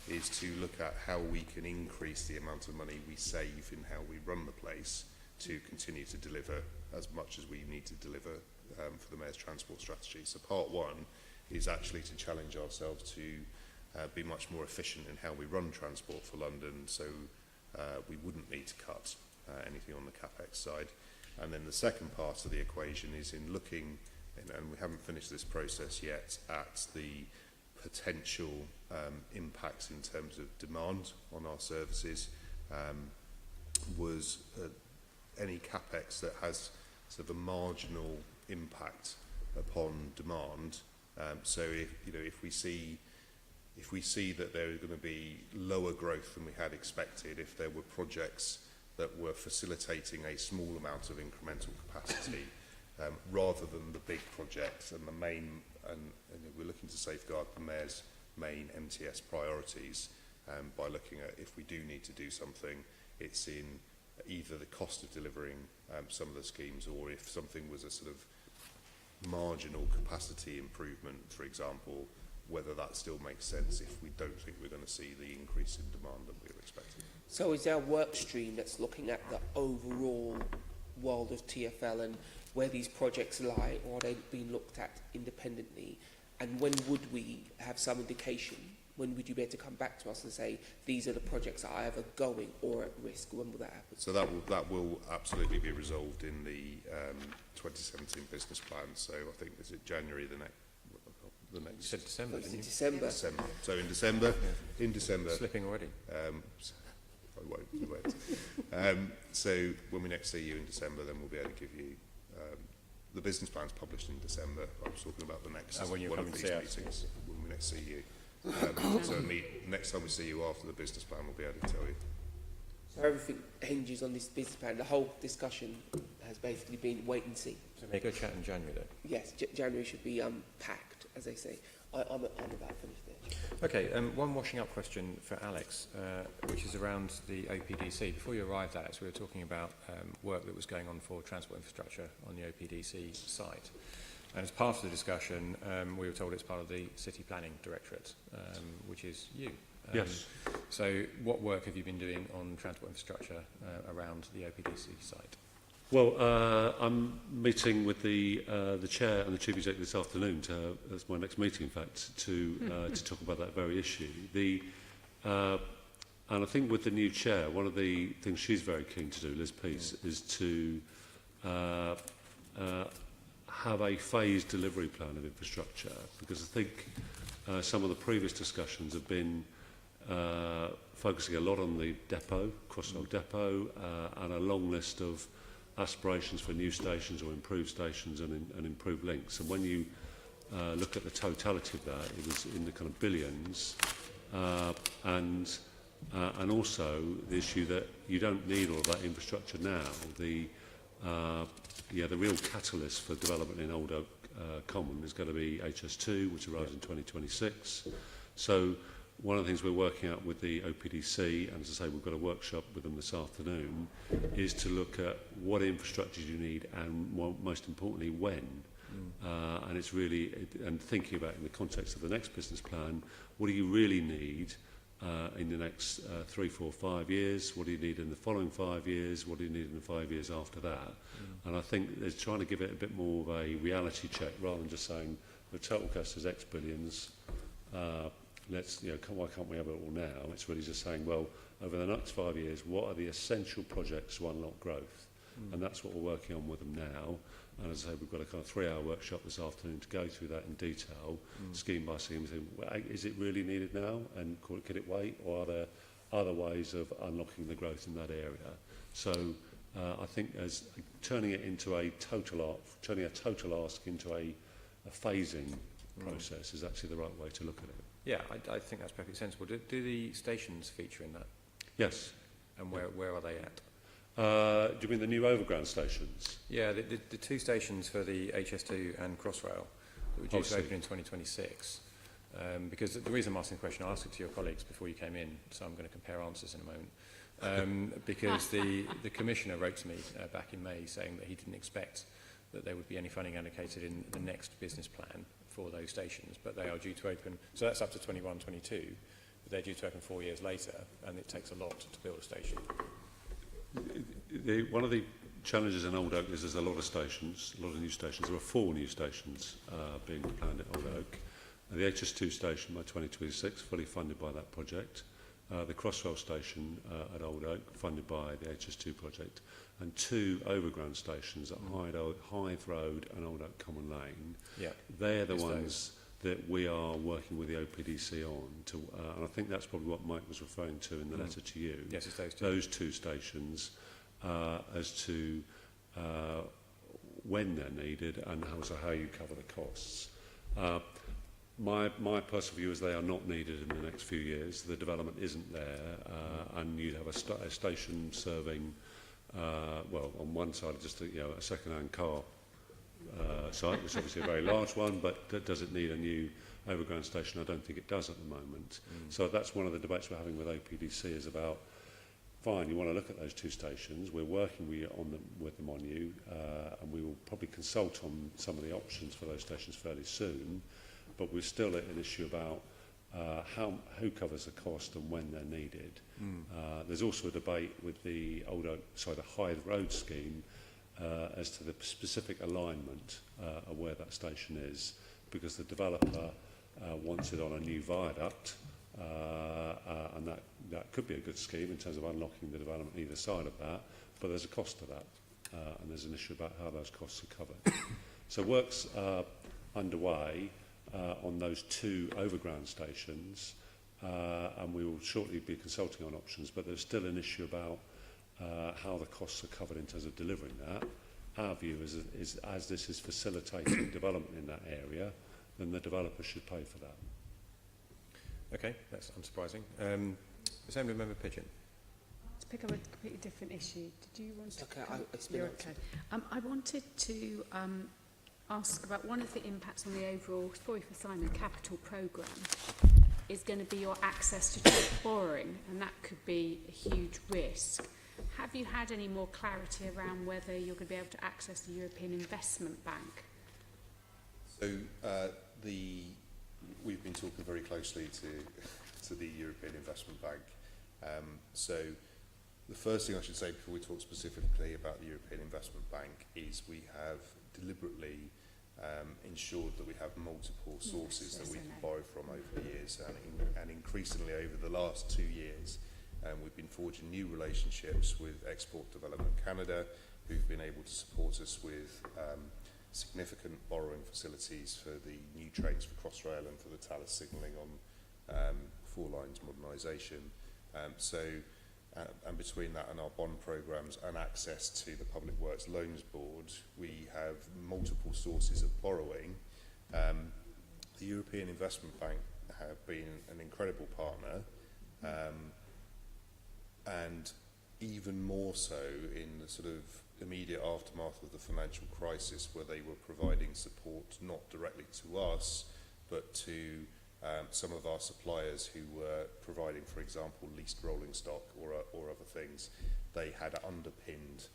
is to look at how we can increase the amount of money we save in how we run the place to continue to deliver as much as we need to deliver for the Mayor's transport strategy. So part one is actually to challenge ourselves to be much more efficient in how we run transport for London, so we wouldn't need to cut anything on the CapEx side. And then the second part of the equation is in looking, and we haven't finished this process yet, at the potential impacts in terms of demand on our services. Was any CapEx that has sort of a marginal impact upon demand. So if we see that there is going to be lower growth than we had expected, if there were projects that were facilitating a small amount of incremental capacity, rather than the big projects and the main, and we're looking to safeguard the Mayor's main MTS priorities by looking at if we do need to do something, it's in either the cost of delivering some of the schemes, or if something was a sort of marginal capacity improvement, for example, whether that still makes sense if we don't think we're going to see the increase in demand that we're expecting. So is there a work stream that's looking at the overall world of TfL and where these projects lie, or are they being looked at independently? And when would we have some indication? When would you be able to come back to us and say, these are the projects that are either going or at risk? When will that happen? So that will absolutely be resolved in the 2017 business plan. So I think, is it January the next? You said December, didn't you? December. So in December. Slipping already. I won't. So when we next see you in December, then we'll be able to give you the business plan's published in December. I was talking about the next when you one come of and these see us. meetings when we next see you. So next time we see you after the business plan, we'll be able to tell you. So everything hinges on this business plan. The whole discussion has basically been wait and see. So may go chat in January then. Yes, January should be packed, as they say. I'm about finished there. Okay, one washing up question for Alex, which is around the OPDC. Before you arrived, Alex, we were talking about work that was going on for transport infrastructure on the OPDC site. And as part of the discussion, we were told it's part of the City Planning Directorate, which is you. Yes. So what work have you been doing on transport infrastructure around the OPDC site? Well, I'm meeting with the chair and the chief executive this afternoon. That's my next meeting, in fact, to talk about that very issue. And I think with the new chair, one of the things she's very keen to do, Liz Peace, is to have a phased delivery plan of infrastructure, because I think some of the previous discussions have been focusing a lot on the depot, Crossrail depot, and a long list of aspirations for new stations or improved stations and improved links. And when you look at the totality of that, it was in the kind of billions, and also the issue that you don't need all of that infrastructure now. The real catalyst for development in Old Oak Common is going to be HS2, which arrives in 2026. So one of the things we're working out with the OPDC, and as I say, we've got a workshop with them this afternoon, is to look at what infrastructures you need and, most importantly, when. And it's really, and thinking about it in the context of the next business plan, what do you really need in the next 3, 4, 5 years? What do you need in the following 5 years? What do you need in the 5 years after that? And I think it's trying to give it a bit more of a reality check rather than just saying the total cost is X billions. Let's, why can't we have it all now? It's really just saying, well, over the next 5 years, what are the essential projects to unlock growth? And that's what we're working on with them now. And as I say, we've got a kind of 3-hour workshop this afternoon to go through that in detail, scheme by scheme. Well, is it really needed now? And could it wait? Or are there other ways of unlocking the growth in that area? So I think as turning it into a total ask into a phasing process is actually the right way to look at it. Yeah, I think that's perfectly sensible. Do the stations feature in that? Yes. And where are they at? Do you mean the new overground stations? Yeah, the 2 stations for the HS2 and Crossrail that were due to open in 2026. Because the reason I'm asking the question, I asked it to your colleagues before you came in, so I'm going to compare answers in a moment. Because the Commissioner wrote to me back in May saying that he didn't expect that there would be any funding allocated in the next business plan for those stations, but they are due to open, so that's up to 21, 22, but they're due to open 4 years later, and it takes a lot to build a station. One of the challenges in Old Oak is there's a lot of stations, a lot of new stations. There are 4 new stations being planned at Old Oak. The HS2 station by 2026, fully funded by that project. The Crossrail station at Old Oak, funded by the HS2 project. And 2 overground stations at Hythe Road and Old Oak Common Lane. Yeah. They're the ones that we are working with the OPDC on. And I think that's probably what Mike was referring to in the letter to you. Yes, it's those 2 stations as to when they're needed and also how you cover the costs. My personal view is they are not needed in the next few years. The development isn't there, and you'd have a station serving, well, on one side just a second-hand car site, which is obviously a very large one, but does it need a new overground station? I don't think it does at the moment. So that's one of the debates we're having with OPDC is about, fine, you want to look at those 2 stations, we're working with them on you, and we will probably consult on some of the options for those stations fairly soon, but we're still at an issue about who covers the cost and when they're needed. There's also a debate with the Hythe Road scheme as to the specific alignment of where that station is, because the developer wants it on a new viaduct, and that could be a good scheme in terms of unlocking the development either side of that, but there's a cost to that, and there's an issue about how those costs are covered. So work's underway on those 2 overground stations, and we will shortly be consulting on options, but there's still an issue about how the costs are covered in terms of delivering that. Our view is as this is facilitating development in that area, then the developer should pay for that. Okay, that's unsurprising. Assembly Member Pigeon. To pick up a completely different issue, did you want to... Okay, it's been You're okay. I wanted to ask about one of the impacts on the overall, probably for Simon, capital programme is going to be your access to cheap borrowing, and that could be a huge risk. Have you had any more clarity around whether you're going to be able to access the European Investment Bank? So we've been talking very closely to the European Investment Bank. So the first thing I should say before we talk specifically about the European Investment Bank is we have deliberately ensured that we have multiple sources that we can borrow from over the years, and increasingly over the last 2 years we've been forging new relationships with Export Development Canada, who've been able to support us with significant borrowing facilities for the new trains for Crossrail and for the Talis signalling on 4 lines modernisation. And between that and our bond programmes and access to the Public Works Loans Board, we have multiple sources of borrowing. The European Investment Bank have been an incredible partner, and even more so in the sort of immediate aftermath of the financial crisis, where they were providing support not directly to us, but to some of our suppliers who were providing, for example, leased rolling stock or other things, they had underpinned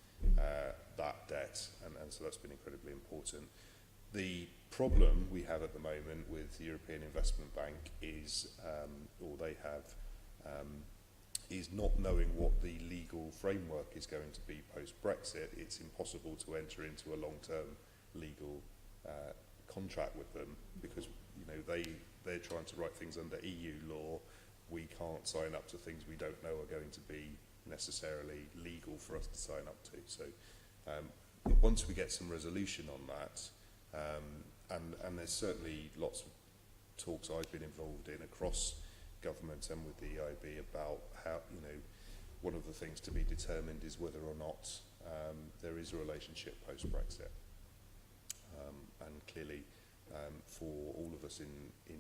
that debt, and so that's been incredibly important. The problem we have at the moment with the European Investment Bank is, or they have, is not knowing what the legal framework is going to be post-Brexit. It's impossible to enter into a long-term legal contract with them because, you know, they're trying to write things under EU law. We can't sign up to things we don't know are going to be necessarily legal for us to sign up to. So once we get some resolution on that, and there's certainly lots of talks I've been involved in across government and with the EIB about how, you know, one of the things to be determined is whether or not there is a relationship post-Brexit. And clearly, for all of us in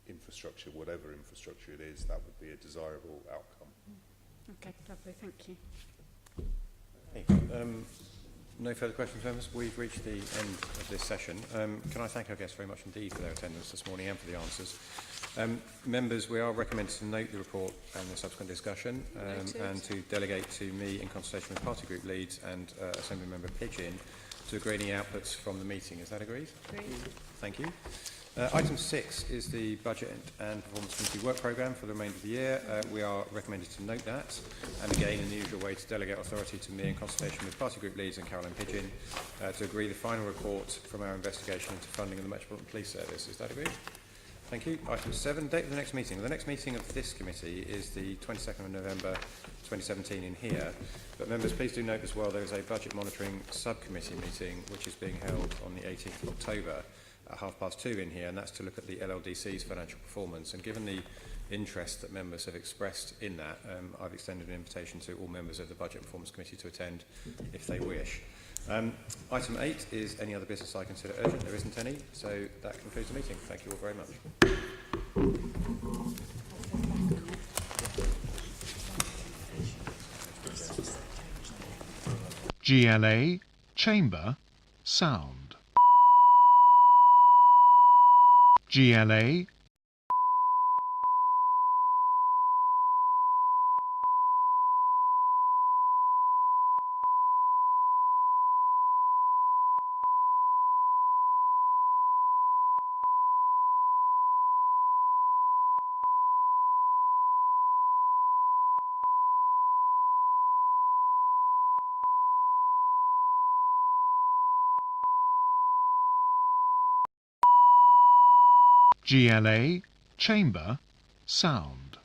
infrastructure, whatever infrastructure it is, that would be a desirable outcome. Okay, lovely, thank you. Okay. No further questions, members. We've reached the end of this session. Can I thank our guests very much indeed for their attendance this morning and for the answers. Members, we are recommended to note the report and the subsequent discussion and to delegate to me in consultation with party group leads and Assembly Member Pidgeon to agree any outputs from the meeting. Is that agreed? Agreed. Thank you. Item 6 is the Budget and Performance Committee work programme for the remainder of the year. We are recommended to note that, and again in the usual way to delegate authority to me in consultation with party group leads and Caroline Pidgeon to agree the final report from our investigation into funding of the Metropolitan Police Service. Is that agreed? Thank you. Item 7, date of the next meeting. The next meeting of this committee is the 22nd of November 2017 in here. But members, please do note as well there is a budget monitoring subcommittee meeting which is being held on the 18th of October at 2:30 in here, and that's to look at the LLDC's financial performance. And given the interest that members have expressed in that, I've extended an invitation to all members of the Budget and Performance Committee to attend if they wish. Item 8 is any other business I consider urgent. There isn't any, so that concludes the meeting. Thank you all very much. GLA Chamber Sound. GLA GLA Chamber Sound.